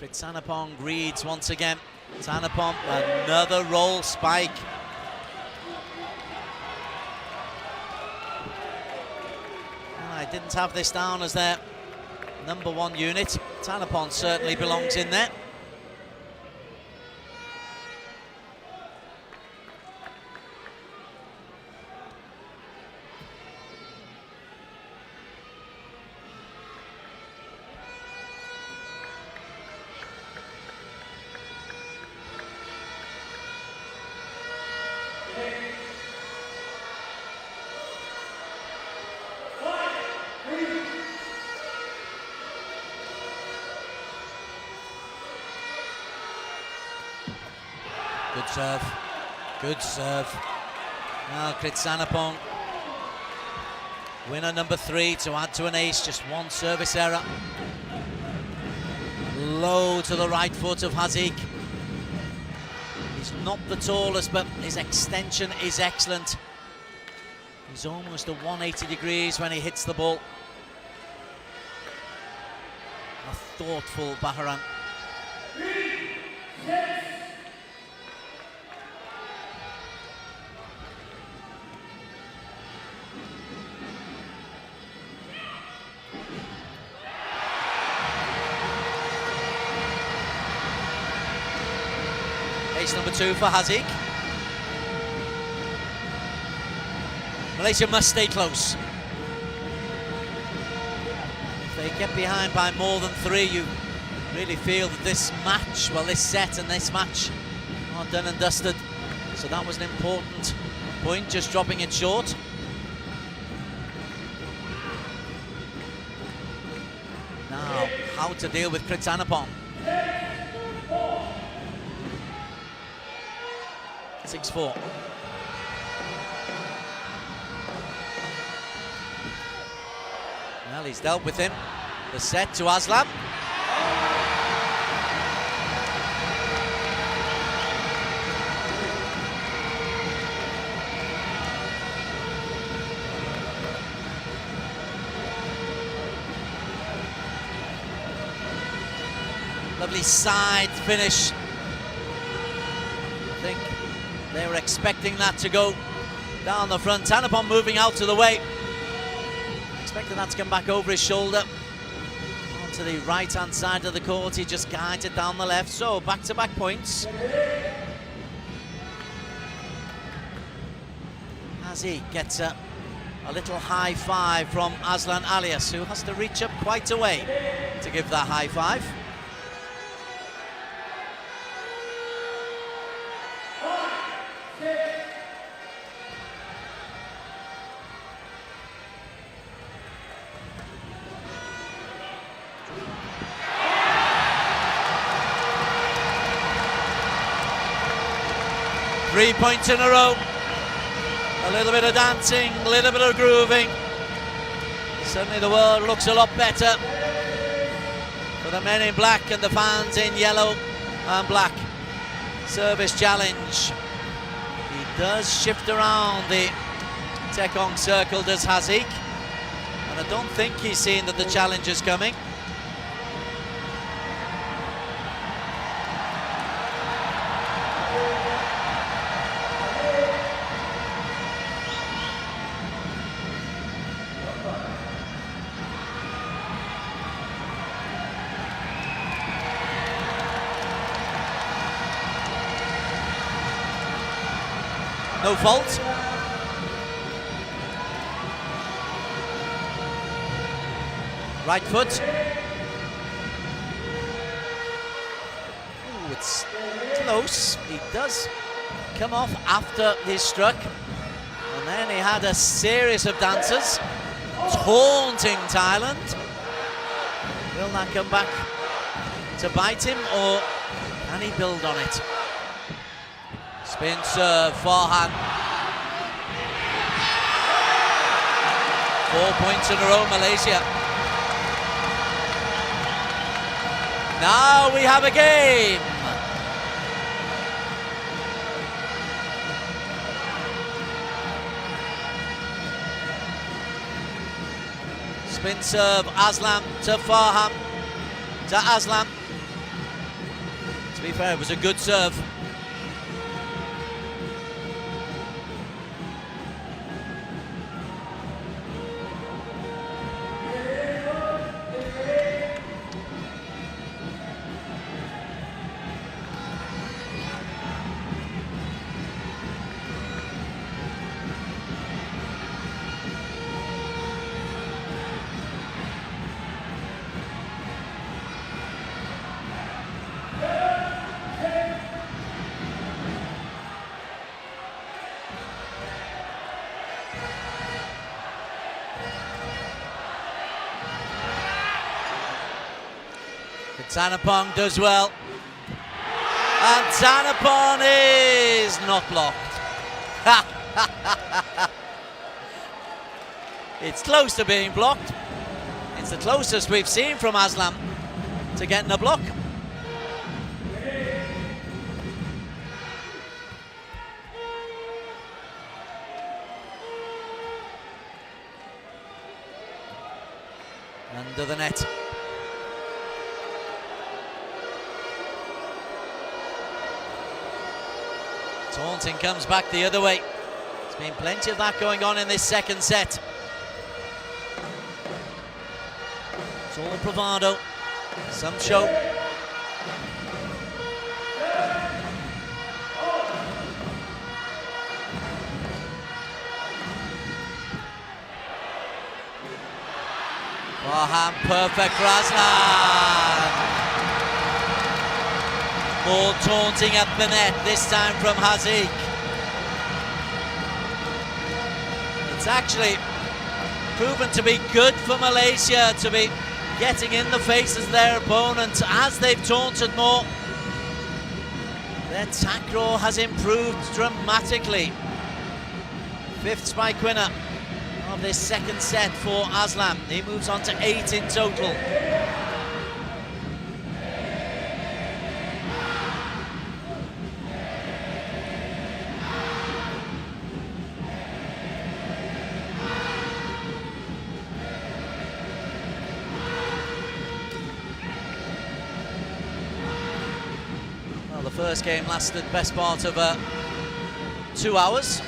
Thanapong reads once again. Thanapong, another roll spike. I didn't have this down as their #1 unit. Thanapong certainly belongs in there. serve. Good serve. Now Kritsanapong, winner number 3 to add to an ace, just one service error. Low to the right foot of Haziq. He's not the tallest, but his extension is excellent. He's almost at 180 degrees when he hits the ball. A thoughtful Baharan. Ace number 2 for Haziq. Malaysia must stay close. If they get behind by more than 3, you really feel that this match, well, this set and this match are done and dusted. So that was an important point, just dropping it short. Now, how to deal with Kritsanapong. 6-4. Well, he's dealt with him. The set to Aslam. Lovely side finish. I think they were expecting that to go down the front. Tanapon moving out of the way. Expecting that to come back over his shoulder. Onto the right-hand side of the court. He just guides it down the left. So, back-to-back points. As he gets a little high five from Aslan Alias, who has to reach up quite a way to give that high five. Three points in a row. A little bit of dancing, a little bit of grooving. Suddenly the world looks a lot better for the men in black and the fans in yellow and black. Service challenge. He does shift around the Tekong circle, does Haziq. And I don't think he's seen that the challenge is coming. No fault. Right foot. Ooh, it's close. He does come off after he's struck. And then he had a series of dancers taunting Thailand. Will that come back to bite him, or can he build on it? Spin serve, forehand. 4 points in a row, Malaysia. Now we have a game. Spin serve, Aslam to Farham, to Aslam. To be fair, it was a good serve. Sanapong does well. And Tanapon is not blocked. It's close to being blocked. It's the closest we've seen from Aslam to getting a block. Under the net. Taunting comes back the other way. There's been plenty of that going on in this second set. It's all bravado, some show. Farhan, perfect for Aslan. More taunting at the net, this time from Haziq. It's actually proven to be good for Malaysia to be getting in the faces of their opponents as they've taunted more. Their tackle has improved dramatically. Fifth spike winner of this second set for Aslam. He moves on to 8 in total. Well, the first game lasted best part of 2 hours.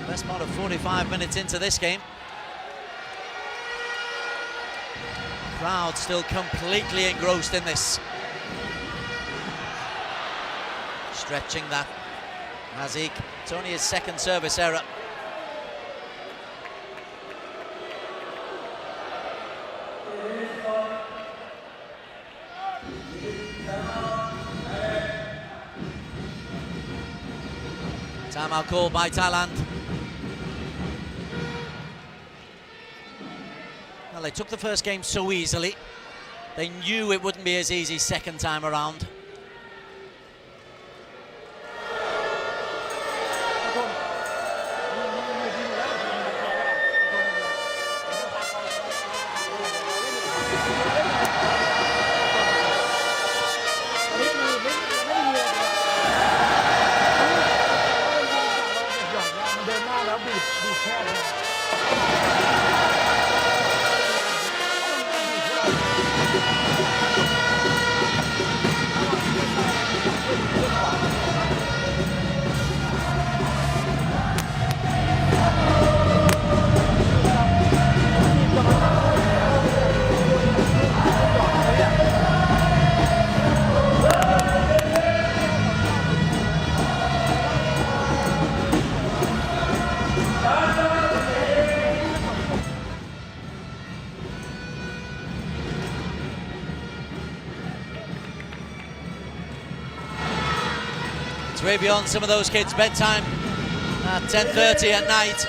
Best part of 45 minutes into this game. Crowd still completely engrossed in this. Stretching that. Haziq, it's only his second service error. Timeout called by Thailand. Well, they took the first game so easily. They knew it wouldn't be as easy second time around. It's way beyond some of those kids' bedtime at 10:30 at night.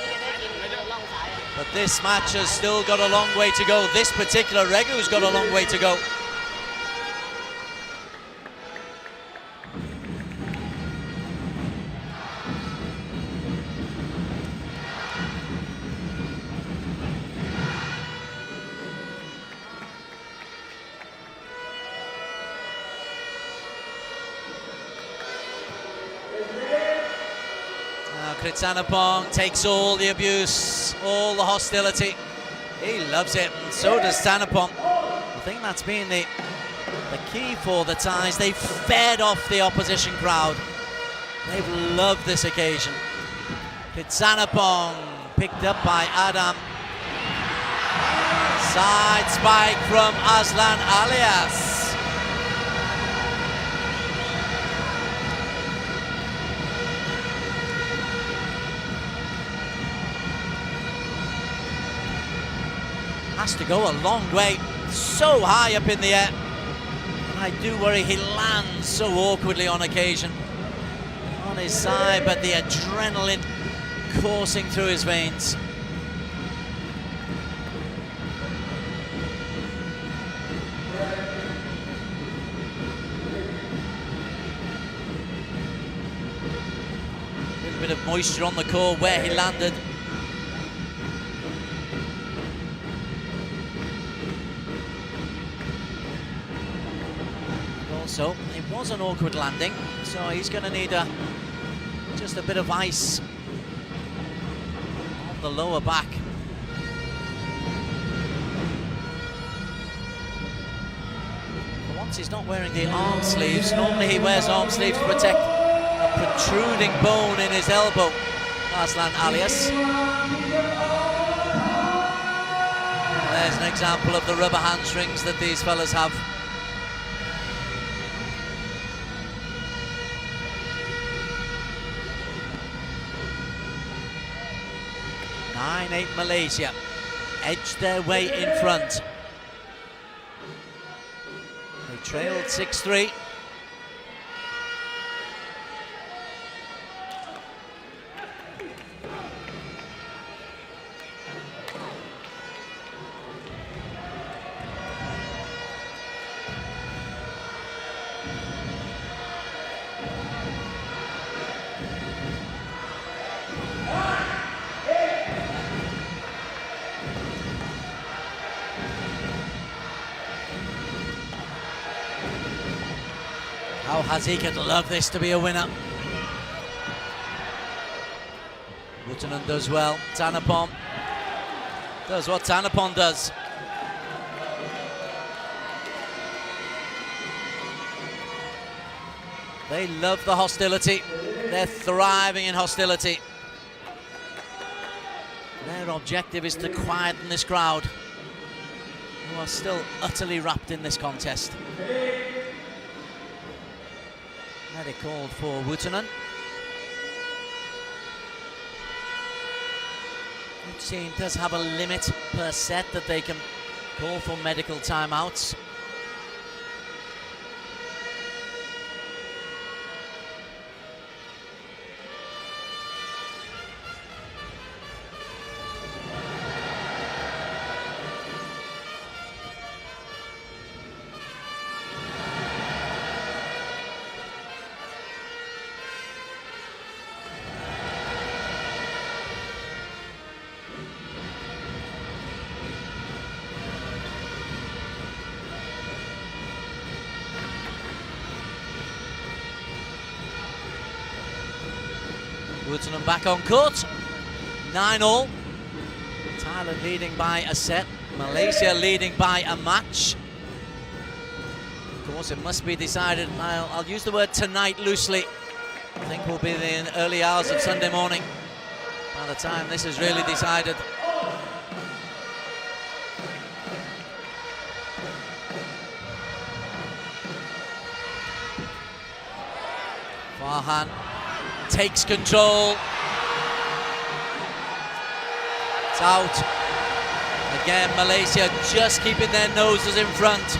But this match has still got a long way to go. This particular Regu's got a long way to go. Kritsanapong takes all the abuse, all the hostility. He loves it, and so does Tanapong. I think that's been the key for the Thais. They've fed off the opposition crowd. They've loved this occasion. Kritsanapong picked up by Adam. Side spike from Aslan Alias. Has to go a long way, so high up in the air. And I do worry he lands so awkwardly on occasion. On his side, but the adrenaline coursing through his veins. bit of moisture on the core where he landed. And also, it was an awkward landing, so he's going to need just a bit of ice on the lower back. For once, he's not wearing the arm sleeves. Normally he wears arm sleeves to protect a protruding bone in his elbow. Arslan Alias. There's an example of the rubber hamstrings that these fellas have. 9-8 Malaysia edged their way in front. They trailed 6-3. How Haziq would love this to be a winner. Wootanen does well. Tanapon does what Tanapon does. They love the hostility. They're thriving in hostility. Their objective is to quieten this crowd, who are still utterly wrapped in this contest. Medic called for Wootanen. Each team does have a limit per set that they can call for medical timeouts. Wootanen back on court. 9-all. Thailand leading by a set. Malaysia leading by a match. Of course, it must be decided. I'll use the word tonight loosely. I think we'll be in the early hours of Sunday morning by the time this is really decided. Farhan takes control. It's out. Again, Malaysia just keeping their noses in front.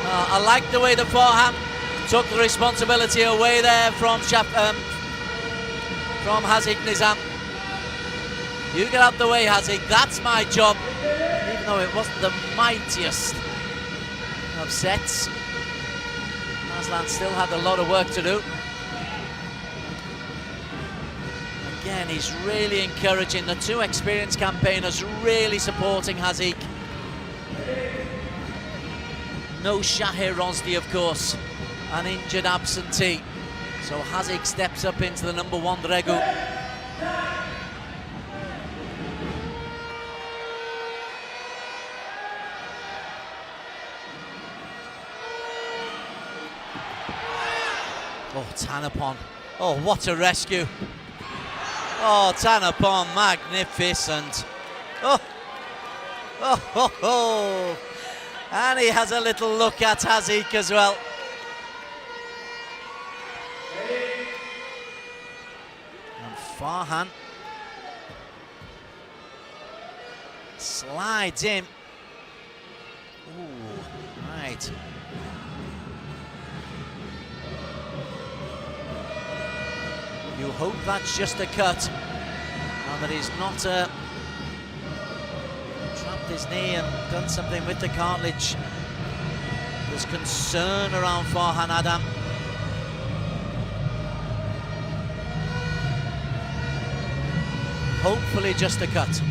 I like the way that Farhan took the responsibility away there from Haziq Nizam. You get out the way, Haziq, that's my job. Even though it wasn't the mightiest of sets, Arslan still had a lot of work to do. Again, he's really encouraging. The two experienced campaigners really supporting Haziq. No Shahir Rosdi, of course, an injured absentee. So Haziq steps up into the number 1 REGU. Oh, Tanapon. Oh, what a rescue. Oh, Tanapon, magnificent. Oh, oh, oh, oh. And he has a little look at Haziq as well. And Farhan slides in. Ooh, right. You hope that's just a cut and that he's not trapped his knee and done something with the cartilage. There's concern around Farhan Adam. hopefully just a cut.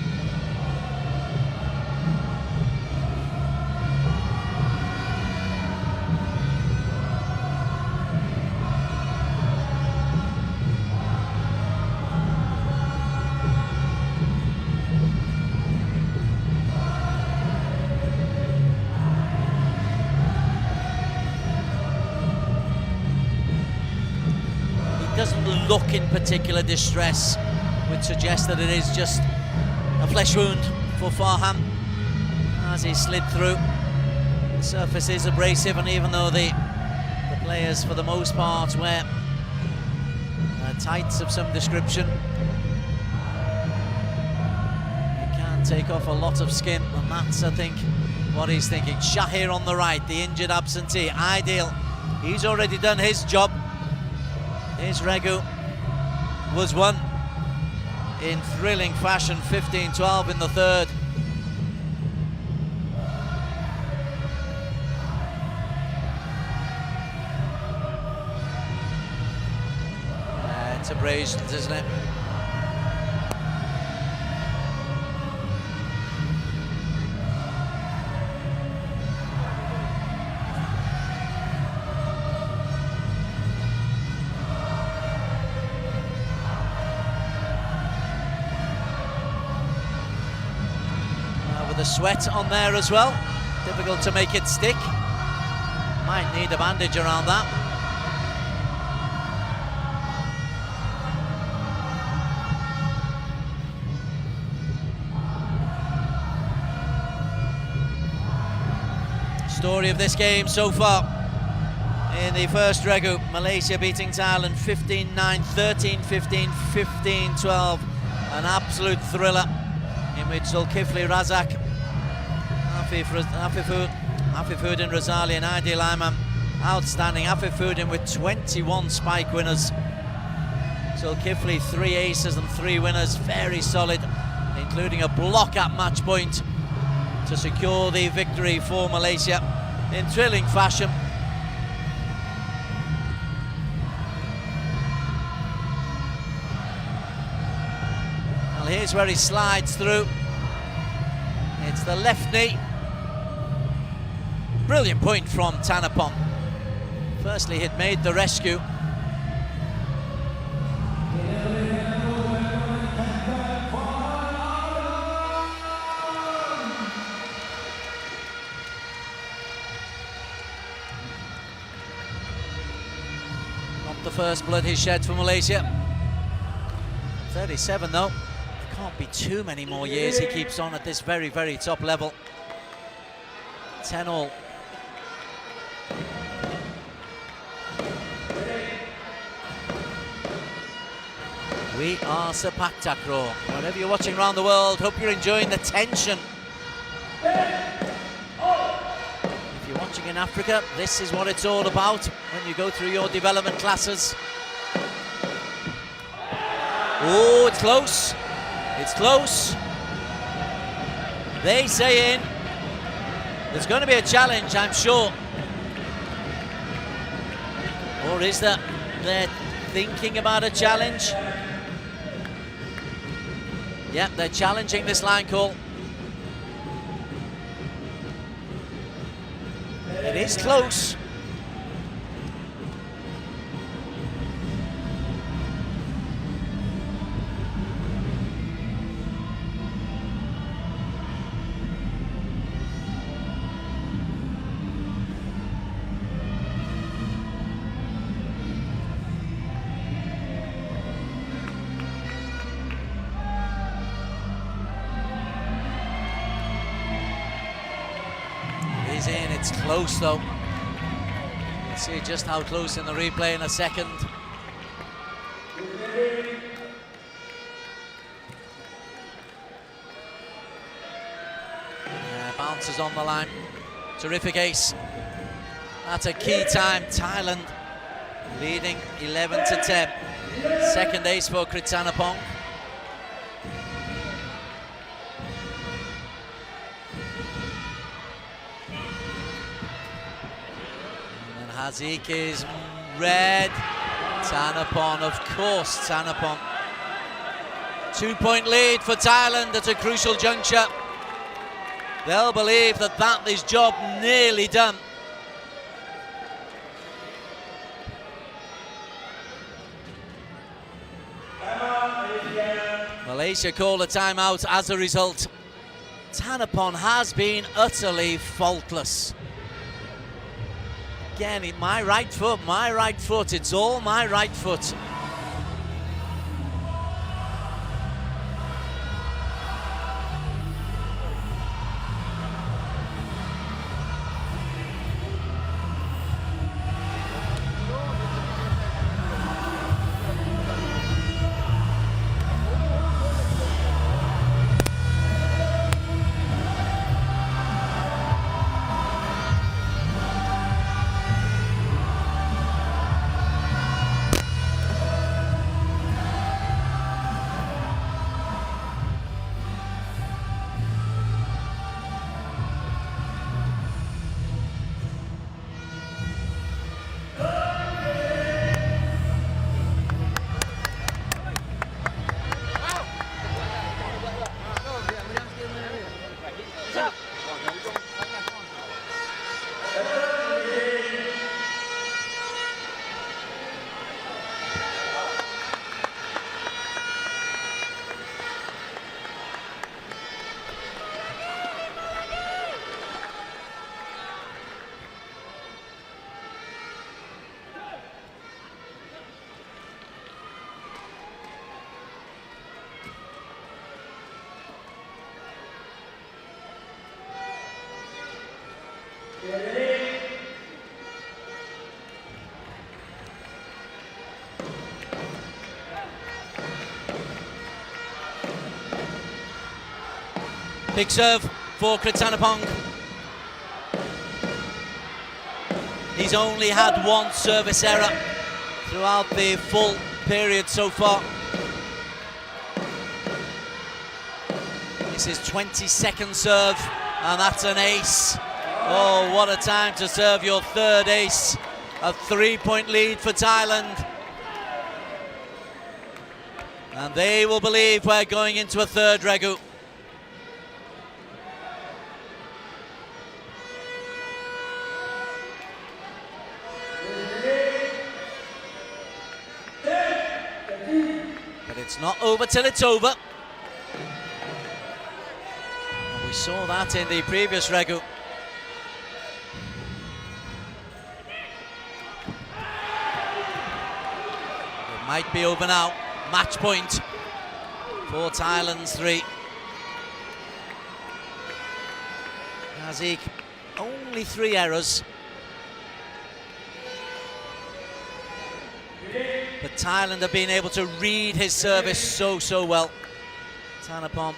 Doesn't look in particular distress, which suggests that it is just a flesh wound for Farham as he slid through. The surface is abrasive, and even though the players for the most part wear tights of some description, you can take off a lot of skin, and that's, I think, what he's thinking. Shahir on the right, the injured absentee, ideal. He's already done his job. His REGU was won in thrilling fashion, 15-12 in the third. It's abrasions, isn't it? The sweat on there as well, difficult to make it stick. Might need a bandage around that. Story of this game so far in the first REGU, Malaysia beating Thailand 15-9, 13-15, 15-12, an absolute thriller in which Zulkifli Razak, Afifuddin Razali and Aidil Ayman outstanding. Afifuddin with 21 spike winners. Zulkifli 3 aces and 3 winners, very solid, including a block at match point to secure the victory for Malaysia in thrilling fashion. Well, here's where he slides through. It's the left knee. Brilliant point from Tanapong. Firstly, he'd made the rescue. Not the first blood he shed for Malaysia. 37 though. There can't be too many more years he keeps on at this very, very top level. 10-all. We are Sepaktakraw. Whatever you're watching around the world, hope you're enjoying the tension. If you're watching in Africa, this is what it's all about when you go through your development classes. Oh, it's close. It's close. They say in. There's going to be a challenge, I'm sure. Or is that they're thinking about a challenge? Yep, they're challenging this line call. It is close. In, it's close though. Let's see just how close in the replay in a second. Bounces on the line. Terrific ace. That's a key time. Thailand leading 11-10. Second ace for Kritanapong. Hazik is red. Tanapon, of course, Tanapon. 2-point lead for Thailand at a crucial juncture. They'll believe that that is job nearly done. Malaysia call a timeout as a result. Thanapon has been utterly faultless. Again, my right foot, it's all my right foot. Big serve for Kritanapong. He's only had one service error throughout the full period so far. This is 22nd serve, and that's an ace. Oh, what a time to serve your third ace. A 3-point lead for Thailand. And they will believe we're going into a third REGU. It's not over till it's over. And we saw that in the previous REGU. It might be over now. Match point for Thailand's 3. Haziq, only 3 errors. But Thailand have been able to read his service so well. Thanapon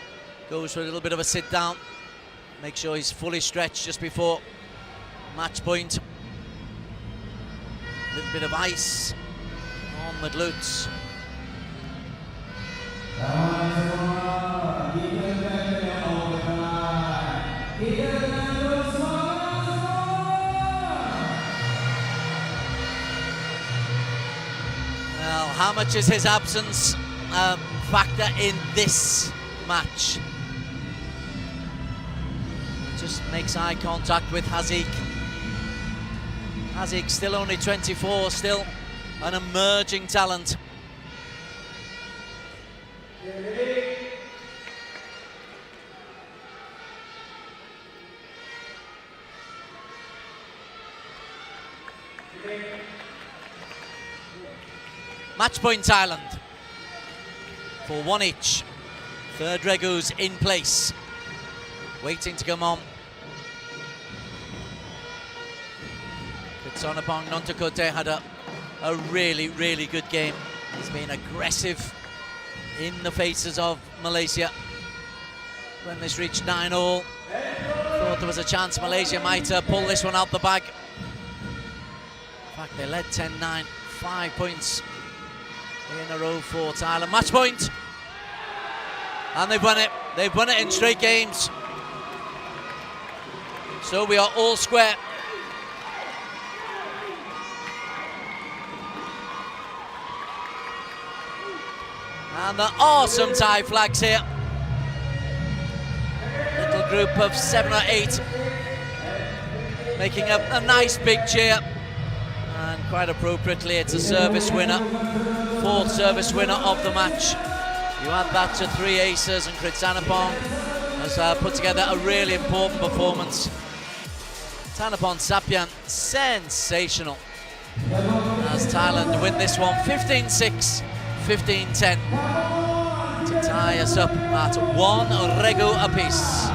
goes for a little bit of a sit down. Make sure he's fully stretched just before match point. A little bit of ice on the glutes. Well, how much is his absence a factor in this match? Just makes eye contact with Haziq. Haziq still only 24, still an emerging talent. Match point Thailand for 1 each. Third REGU's in place, waiting to come on. Kritanapong Nontakote had a really good game. He's been aggressive in the faces of Malaysia. When this reached 9-all, thought there was a chance Malaysia might pull this one out the bag. In fact, they led 10-9, 5 points in a row for Thailand. Match point, and they've won it. They've won it in straight games. So we are all square. And the awesome Thai flags here. Little group of 7 or 8 making a nice big cheer. And quite appropriately, it's a service winner. 4th service winner of the match. You add that to 3 aces, and Kritsanapong has put together a really important performance. Thanapong Sapyan, sensational. As Thailand win this one 15-6, 15-10 to tie us up at 1 regu apiece.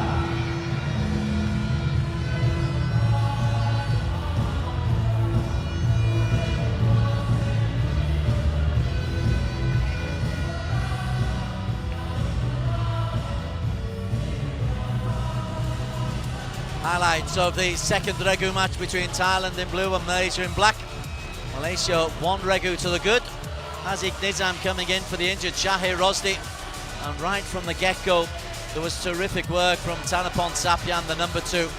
Highlights of the second regu match between Thailand in blue and Malaysia in black. Malaysia 1 regu to the good. Haziq Nizam coming in for the injured Shahir Rosdi. And right from the get-go, there was terrific work from Thanapong Sapyan, the number 2.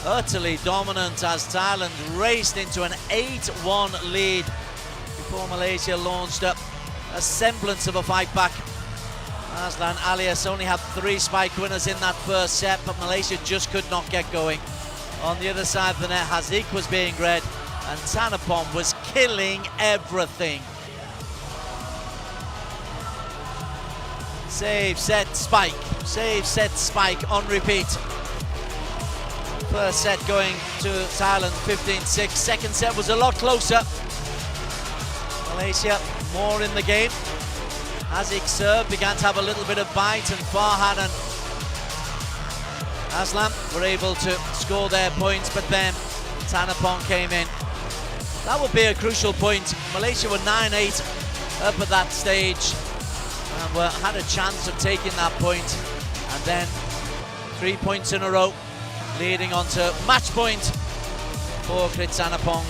Utterly dominant as Thailand raced into an 8-1 lead before Malaysia launched up a semblance of a fight back. Aslan Alias only had 3 spike winners in that first set, but Malaysia just could not get going. On the other side of the net, Haziq was being read, and Thanapong was killing everything. Save, set, spike on repeat. First set going to Thailand 15-6. Second set was a lot closer. Malaysia more in the game. Haziq's serve began to have a little bit of bite, and Farhan and Aslam were able to score their points, but then Thanapong came in. That would be a crucial point. Malaysia were 9-8 up at that stage and had a chance of taking that point, and then 3 points in a row leading on to match point for Kritsanapong.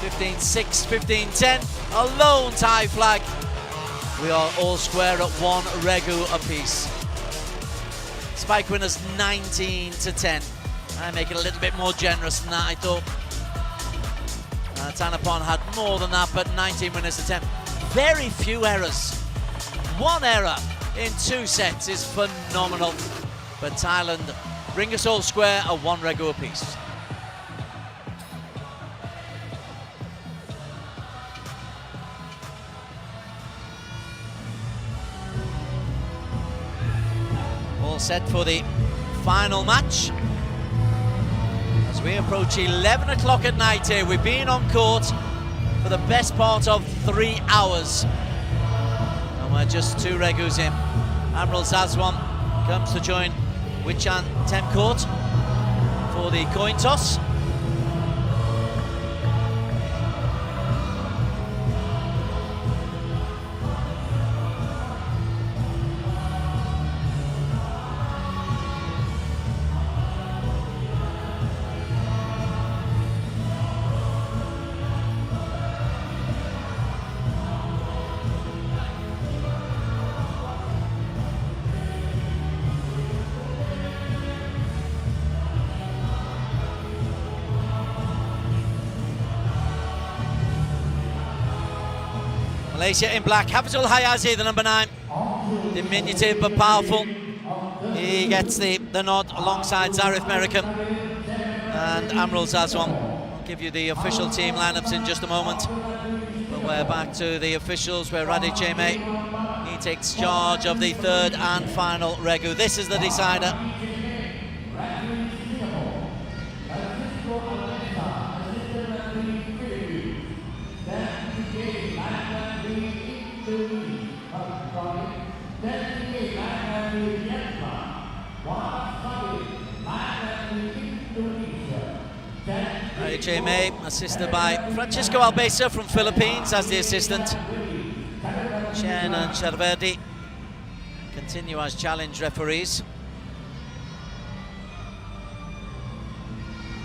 15-6, 15-10, a lone Thai flag. We are all square at 1 regu apiece. Spike winners 19-10. I make it a little bit more generous than that, I thought. Thanapong had more than that, but 19 winners to 10. Very few errors. 1 error in 2 sets is phenomenal. But Thailand bring us all square at 1 regu apiece. All set for the final match. As we approach 11 o'clock at night here, we've been on court for the best part of 3 hours. And we're just 2 regus in. Admiral Zazwan comes to join Wichan Temcourt for the coin toss. Malaysia in black, Hafisul Hayazi, the number 9. Diminutive but powerful. He gets the nod alongside Zarif Merican and Amrul Zazwan. I'll give you the official team lineups in just a moment. But we're back to the officials where Radhi Cheme, he takes charge of the 3rd and final regu. This is the decider. Cheme, assisted by Francisco Albesa from Philippines as the assistant. Chen and Charverdi continue as challenge referees.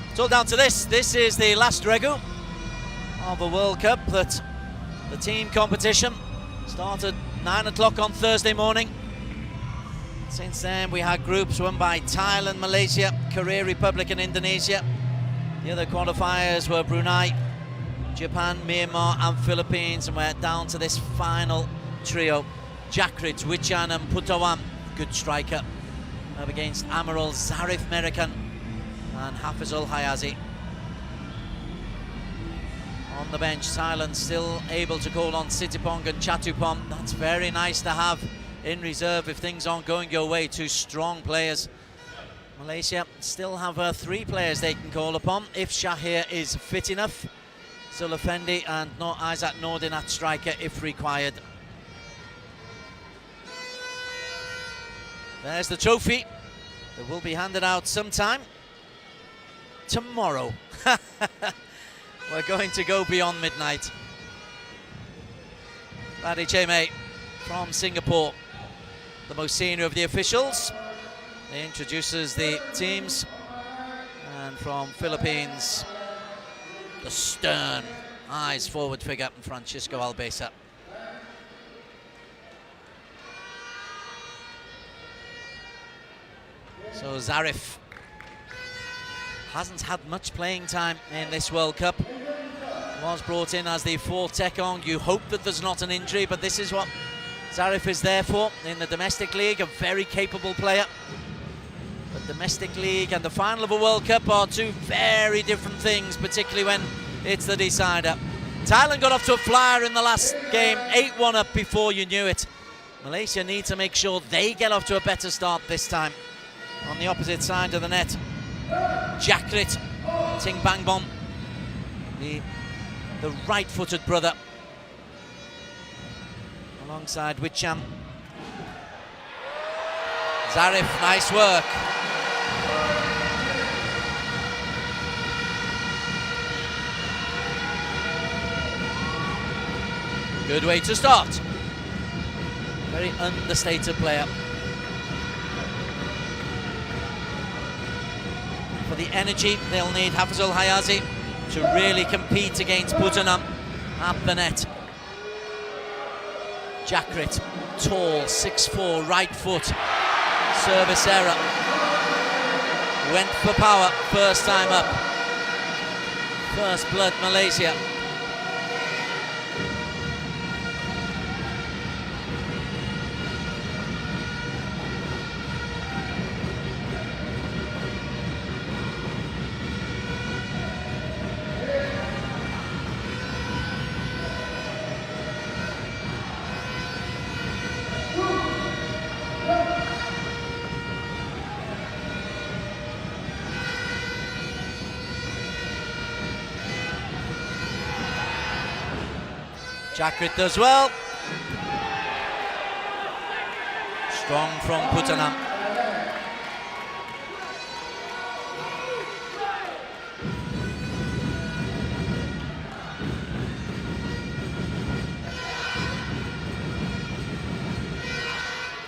It's all down to this. This is the last regu of the World Cup, that the team competition started 9 o'clock on Thursday morning. Since then we had groups won by Thailand, Malaysia, Korea, Republic and Indonesia. The other qualifiers were Brunei, Japan, Myanmar and Philippines, and we're down to this final trio. Jakrit, Wichan and Putawam, good striker. Up against Amiral Zarif Merikan and Hafizul Hayazi. On the bench, Thailand still able to call on Sitipong and Chatupom. That's very nice to have in reserve if things aren't going your way. Two strong players. Malaysia still have 3 players they can call upon if Shahir is fit enough. Zulafendi and Isaac Nordin at striker if required. There's the trophy that will be handed out sometime tomorrow. We're going to go beyond midnight. Paddy Cheme from Singapore, the most senior of the officials. He introduces the teams. And from Philippines, the stern eyes forward figure, Francisco Albesa. So Zarif hasn't had much playing time in this World Cup. Was brought in as the 4th Tekong. You hope that there's not an injury, but this is what Zarif is there for in the domestic league, a very capable player. The domestic league and the final of a World Cup are 2 very different things, particularly when it's the decider. Thailand got off to a flyer in the last game, 8-1 up before you knew it. Malaysia need to make sure they get off to a better start this time. On the opposite side of the net, Jakrit, Ting Bangbom, the right-footed brother, alongside Wichan. Zarif, nice work. Good way to start. Very understated player. For the energy, they'll need Hafizul Hayazi to really compete against Bhutanam at the net. Jakrit, tall, 6'4", right foot, service error. Went for power, first time up. First blood, Malaysia. Jakrit does well. Strong from Bhutanam.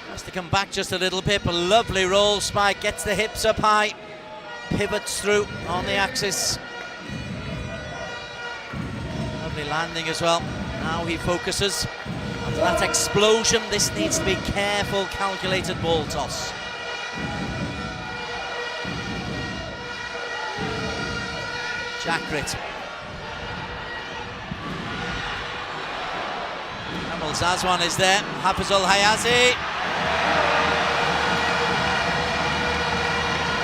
Has to come back just a little bit, but lovely roll. Spike gets the hips up high, pivots through on the axis. Lovely landing as well. Now he focuses. After that explosion, this needs to be careful, calculated ball toss. Jakrit. Kamal Zazwan is there. Hafizul Hayazi.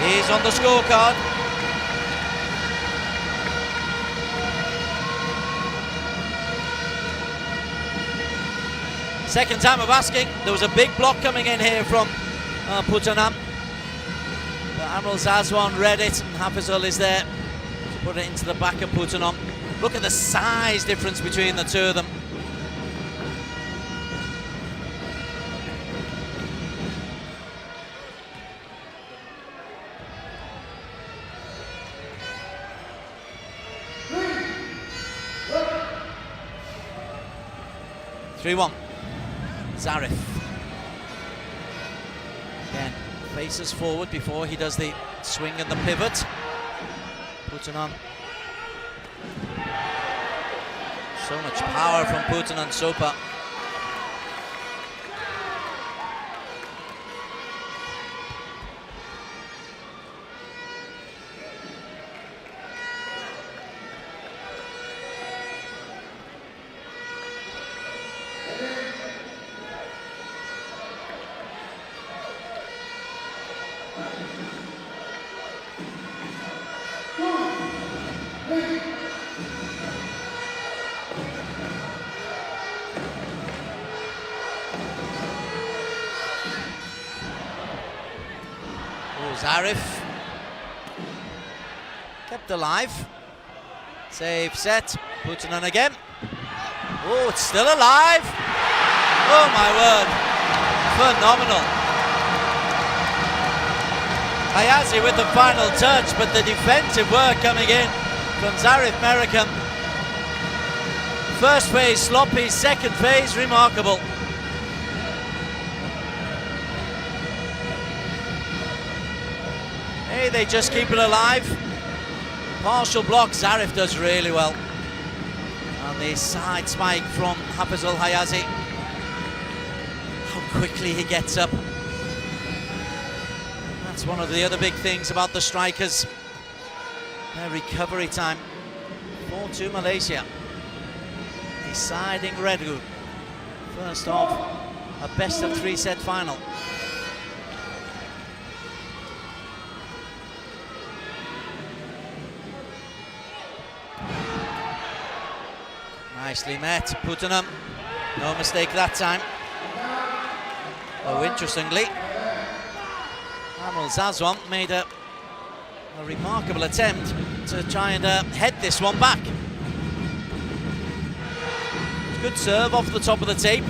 He's on the scorecard. Second time of asking. There was a big block coming in here from Bhutanam. But Admiral Zazwan read it, and Hafizul is there to put it into the back of Bhutanam. Look at the size difference between the two of them. Three-1. Zarif. Again, faces forward before he does the swing and the pivot. Bhutanam. So much power from Bhutanam Sopa. Zarif kept alive. Save set, Putanen again. Oh, it's still alive. Oh my word, phenomenal. Hayazi with the final touch, but the defensive work coming in from Zarif Merican. First phase sloppy, second phase remarkable. Hey, they just keep it alive. Partial block, Zarif does really well. And the side spike from Hafizul Hayazi. How quickly he gets up. That's one of the other big things about the strikers. Their recovery time. 4-2 Malaysia. Deciding REGU. First off, a best of 3 set final. Nicely met, Putanen. No mistake that time. Oh, interestingly, Amul Zazwan made a remarkable attempt to try and head this one back. Good serve off the top of the tape.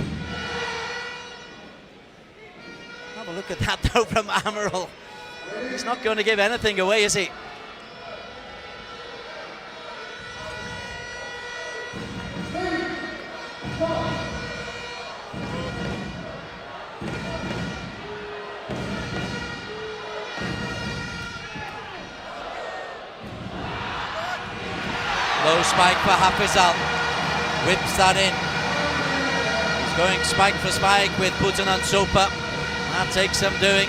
Have a look at that though from Amarul. He's not going to give anything away, is he? Low spike for Hafizal. Whips that in. He's going spike for spike with Putanen Sopa. That takes some doing.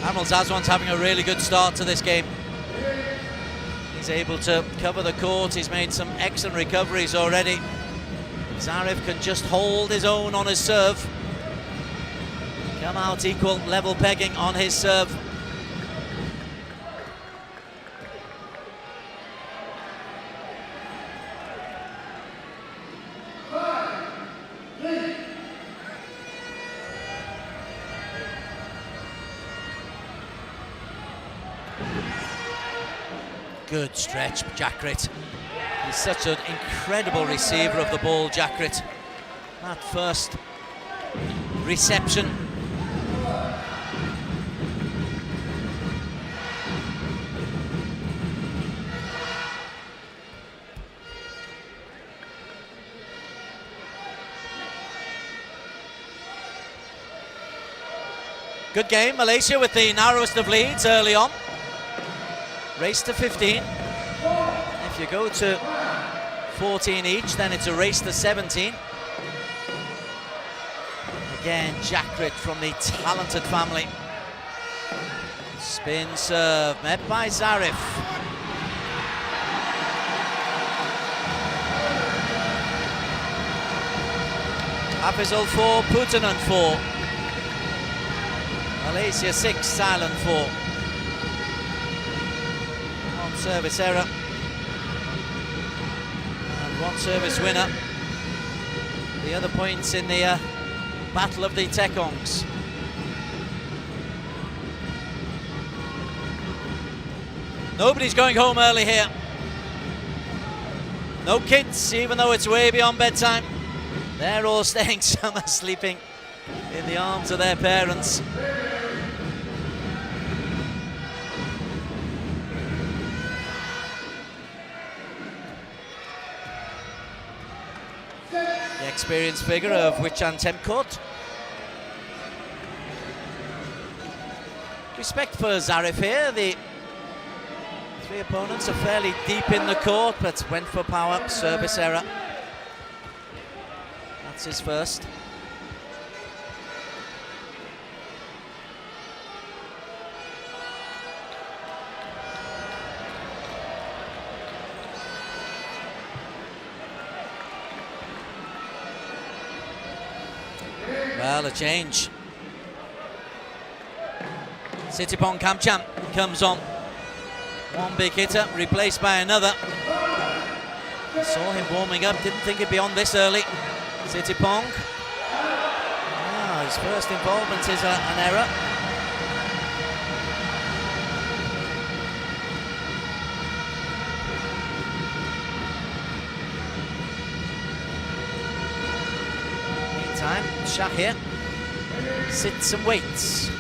Amul Zazwan's having a really good start to this game. He's able to cover the court. He's made some excellent recoveries already. Zarif can just hold his own on his serve. Come out equal level pegging on his serve. Good stretch, Jakrit. He's such an incredible receiver of the ball, Jakrit. That first reception. Good game, Malaysia with the narrowest of leads early on. Race to 15. If you go to 14 each, then it's a race to 17. Again, Jakrit from the talented family. Spin serve, met by Zarif. Hafizul 4, Putanen 4. Malaysia 6, Thailand 4. Service error and one service winner. The other points in the battle of the Tekongs. Nobody's going home early here. No kids, even though it's way beyond bedtime. They're all staying, some are sleeping in the arms of their parents. Experienced figure of Wichan Temkot. Respect for Zarif here. The three opponents are fairly deep in the court, but went for power, service error. That's his first. Well, a change. Sitipong Kamcham comes on. One big hitter, replaced by another. I saw him warming up, didn't think he'd be on this early. Sitipong. His first involvement is an error. Meantime, Shahir sits and waits.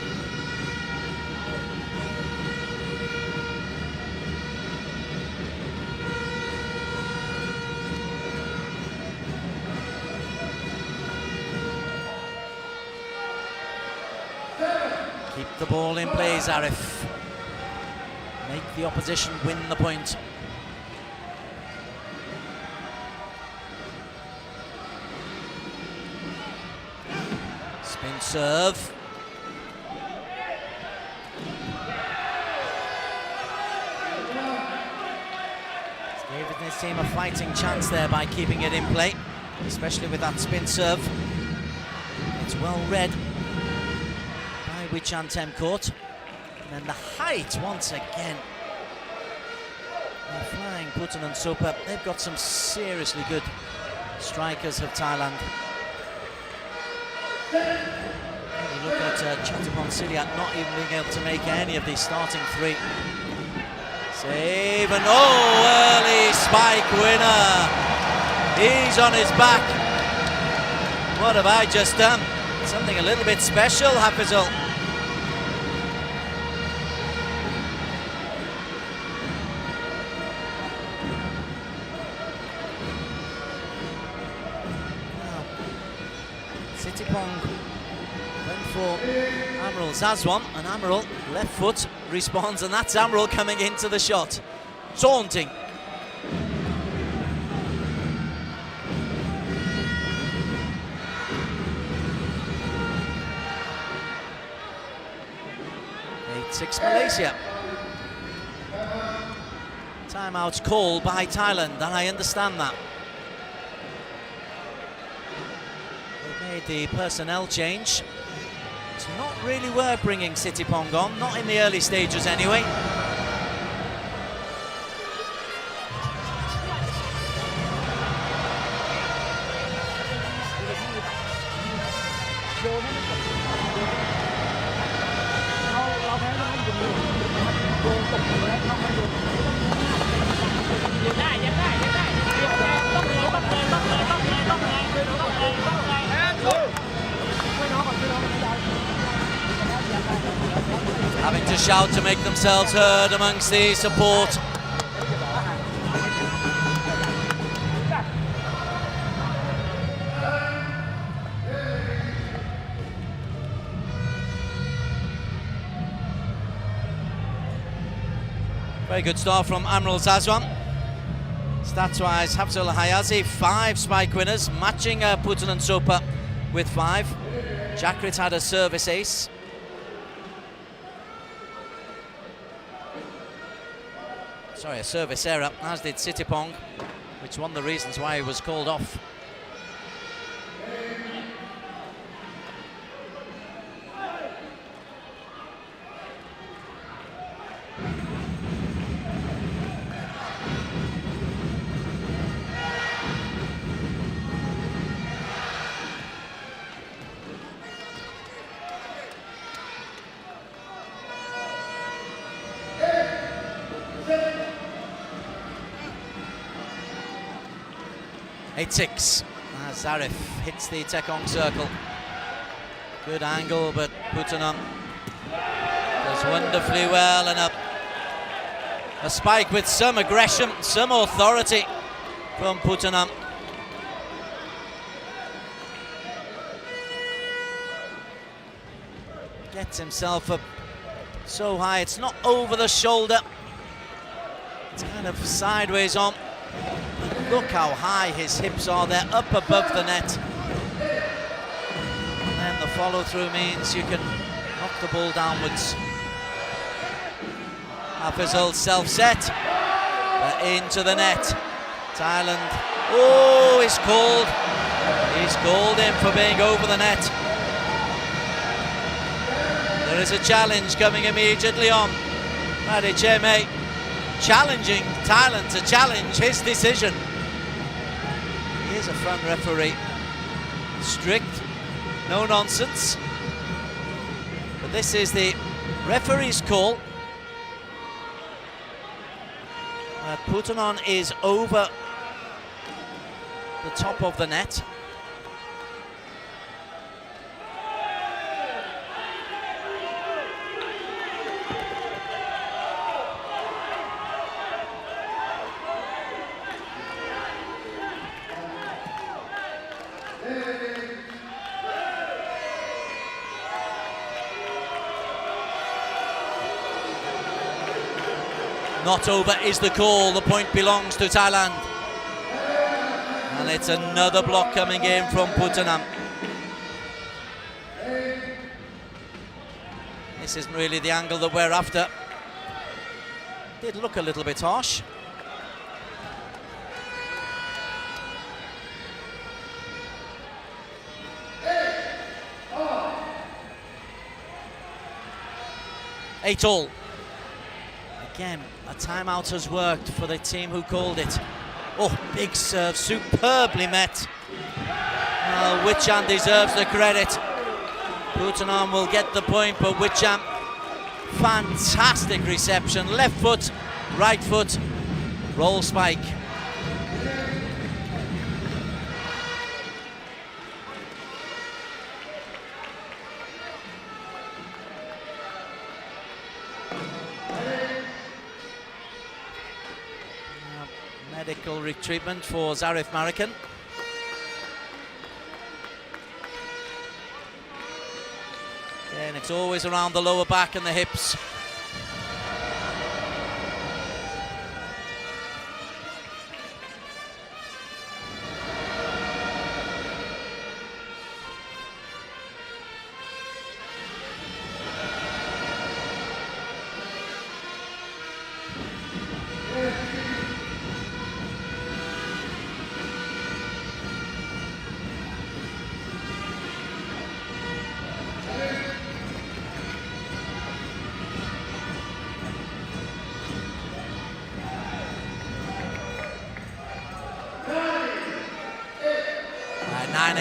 Keep the ball in play, Zarif. Make the opposition win the point. Spin serve. David and his team a fighting chance there by keeping it in play, especially with that spin serve. It's well read by Wichan Temcourt. And then the height once again. They're flying Putan and Supa. They've got some seriously good strikers of Thailand. You look at Chatapon Siliat not even being able to make any of these starting three. Save and early spike winner. He's on his back. What have I just done? Something a little bit special, Hafizul. Sitipong went for Amrul Zazwan, and Amrul, left foot, responds, and that's Amrul coming into the shot. Taunting. Six Malaysia. Timeout's called by Thailand, and I understand that. They've made the personnel change. It's not really worth bringing Sitipong on, not in the early stages anyway. Having to shout to make themselves heard amongst the support. Very good start from Amrul Zazwan. Stats-wise, Hafizul Hayazi, 5 spike winners, matching Putan and Sopa with 5. Jakrit had a service ace. Sorry, a service error, as did Sitipong, which is one of the reasons why he was called off. Six. Zarif hits the Tekong circle. Good angle, but Putanam does wonderfully well, and a spike with some aggression, some authority from Putanam. Gets himself up so high, it's not over the shoulder, it's kind of sideways on. Look how high his hips are, they're up above the net. And then the follow-through means you can knock the ball downwards. Hafizul self-set, but into the net. Thailand, oh, he's called. He's called him for being over the net. There is a challenge coming immediately on. Radiceme challenging Thailand to challenge his decision. He is a front referee, strict, no nonsense. But this is the referee's call. Putanan is over the top of the net. Not over is the call. The point belongs to Thailand. And it's another block coming in from Putanan. This isn't really the angle that we're after. Did look a little bit harsh. Eight all. Again, a timeout has worked for the team who called it. Oh, big serve, superbly met. Well, Wichan deserves the credit. Putanan will get the point, but Wichan, fantastic reception. Left foot, right foot, roll spike. Medical treatment for Zarif Marikan. And it's always around the lower back and the hips.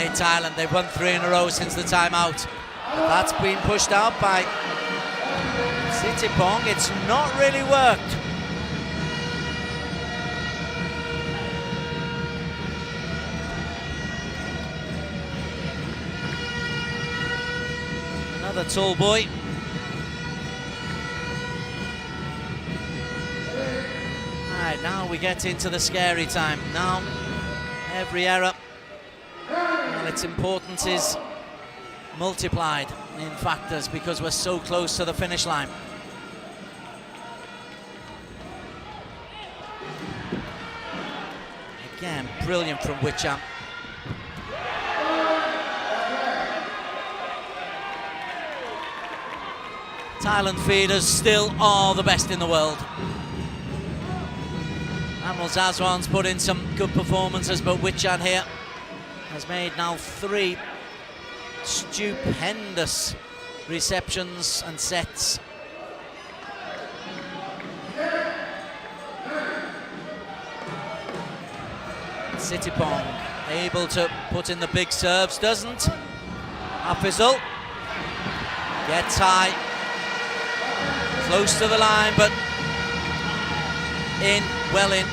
Thailand, they've won 3 in a row since the timeout. But that's been pushed out by Sitipong. It's not really worked. Another tall boy. Alright, now we get into the scary time. Now, every error, its importance is multiplied in factors because we're so close to the finish line. Again, brilliant from Wichan. Thailand feeders still are the best in the world. Amal Zazwan's put in some good performances, but Wichan here has made now 3 stupendous receptions and sets. Sitipong able to put in the big serves, doesn't. Hafizul gets high, close to the line, but in, well in.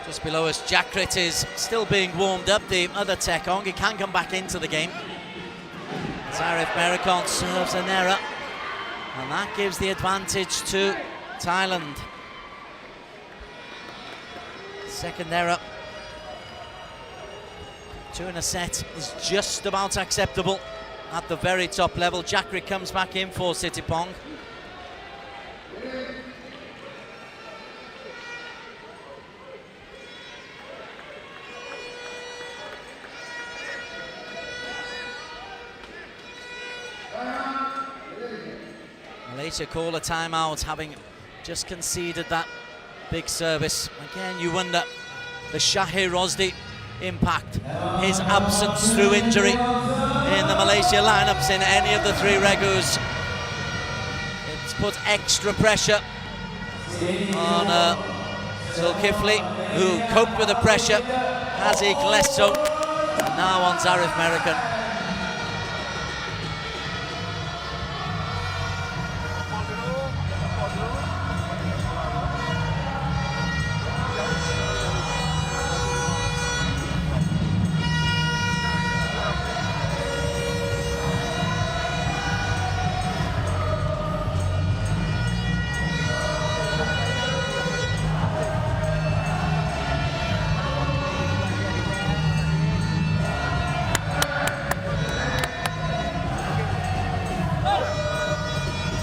Just below us, Jakrit is still being warmed up, the other Tekong. He can come back into the game. Zarif Marikan serves an error, and that gives the advantage to Thailand. Second error. 2 in a set is just about acceptable at the very top level. Jakrit comes back in for Sitipong. Malaysia call a timeout, having just conceded that big service. Again, you wonder the Shahir Rosdi impact, his absence through injury in the Malaysia lineups in any of the three regus. It's put extra pressure on Zulkifli, who coped with the pressure as he Glesso, and now on Zarif American.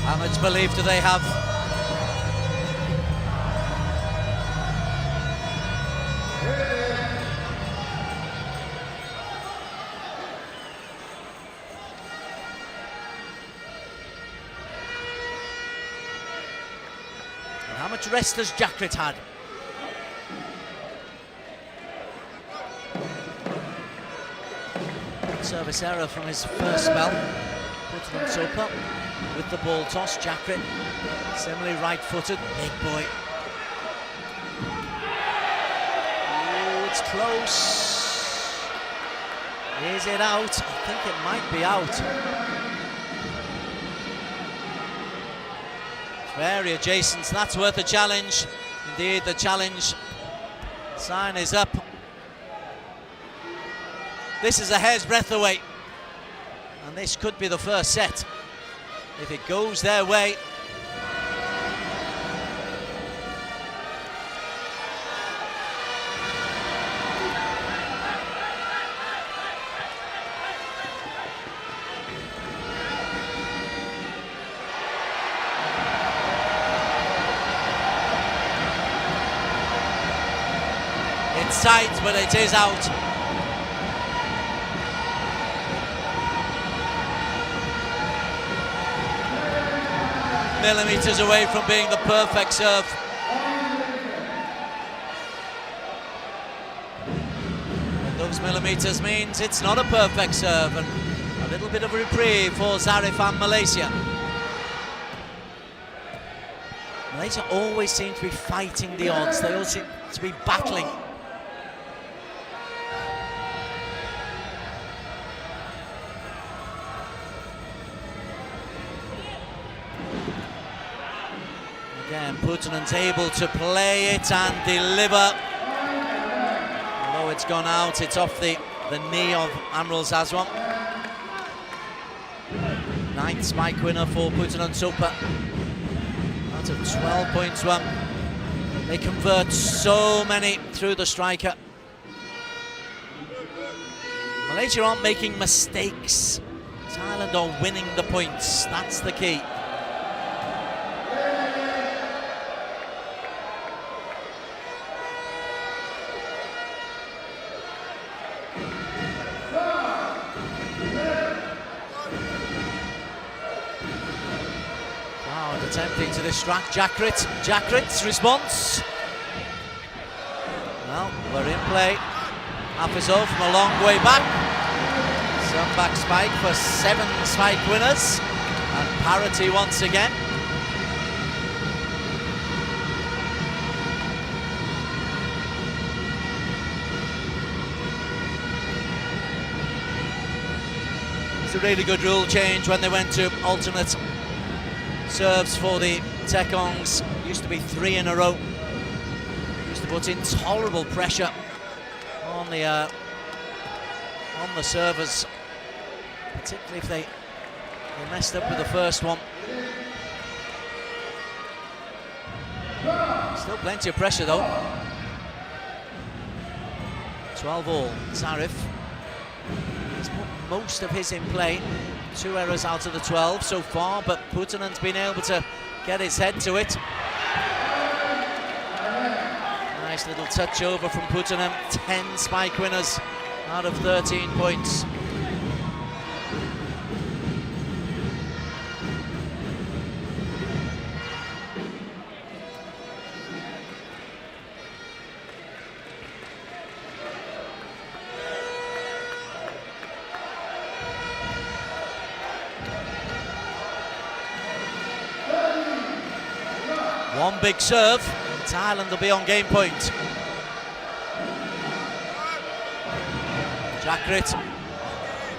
How much belief do they have? And how much rest has Jakrit had? Service error from his first spell. Putunan Sopa with the ball toss. Jakrit, similarly right-footed, big boy. Ooh, it's close. Is it out? I think it might be out. It's very adjacent. That's worth a challenge. Indeed, the challenge sign is up. This is a hair's breadth away, and this could be the first set if it goes their way. It's tight, but it is out. Millimeters away from being the perfect serve. And those millimeters means it's not a perfect serve, and a little bit of a reprieve for Zarif and Malaysia. Malaysia always seem to be fighting the odds. They all seem to be battling. Again, Putunan's able to play it and deliver. Although it's gone out, it's off the knee of Amrul Zazwan. 9th spike winner for Putunan Sopa. Out of 12 points won. They convert so many through the striker. Malaysia aren't making mistakes. Thailand are winning the points. That's the key. Attempting to distract Jakrit. Jakrit's response. Well, we're in play. Hafizov from a long way back. Some back spike for 7 spike winners. And parity once again. It's a really good rule change when they went to alternate serves for the Tekongs. Used to be 3 in a row. Used to put intolerable pressure on the servers, particularly if they messed up with the first one. Still plenty of pressure though. 12 all. Zarif. He's put most of his in play. 2 errors out of the 12 so far, but Putunan's been able to get his head to it. Nice little touch over from Putunan. 10 spike winners out of 13 points. One big serve, Thailand will be on game point. Jakrit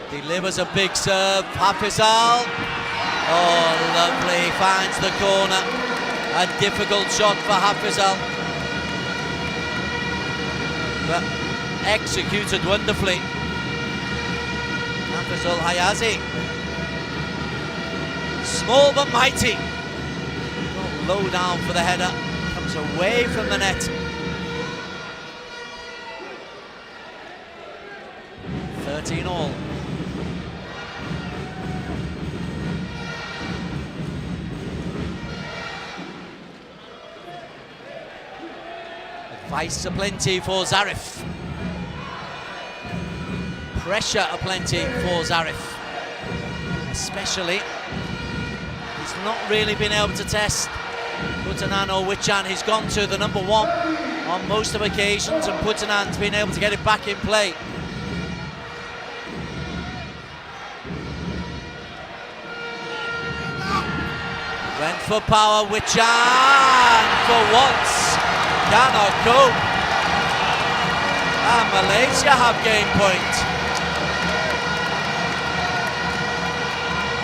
delivers a big serve, Hafizal. Oh, lovely, finds the corner. A difficult shot for Hafizal, but executed wonderfully. Hafizal Hayazi, small but mighty. Got low down for the header, comes away from the net. 13 all. Advice aplenty for Zarif. Pressure aplenty for Zarif. Especially, he's not really been able to test Putanan or Wichan. He's gone to the number one on most of occasions, and Putanan's been able to get it back in play. Went for power, Wichan for once cannot cope. And Malaysia have game point.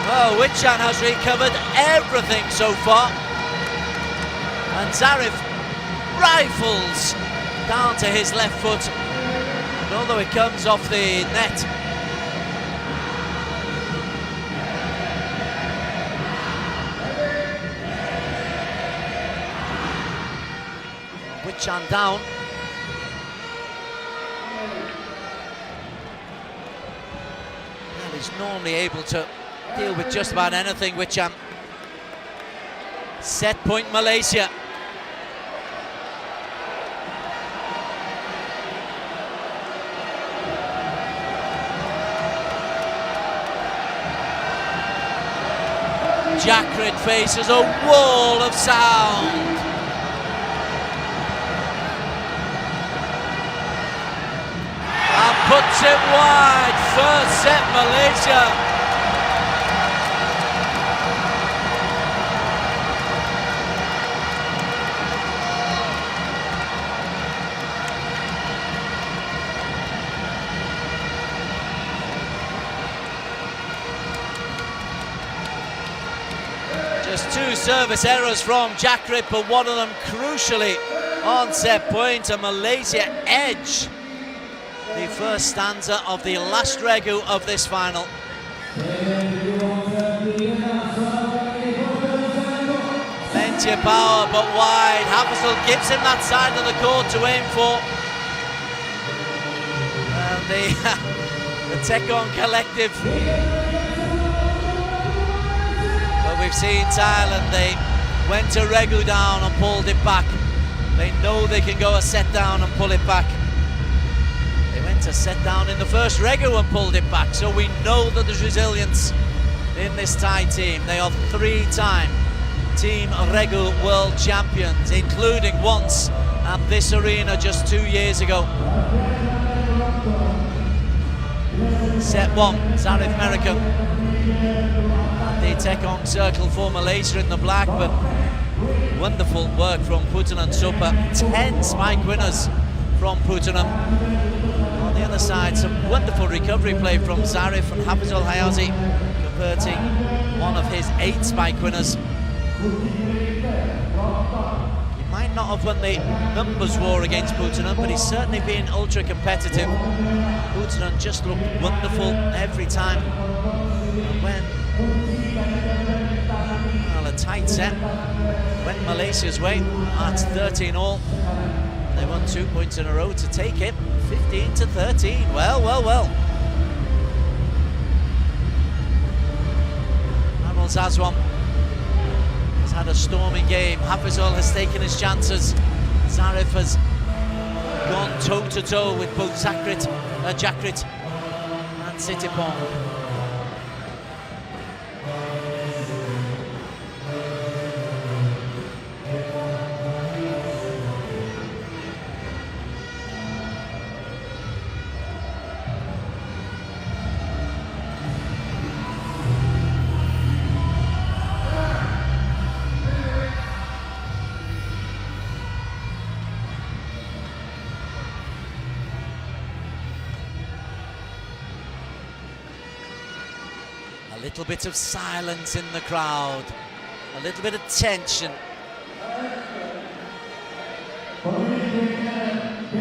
Well, Wichan has recovered everything so far. And Zarif rifles down to his left foot. And although it comes off the net, Wichan down. Well, he's normally able to deal with just about anything, Wichan. Set point Malaysia. Jakrit faces a wall of sound. And puts it wide. First set Malaysia. Just two service errors from Jakrit, but one of them crucially on set point. A Malaysia edge the first stanza of the last REGU of this final. Plenty of power, but wide. Hafizal gives him that side of the court to aim for. And the Tekong collective. But we've seen Thailand, they went to REGU down and pulled it back. They know they can go a set down and pull it back. They went to set down in the first REGU and pulled it back. So we know that there's resilience in this Thai team. They are three-time Team REGU World Champions, including once at this arena just 2 years ago. Set one, Zarif Merican. The Tekong circle for Malaysia in the black, but wonderful work from Putanan Supa. 10 spike winners from Putanan. On the other side, some wonderful recovery play from Zarif and Hafizal Hayazi, converting one of his 8 spike winners. He might not have won the numbers war against Putanan, but he's certainly been ultra competitive. Putanan just looked wonderful every time. When a tight set went Malaysia's way at 13 all. They won 2 points in a row to take it 15-13. Well. Admiral Zazwan has had a storming game. Hafizal has taken his chances. Zarif has gone toe-to-toe with both Jakrit and Sitipong. little bit of silence in the crowd, a little bit of tension.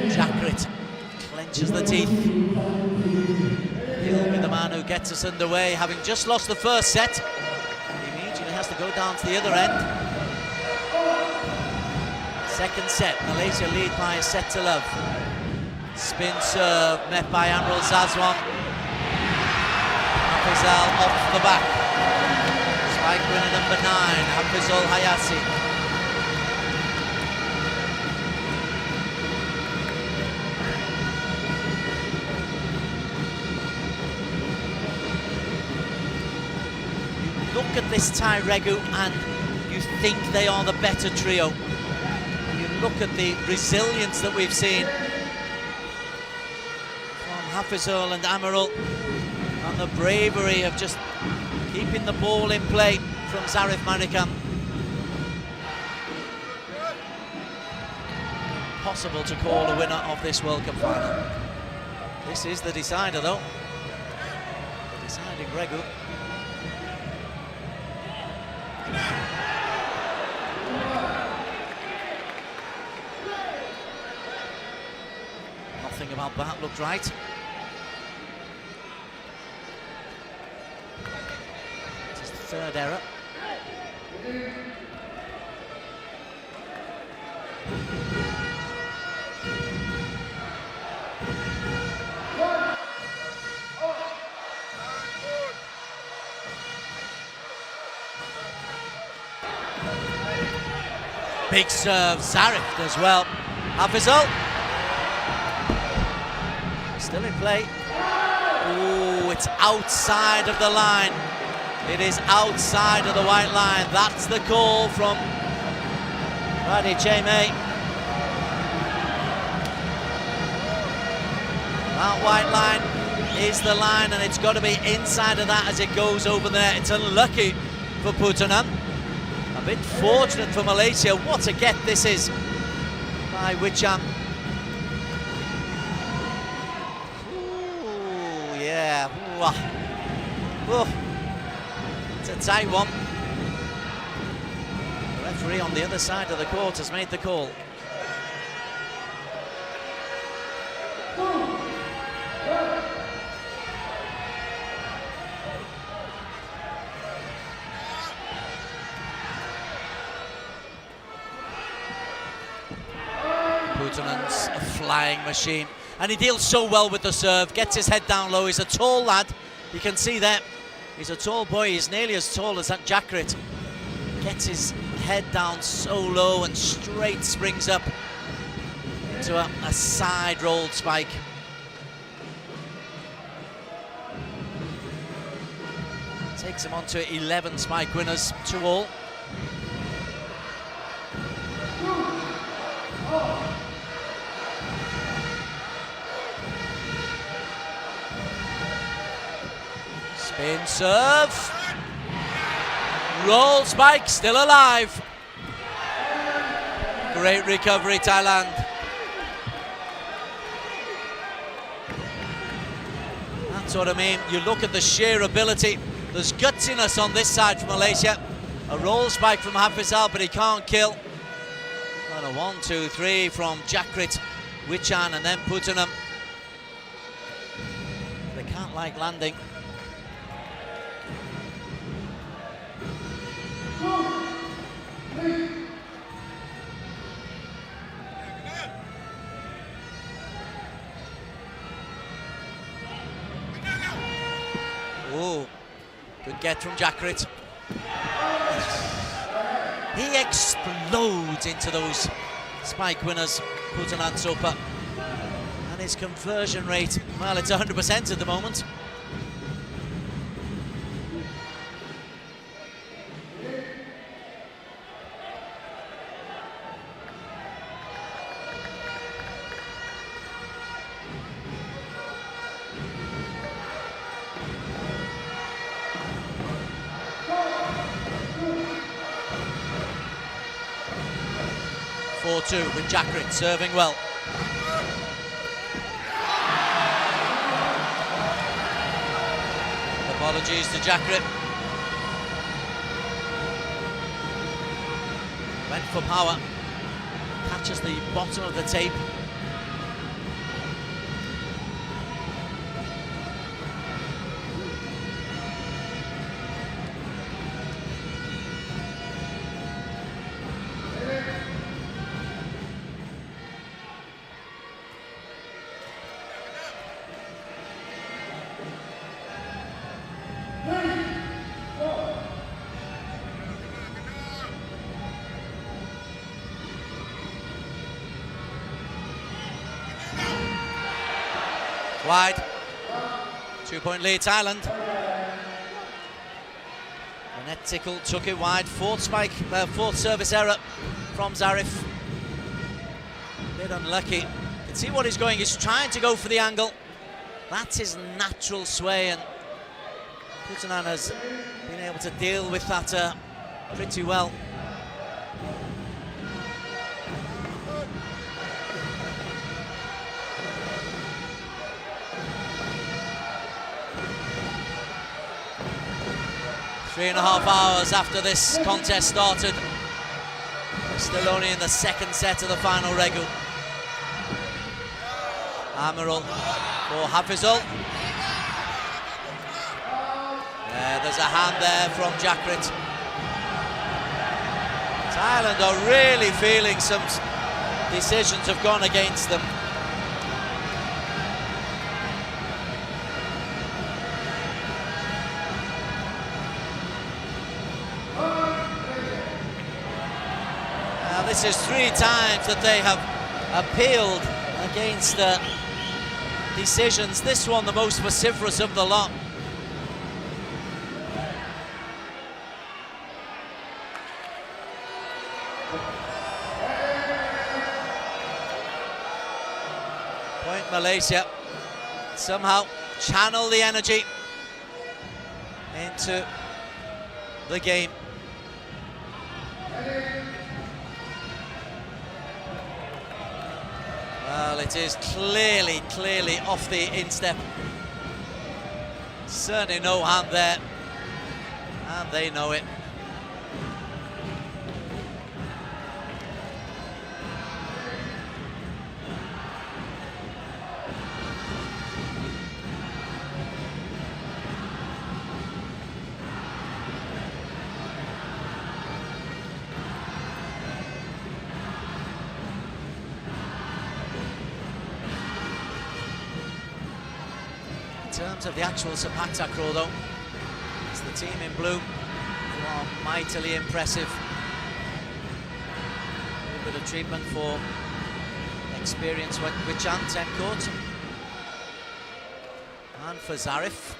Jakrit clenches the teeth. He'll be the man who gets us underway, having just lost the first set. He immediately has to go down to the other end. Second set, Malaysia lead by a set to love. Spin serve met by Amrul Zazwan. Hafizal off the back. Spike winner number 9, Hafizul Hayati. You look at this Thai REGU and you think they are the better trio. You look at the resilience that we've seen from Hafizul and Amarul, and the bravery of just keeping the ball in play from Zarif Marikam. Impossible to call a winner of this World Cup final. This is the decider though. The deciding REGU. Nothing about that looked right. This is the third error. Big serve, Zarif as well. Hafizul. Still in play. Ooh, it's outside of the line. It is outside of the white line. That's the call from Radhi Cheme. That white line is the line, and it's got to be inside of that as it goes over there. It's unlucky for Putanam. A bit fortunate for Malaysia. What a get this is by Wickham. Ooh, yeah. Ooh. It's a tight one. The referee on the other side of the court has made the call. Putanan's a flying machine, and he deals so well with the serve, gets his head down low. He's a tall lad, you can see that. He's a tall boy, he's nearly as tall as that Jakrit. Gets his head down so low and straight springs up into a side rolled spike. Takes him on to 11 spike winners, 2-all. Spin serve. Roll spike, still alive. Great recovery, Thailand. That's what I mean. You look at the sheer ability. There's gutsiness on this side from Malaysia. A roll spike from Hafizal, but he can't kill. And a 1, 2, 3 from Jakrit, Wichan, and then Putanam. They can't like landing. Oh, good get from Jakrit. He explodes into those spike winners, Putanan Sopa. And his conversion rate, well, it's 100% at the moment. With Jakrit serving well. The Apologies to Jackrit. Went for power. Catches the bottom of the tape. Wide. 2-point lead, Thailand. The net tickle, took it wide. Fourth service error from Zarif. Bit unlucky. You can see what he's going. He's trying to go for the angle. That's his natural sway, and Putanan has been able to deal with that pretty well. Three and a half hours after this contest started. We're still only in the second set of the final REGU. Amiral for Hafizul. There's a hand there from Jackrit. Thailand are really feeling some decisions have gone against them. This is 3 times that they have appealed against decisions. This one, the most vociferous of the lot. Point Malaysia. Somehow channel the energy into the game. Well, it is clearly off the instep. Certainly no hand there, and they know it. In terms of the actual Sepaktakraw though, it's the team in blue who are mightily impressive. A little bit of treatment for experience with Chan 10 court. And for Zarif.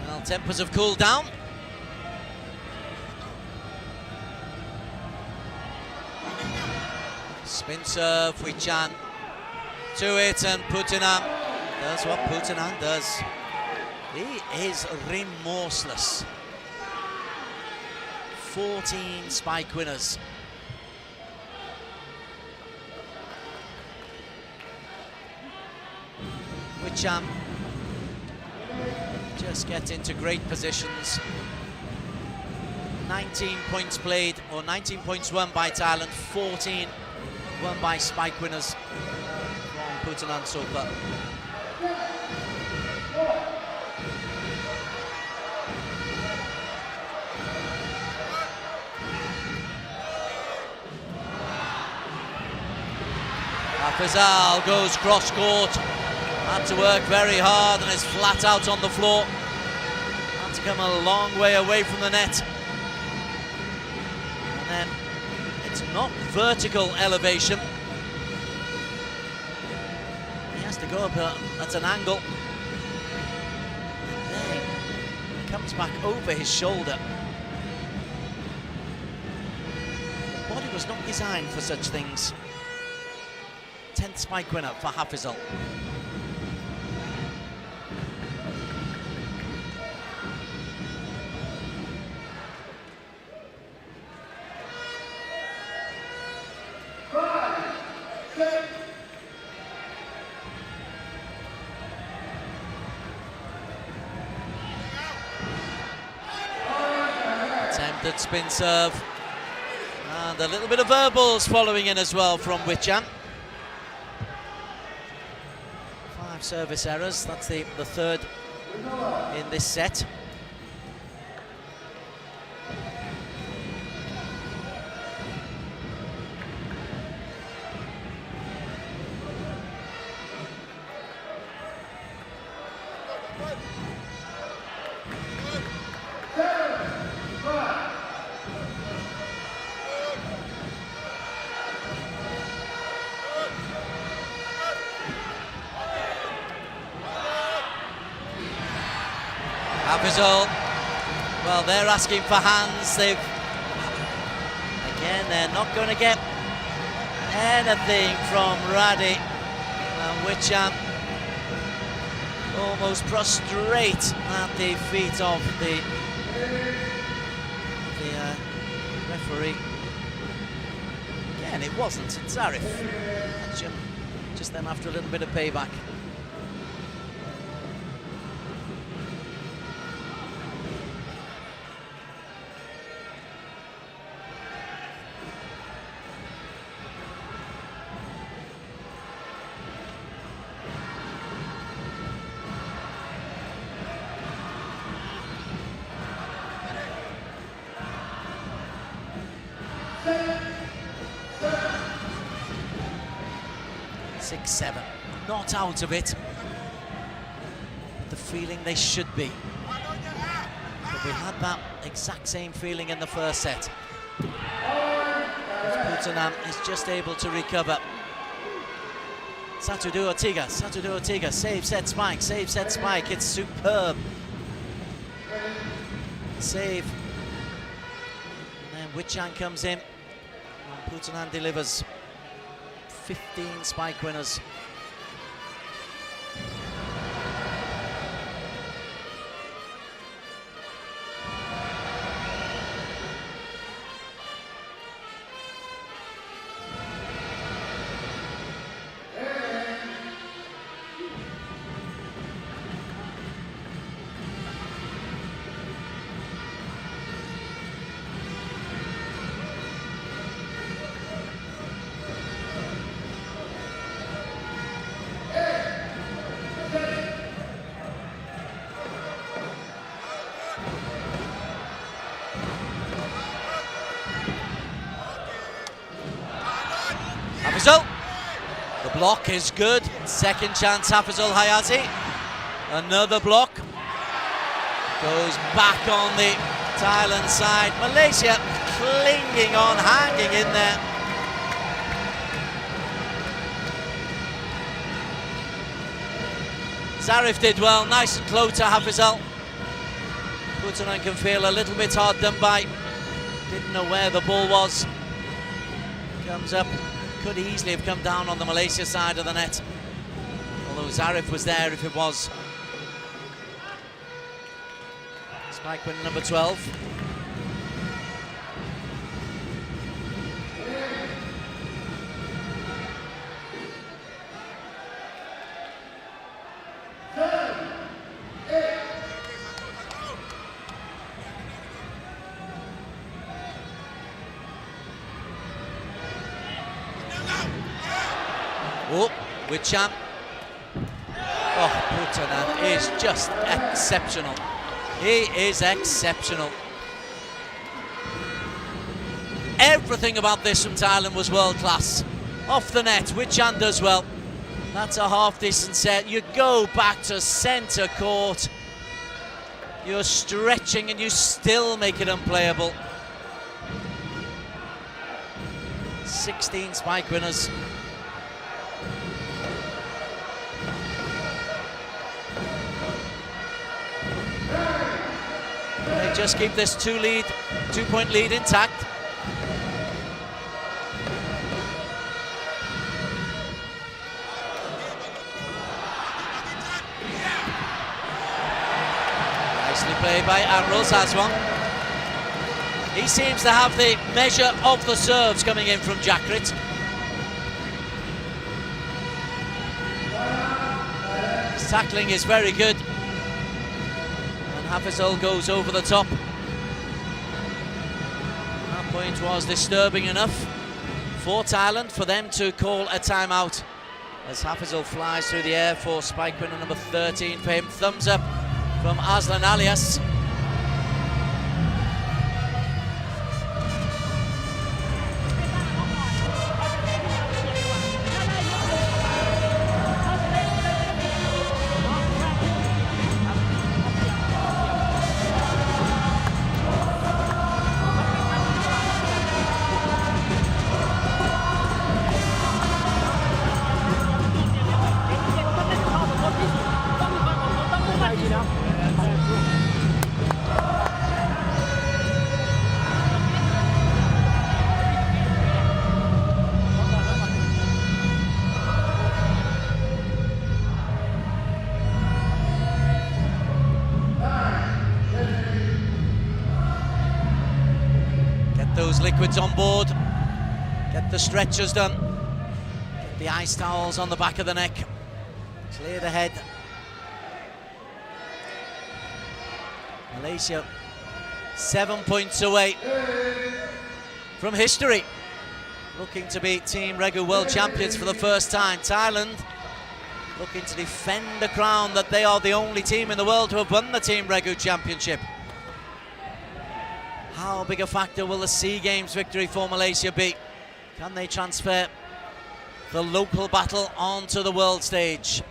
Well, tempers have cooled down. Spin serve, Wichan to it, and Putanan does what Putanan does. He is remorseless. 14 spike winners. Wichan just get into great positions. 19 points played, or 19 points won by Thailand, 14 won by spike winners from Putanan so far. Hafizul goes cross court. Had to work very hard and is flat out on the floor. Had to come a long way away from the net. And then it's not vertical elevation. He has to go up at an angle. They comes back over his shoulder. The body was not designed for such things. 10th spike winner for Hafizul. Attempted spin serve. And a little bit of verbals following in as well from Wichan. 5 service errors, that's the third in this set. Hafizul, well, they're asking for hands. They're not going to get anything from Radi. And Wichan almost prostrate at the feet of the referee. Again, it wasn't Zarif. Just them after a little bit of payback. Seven, not out of it. The feeling they should be. But we had that exact same feeling in the first set. Putanam is just able to recover. Satudu Ortiga, save set spike, it's superb. Save. And then Wichan comes in, and Putanam delivers. 15 spike winners. Hafizul, the block is good. Second chance, Hafizul Hayazi. Another block. Goes back on the Thailand side. Malaysia clinging on, hanging in there. Zarif did well, nice and close to Hafizul. Putanam can feel a little bit hard done by. Didn't know where the ball was. Comes up. Could easily have come down on the Malaysia side of the net. Although Zarif was there if it was. Spike win number 12. Oh, Wichan. Oh, Putanam is just exceptional. He is exceptional. Everything about this from Thailand was world class. Off the net, Wichan does well. That's a half decent set. You go back to centre court. You're stretching and you still make it unplayable. 16 spike winners. just keep this 2-point lead intact. Nicely played by Amrals as well. He seems to have the measure of the serves coming in from Jakrit. His tackling is very good. And Hafizul goes over the top. That point was disturbing enough for Thailand for them to call a timeout. As Hafizul flies through the air for spike winner number 13 for him. Thumbs up from Aslan Alias. Those liquids on board, get the stretchers done, get the ice towels on the back of the neck, clear the head. Malaysia 7 points away from history, looking to be Team REGU World Champions for the first time. Thailand looking to defend the crown that they are the only team in the world to have won the Team REGU Championship. How big a factor will the SEA Games victory for Malaysia be? Can they transfer the local battle onto the world stage?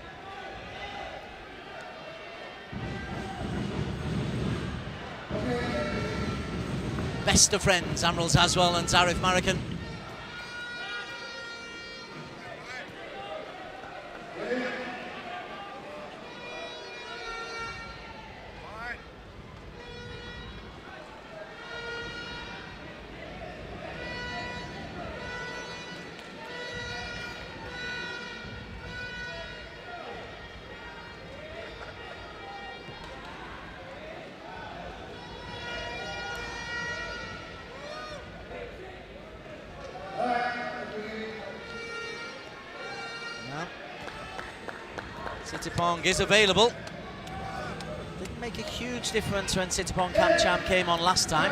Best of friends, Amral Zazwal and Zarif Marikan. Sittipong is available. Didn't make a huge difference when Sittipong Kamcham came on last time.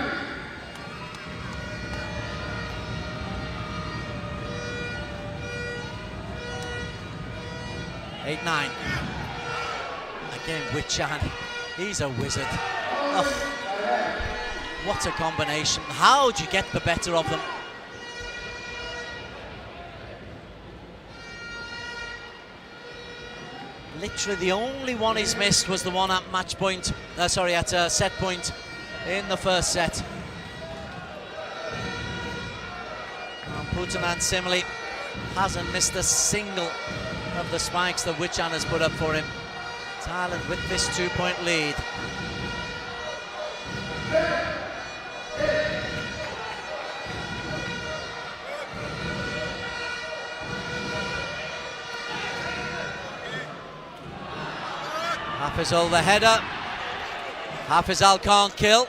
Eight, 9. Again, Wichan. He's a wizard. Oh, what a combination. How do you get the better of them? Literally the only one he's missed was the one at match point, at set point in the first set. Putanan similarly hasn't missed a single of the spikes that Wichan has put up for him. Thailand with this 2-point lead. Hafizul the header. Hafizul can't kill.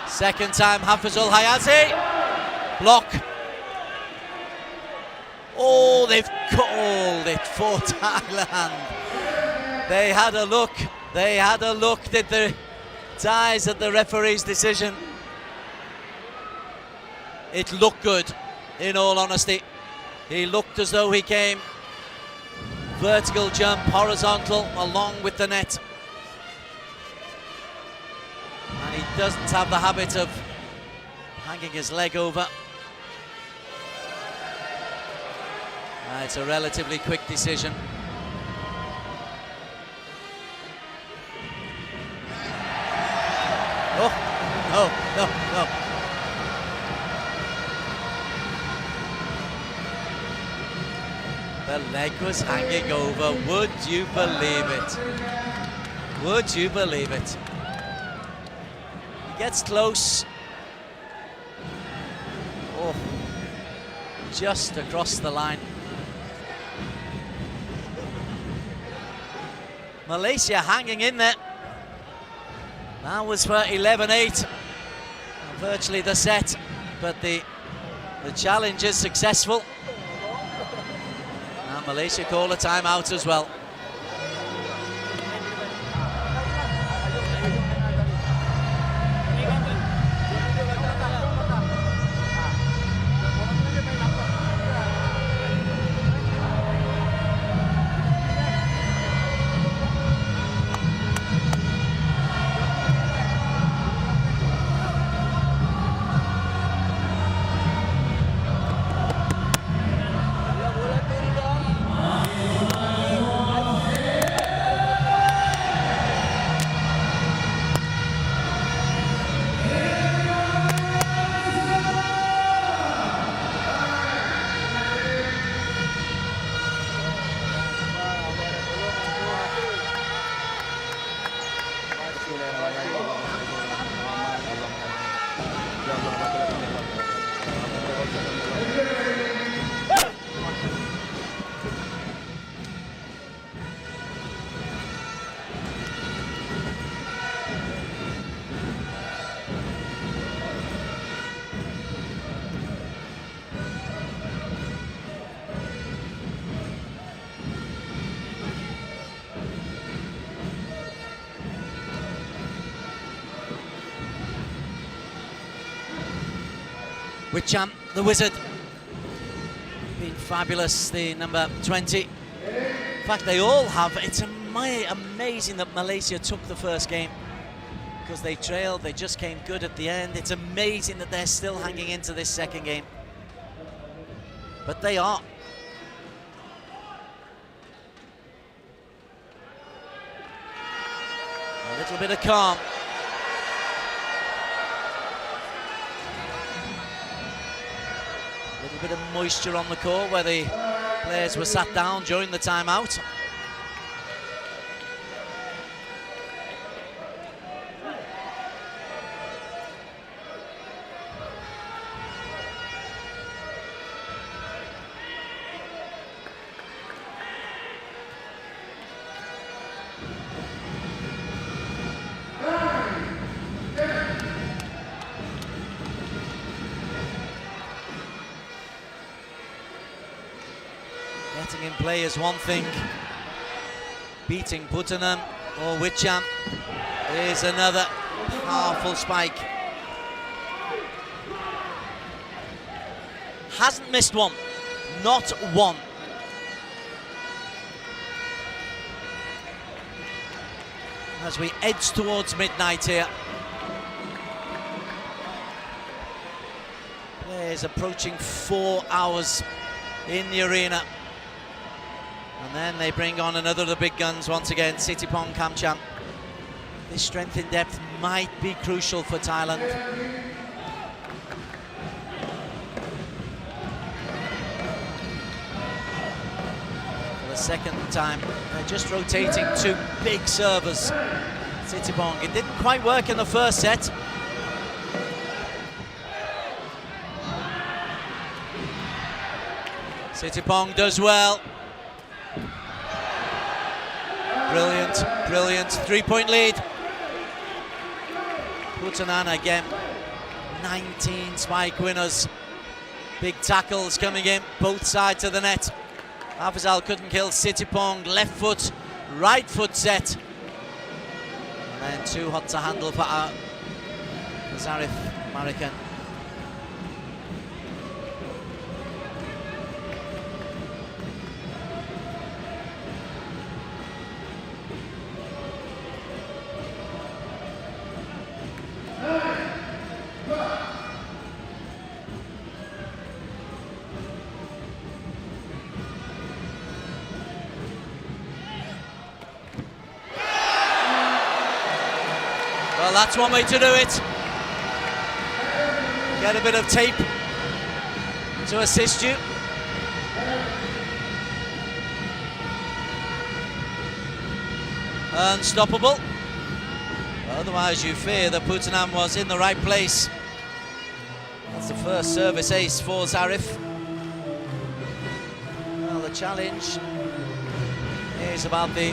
Second time Hafizul Hayazi. Block. Oh, they've called it for Thailand. They had a look. They had a look. Did the Thais at the referee's decision? It looked good, in all honesty. He looked as though he came vertical jump, horizontal, along with the net. And he doesn't have the habit of hanging his leg over. It's a relatively quick decision. Oh, no. The leg was hanging over. Would you believe it? Would you believe it?
gets close. Oh, just across the line. Malaysia hanging in there. That was for 11-8. Virtually the set, but the challenge is successful. And Malaysia call a timeout as well. Wicham, the wizard, been fabulous, the number 20. In fact, they all have. It's amazing that Malaysia took the first game because they trailed, they just came good at the end. It's amazing that they're still hanging into this second game. But they are. A little bit of calm. A little bit of moisture on the court where the players were sat down during the timeout. Getting in play is one thing. Beating Puttanam or Wicham is another powerful spike. Hasn't missed one, not one. As we edge towards midnight here. Players approaching 4 hours in the arena. And then they bring on another of the big guns once again, Sitipong Kamcham. This strength in depth might be crucial for Thailand. For the second time, they're just rotating two big servers. Sitipong, it didn't quite work in the first set. Sitipong does well. Brilliant, brilliant. 3-point lead. Putanan again. 19 spike winners. Big tackles coming in, both sides of the net. Hafizal couldn't kill Sitipong. Left foot, right foot set. And then too hot to handle for Zarif Marikan. Well, that's one way to do it. Get a bit of tape to assist you. Unstoppable.
Otherwise, you fear that Putanam was in the right place. That's the first service ace for Zarif. Well, the challenge is about the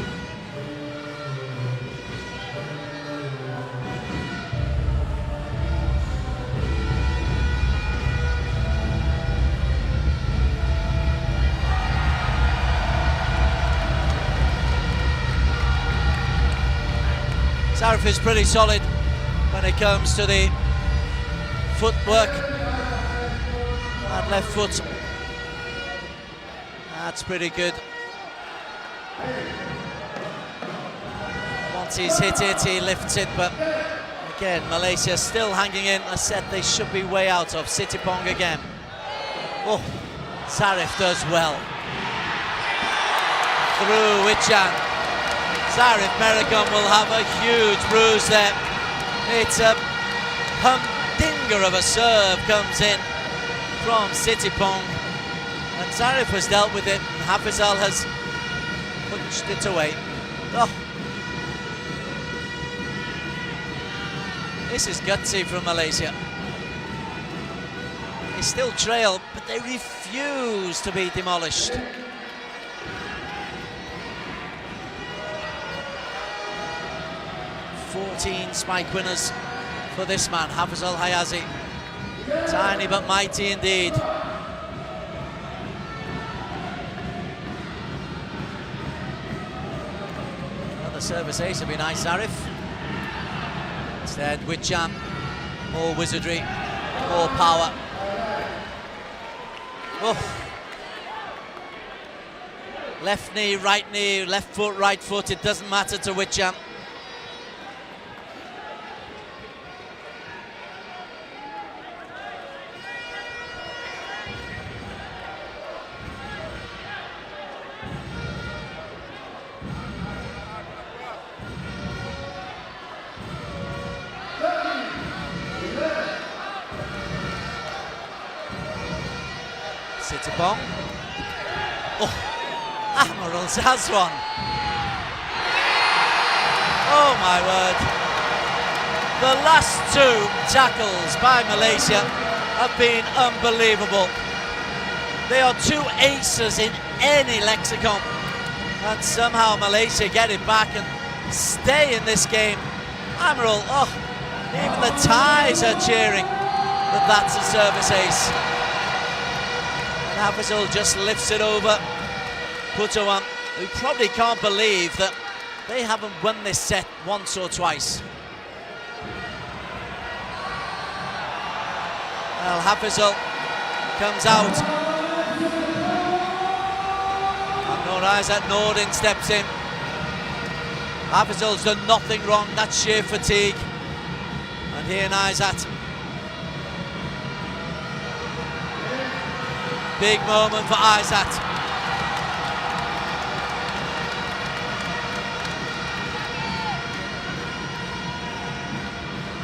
Zarif is pretty solid when it comes to the footwork and left foot. That's pretty good. Once he's hit it, he lifts it, but again, Malaysia still hanging in. I said they should be way out of Sitipong again. Oh, Zarif does well. Through Wichan. Zarif Merakum will have a huge bruise there. It's a humdinger of a serve comes in from Sitipong, and Zarif has dealt with it, and Hafizal has punched it away. Oh. This is gutsy from Malaysia. They still trail, but they refuse to be demolished. 14 spike winners for this man, Hafizal Hayazi. Tiny but mighty indeed. Another service ace would be nice, Zarif. Instead, Wichan, more wizardry, more power. Oh. Left knee, left foot, right foot, it doesn't matter to Wichan. Sitipong. Oh, Admirals has one. Oh my word. The last two tackles by Malaysia have been unbelievable. They are two aces in any lexicon. And somehow Malaysia get it back and stay in this game. Admiral, oh, even the Thais are cheering that that's a service ace. Hafizal just lifts it over. Putawan, who probably can't believe that they haven't won this set once or twice. Well, Hafizal comes out. And Norizat Nordin steps in. Hafizal's done nothing wrong, that's sheer fatigue. And here Naizat. Big moment for Aizat.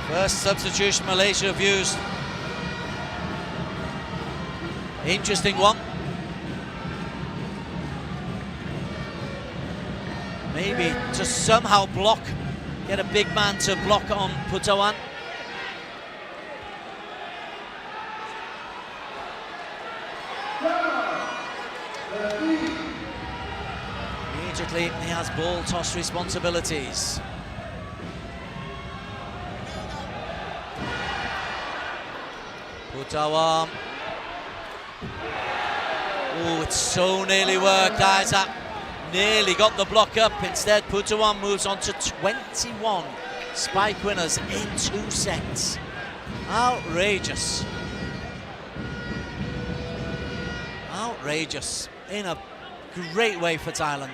First substitution Malaysia have used. Interesting one. Maybe to somehow block, get a big man to block on Putawan. Immediately he has ball toss responsibilities. Putawan. Oh, it's so nearly worked. Isaac nearly got the block up. Instead, Putawan moves on to 21 spike winners in 2 sets. Outrageous. Outrageous. In a great way for Thailand.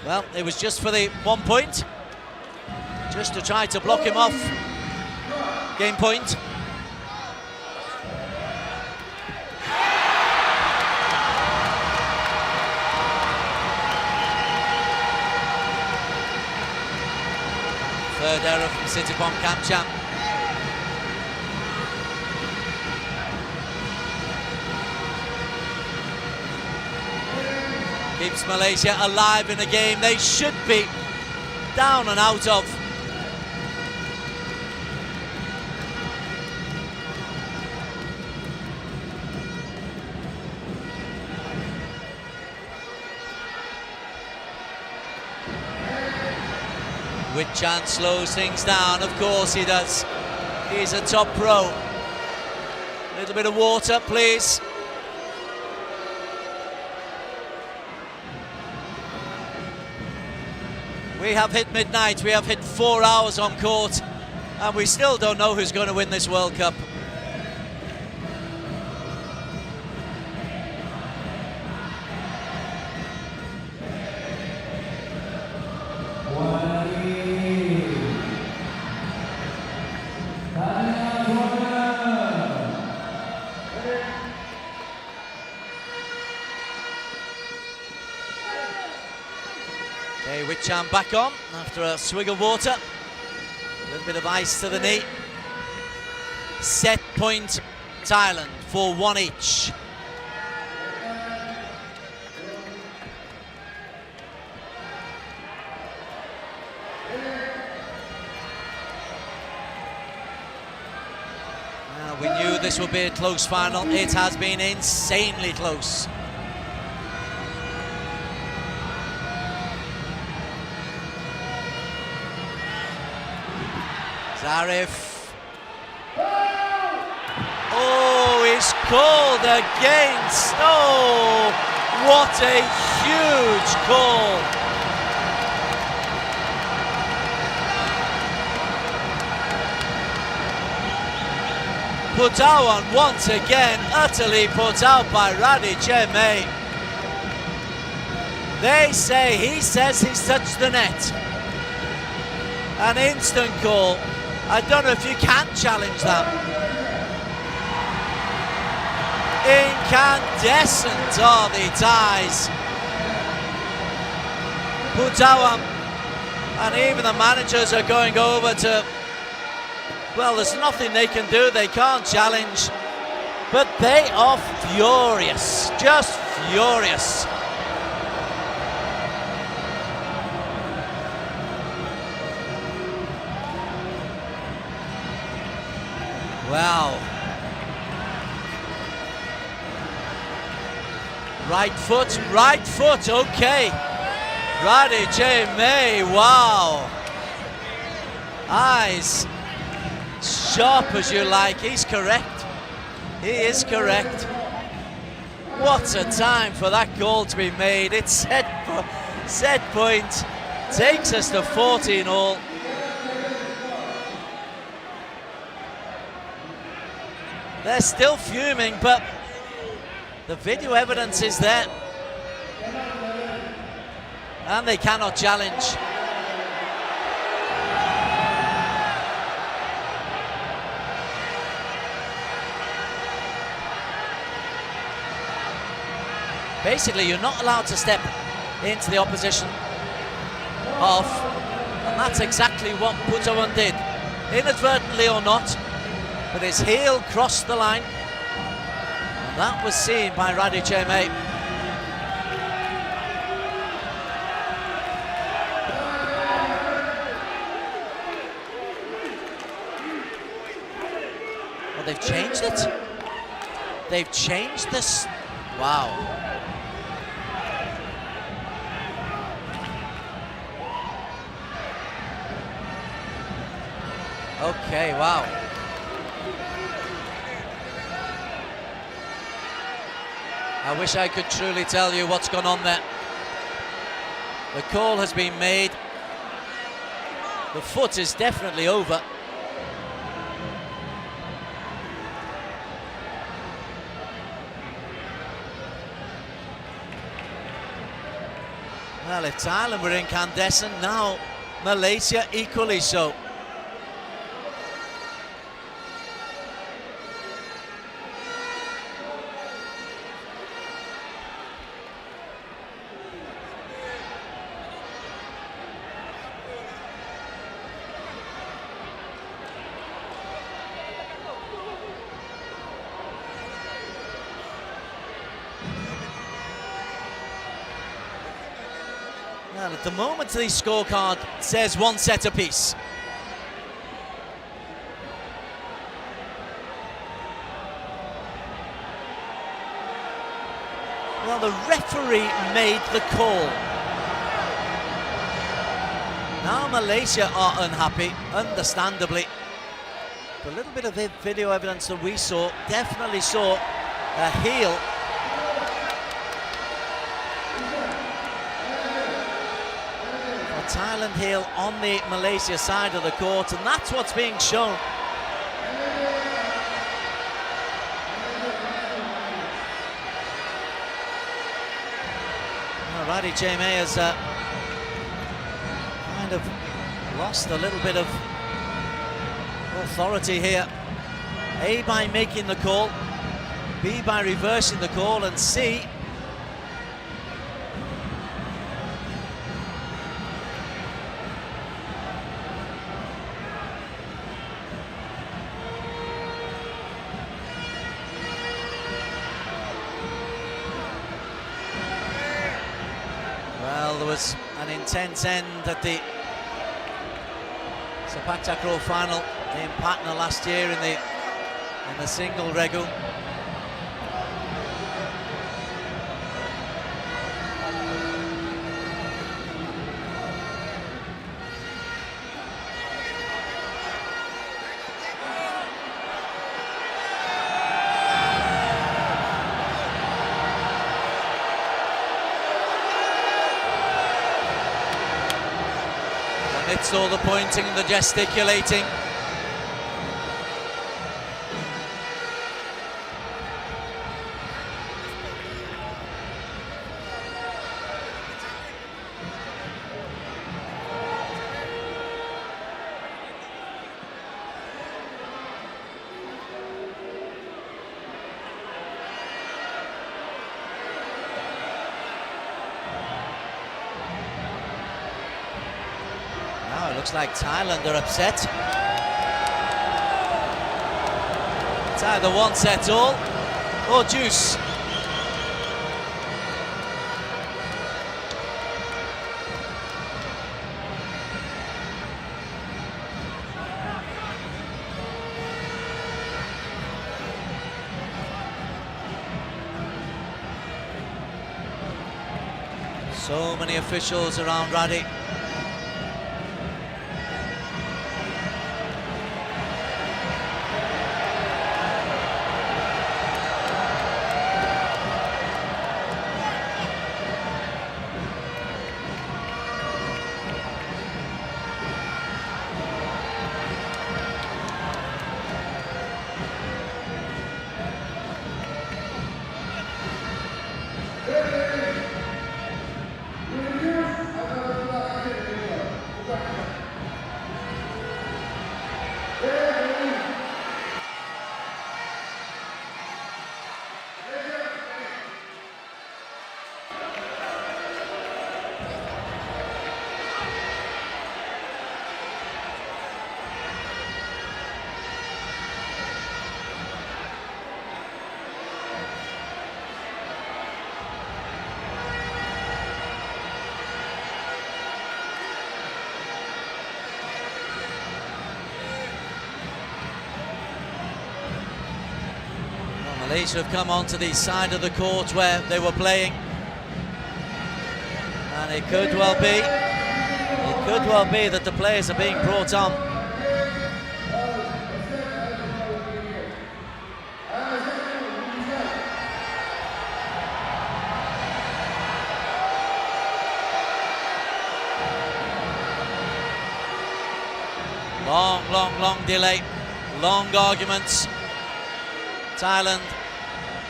Well, it was just for the 1 point, just to try to block him off. Game point. Third error from Sitipong Kamcham.
Keeps Malaysia alive in a game they should be down and out of. Witchan slows things down, of course he does. He's a top pro. A little bit of water, please. We have hit midnight, we have hit 4 hours on court, and we still don't know who's going to win this World Cup. Okay, Witchan back on after a swig of water. A little bit of ice to the knee. Set point Thailand for 1 each. We knew this would be a close final. It has been insanely close. Zarif. Oh, he's called against. Oh, what a huge call. Put out once again, utterly put out by Radiceme. They say, he says he's touched the net. An instant call. I don't know if you can challenge that. Incandescent are the ties. Putawam, and even the managers are going over to, well, there's nothing they can do, they can't challenge, but they are furious, just furious. Wow. Right foot, okay. Radiceme, wow. Eyes sharp as you like, he's correct. He is correct. What a time for that goal to be made. It's set point, takes us to 14 all. They're still fuming, but the video evidence is there. And they cannot challenge. Basically, you're not allowed to step into the opposition half, and that's exactly what Putawam did, inadvertently or not, but his heel crossed the line, and that was seen by Radiceme. Well, they've changed it. They've changed this. Wow. Okay, wow. I wish I could truly tell you what's gone on there. The call has been made. The foot is definitely over. Well, if Thailand were incandescent, now Malaysia equally so. At the moment, the scorecard says 1 set apiece. Well, the referee made the call. Now Malaysia are unhappy, understandably. A little bit of video evidence that we saw, definitely saw a heel. A Thailand heel on the Malaysia side of the court, and that's what's being shown. Alrighty, Jamie has kind of lost a little bit of authority here. A, by making the call, B, by reversing the call, and C, well, there was an intense end at the Sepaktakraw final in Patna last year in the single REGU. Amidst all the pointing and the gesticulating, now it looks like Thailand are upset. It's either 1 set all or juice. So many officials around Radhi. Malaysia have come onto the side of the court where they were playing, and it could well be that the players are being brought on. Long delay, long arguments. Thailand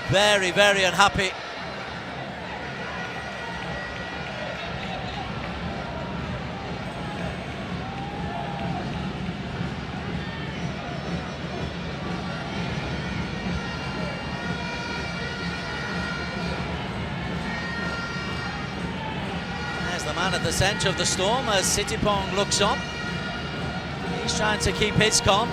very, very unhappy. There's the man at the centre of the storm as Sittipong looks on. He's trying to keep his calm.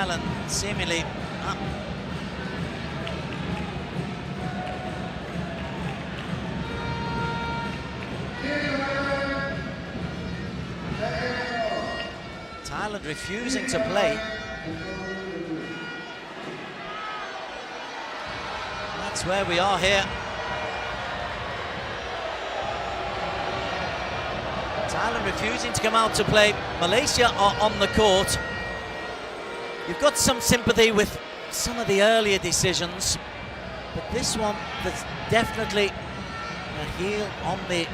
Thailand seemingly Thailand refusing to play. That's where we are here. Thailand refusing to come out to play. Malaysia are on the court. You've got some sympathy with some of the earlier decisions, but this one, there's definitely a heel on the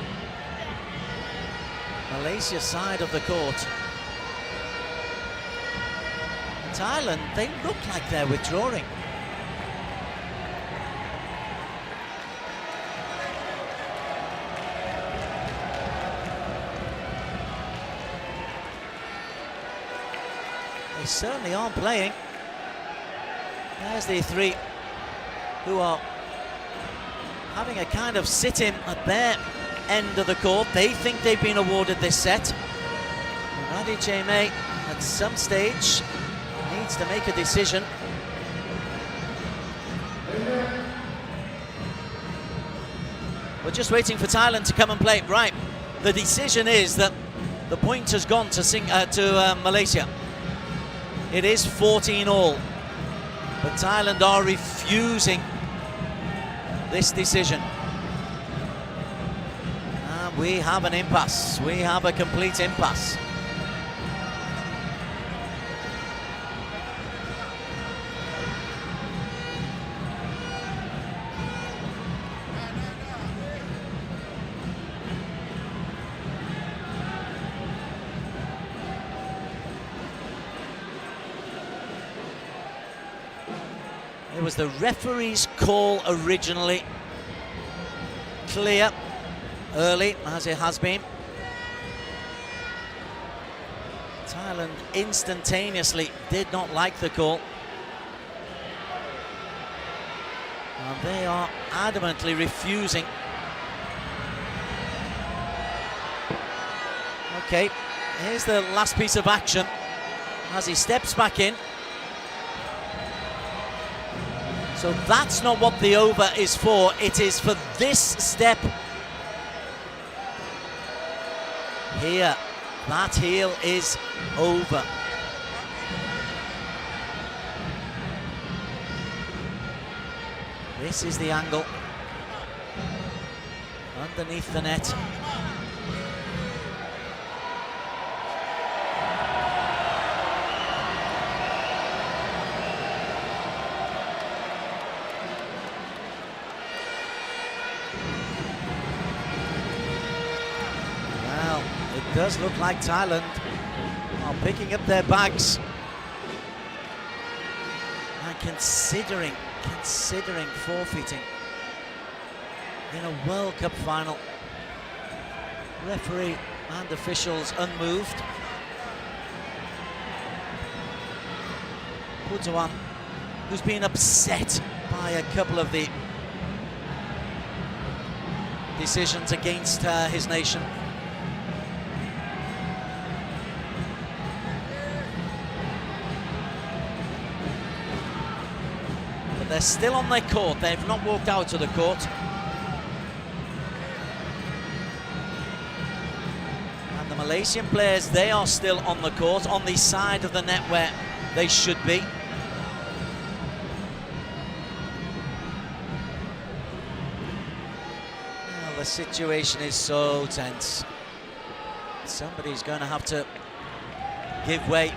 Malaysia side of the court. Thailand, they look like they're withdrawing. They certainly aren't playing. There's the three who are having a kind of sit-in at their end of the court. They think they've been awarded this set. Radiceme at some stage needs to make a decision. We're just waiting for Thailand to come and play. Right, the decision is that the point has gone to Malaysia. It is 14-all, but Thailand are refusing this decision. And we have an impasse. We have a complete impasse. It was the referee's call originally. Clear early, as it has been. Thailand instantaneously did not like the call. And they are adamantly refusing. Okay, here's the last piece of action as he steps back in. So that's not what the over is for. It is for this step here. That heel is over. This is the angle. Underneath the net. It does look like Thailand are picking up their bags and considering forfeiting in a World Cup final. Referee and officials unmoved. Putawan, who's been upset by a couple of the decisions against his nation. They're still on their court. They've not walked out of the court. And the Malaysian players, they are still on the court, on the side of the net where they should be. Well, the situation is so tense. Somebody's going to have to give way.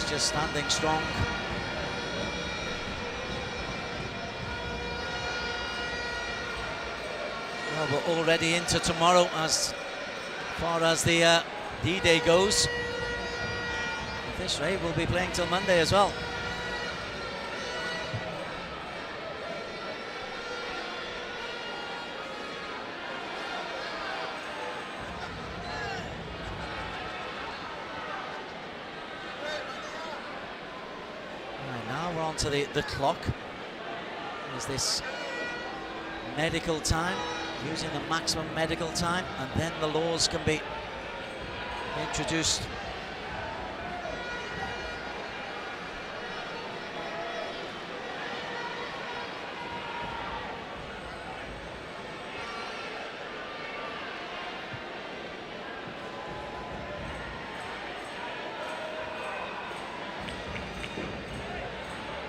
Just standing strong. Well, we're already into tomorrow as far as the D-Day goes. At this rate, we'll be playing till Monday as well. onto the clock. Is this medical time, using the maximum medical time, and then the laws can be introduced.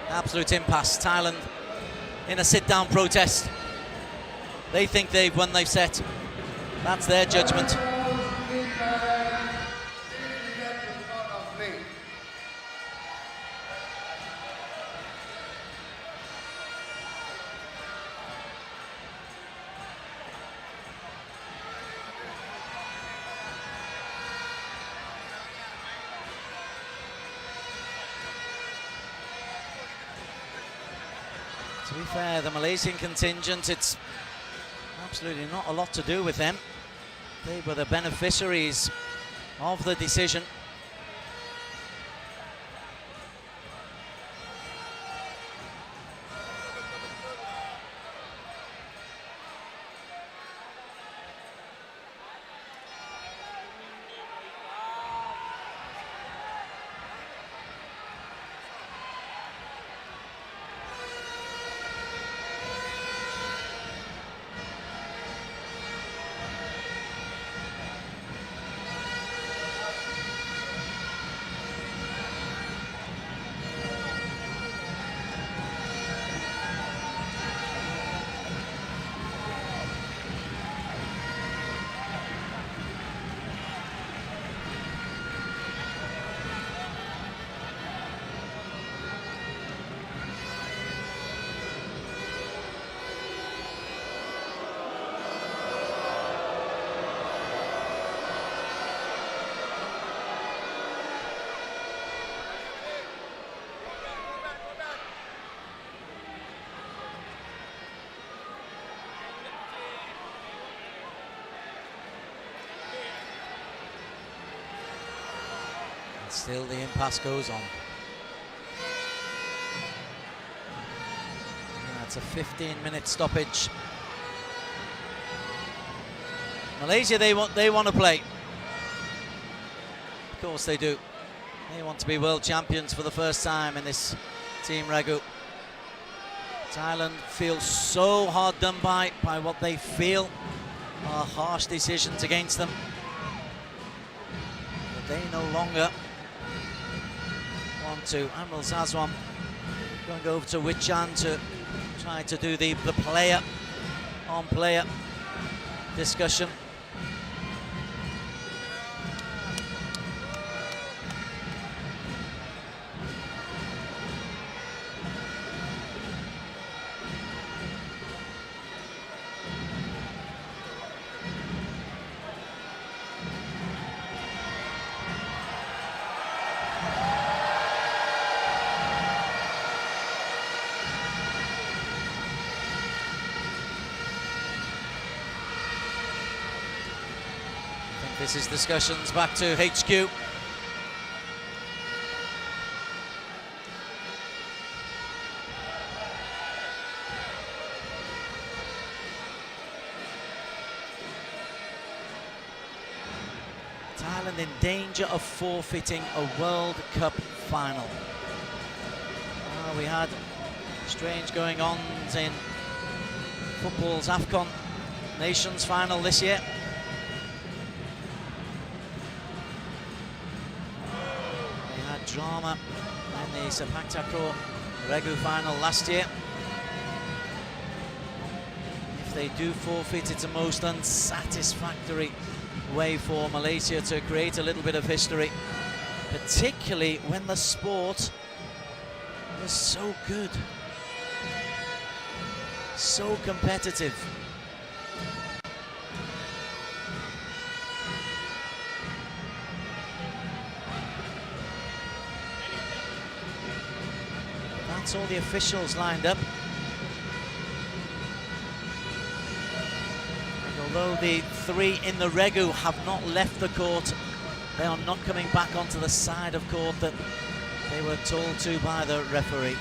Absolute impasse. Thailand in a sit-down protest. They think they've won, they've set. That's their judgment. To be fair, the Malaysian contingent, it's absolutely not a lot to do with them. They were the beneficiaries of the decision. Still the impasse goes on. That's a 15-minute stoppage. Malaysia, they want to play. Of course they do. They want to be world champions for the first time in this Team REGU. Thailand feels so hard done by what they feel are harsh decisions against them. But they no longer want to. Admiral Zazwan going over to Wichan to try to do the player-on-player discussion. This is discussions back to HQ. Thailand in danger of forfeiting a World Cup final. We had strange going on in football's AFCON Nations final this year. Drama in the Sepaktakraw REGU final last year. If they do forfeit, it's a most unsatisfactory way for Malaysia to create a little bit of history, particularly when the sport was so good, so competitive. That's all the officials lined up. And although the three in the REGU have not left the court, they are not coming back onto the side of court that they were told to by the referee.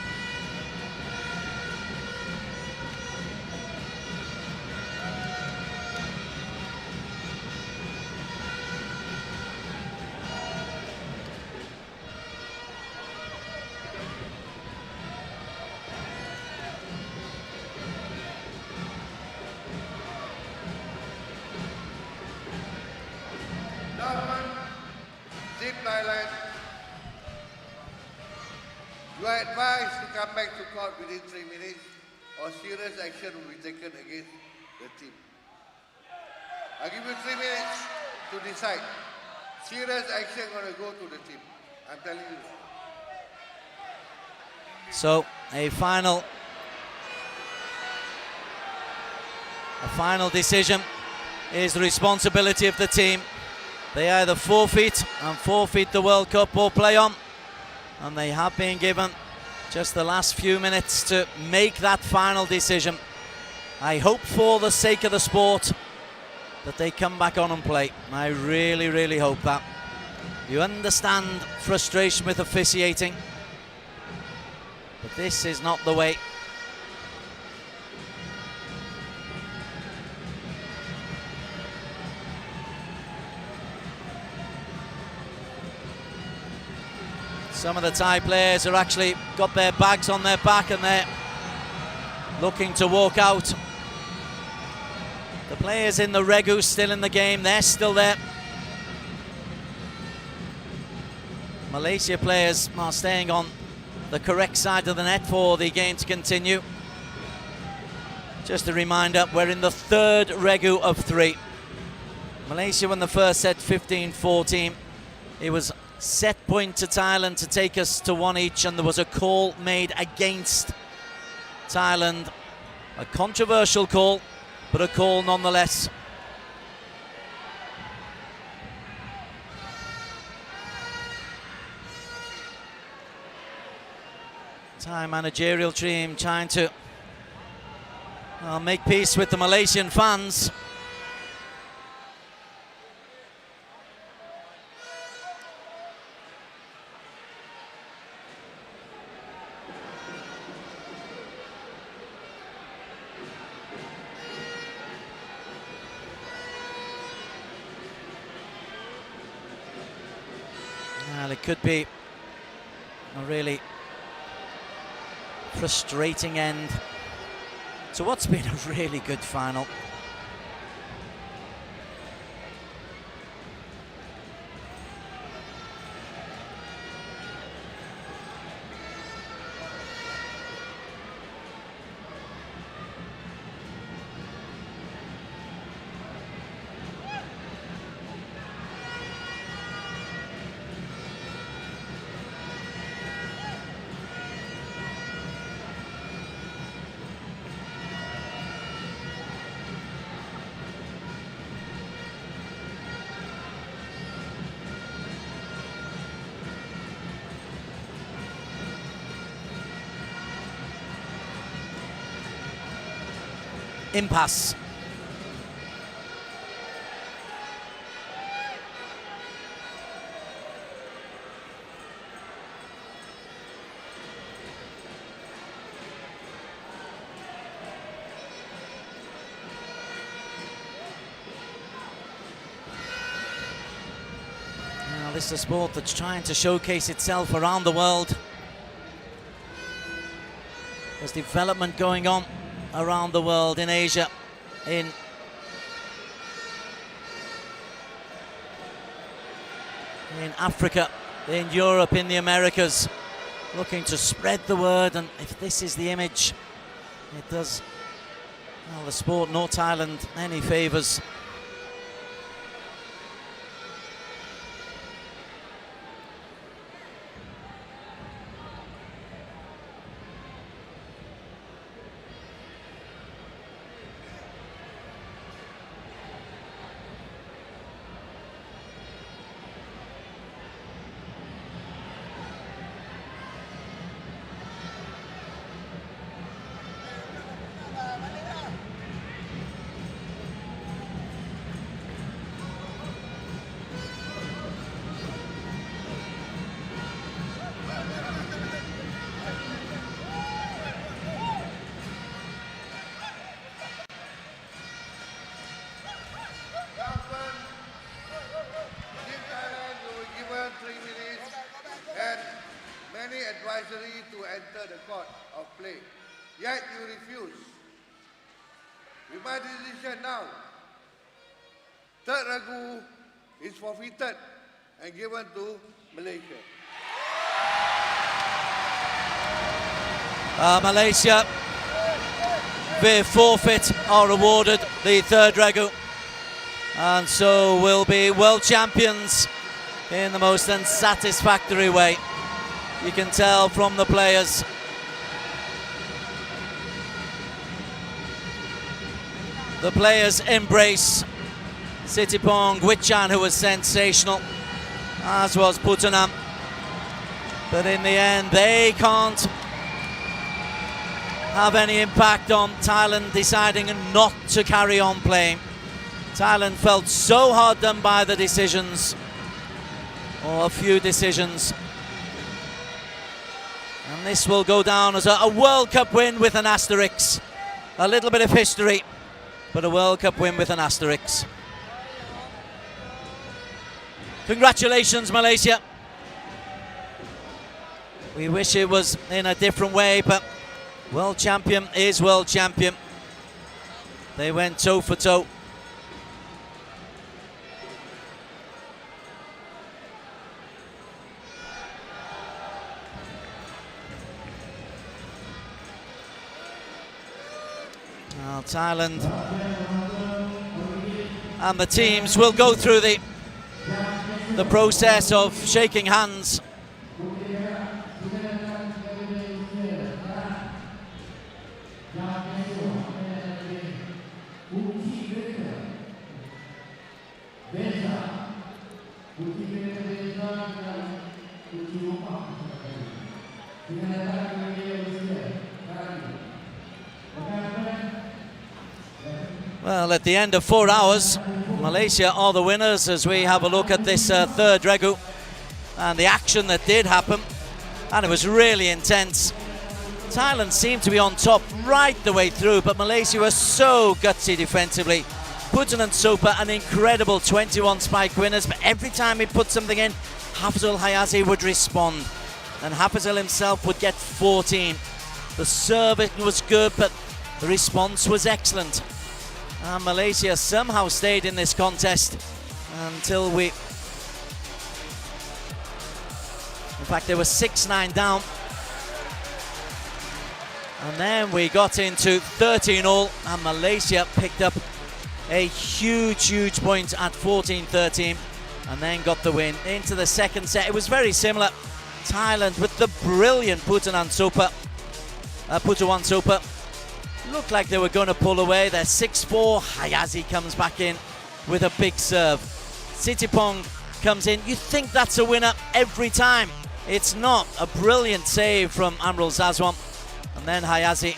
Thailand, you are advised to come back to court within 3 minutes or serious action will be taken against the team. I'll give you 3 minutes to decide. Serious action going to go to the team. I'm telling you.
So a final decision is the responsibility of the team. They either forfeit the World Cup or play on, and they have been given just the last few minutes to make that final decision. I hope for the sake of the sport that they come back on and play. I really, really hope that. You understand frustration with officiating, but this is not the way. Some of the Thai players are actually got their bags on their back and they're looking to walk out. The players in the REGU still in the game, they're still there. Malaysia players are staying on the correct side of the net for the game to continue. Just a reminder, we're in the third REGU of 3. Malaysia won the first set 15-14. It was set point to Thailand to take us to 1 each, and there was a call made against Thailand. A controversial call, but a call nonetheless. Thai managerial team trying to make peace with the Malaysian fans. Well, it could be a really frustrating end to what's been a really good final. Impasse. Now, this is a sport that's trying to showcase itself around the world. There's development going on around the world, in Asia, in Africa, in Europe, in the Americas, looking to spread the word. And if this is the image, it does, well, the sport nor Thailand any favours.
Advisory to enter the court of play, yet you refuse. With my decision now, third REGU is forfeited and given to Malaysia.
Malaysia, their forfeit are awarded the third regu, and so will be world champions in the most unsatisfactory way. You can tell from the players. The players embrace Sitipong Wichan, who was sensational, as was Putanam. But in the end, they can't have any impact on Thailand deciding not to carry on playing. Thailand felt so hard done by the decisions, or a few decisions. And this will go down as a World Cup win with an asterisk. A little bit of history, but a World Cup win with an asterisk. Congratulations, Malaysia. We wish it was in a different way, but world champion is world champion. They went toe for toe. Now Thailand and the teams will go through the process of shaking hands. Well, at the end of 4 hours, Malaysia are the winners as we have a look at this third regu and the action that did happen, and it was really intense. Thailand seemed to be on top right the way through, but Malaysia was so gutsy defensively. Putan and Sopa, an incredible 21 spike winners, but every time he put something in, Hafizul Hayazi would respond, and Hafizul himself would get 14. The service was good, but the response was excellent. And Malaysia somehow stayed in this contest until in fact, they were 6-9 down. And then we got into 13-all, and Malaysia picked up a huge point at 14-13, and then got the win. Into the second set, it was very similar. Thailand with the brilliant Putawan Sopa. Looked like they were going to pull away. They're 6-4. Hayazi comes back in with a big serve. Sitipong comes in. You think that's a winner every time. It's not. A brilliant save from Amrul Zazwan. And then Hayazi.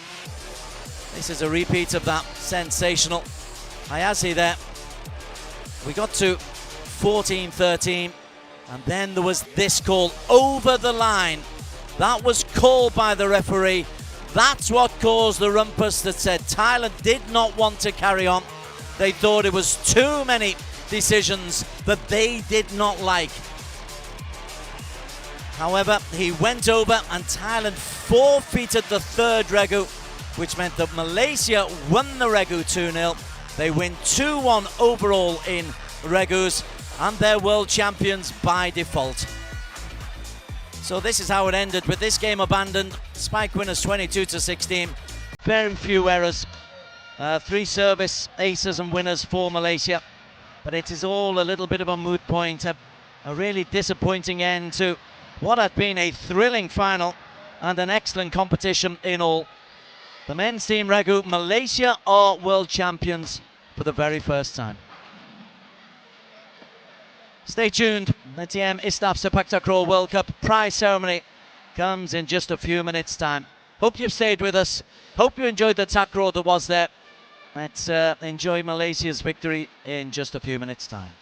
This is a repeat of that. Sensational. Hayazi there. We got to 14-13. And then there was this call over the line. That was called by the referee. That's what caused the rumpus that said Thailand did not want to carry on. They thought it was too many decisions that they did not like. However, he went over and Thailand forfeited the third regu, which meant that Malaysia won the regu 2-0. They win 2-1 overall in regus, and they're world champions by default. So this is how it ended, with this game abandoned. Spike winners 22-16. Very few errors. 3 service aces and winners for Malaysia. But it is all a little bit of a moot point. A really disappointing end to what had been a thrilling final and an excellent competition in all. The men's team regu, Malaysia are world champions for the very first time. Stay tuned. The ISTAF Sepaktakraw World Cup prize ceremony comes in just a few minutes' time. Hope you've stayed with us. Hope you enjoyed the takraw that was there. Let's enjoy Malaysia's victory in just a few minutes' time.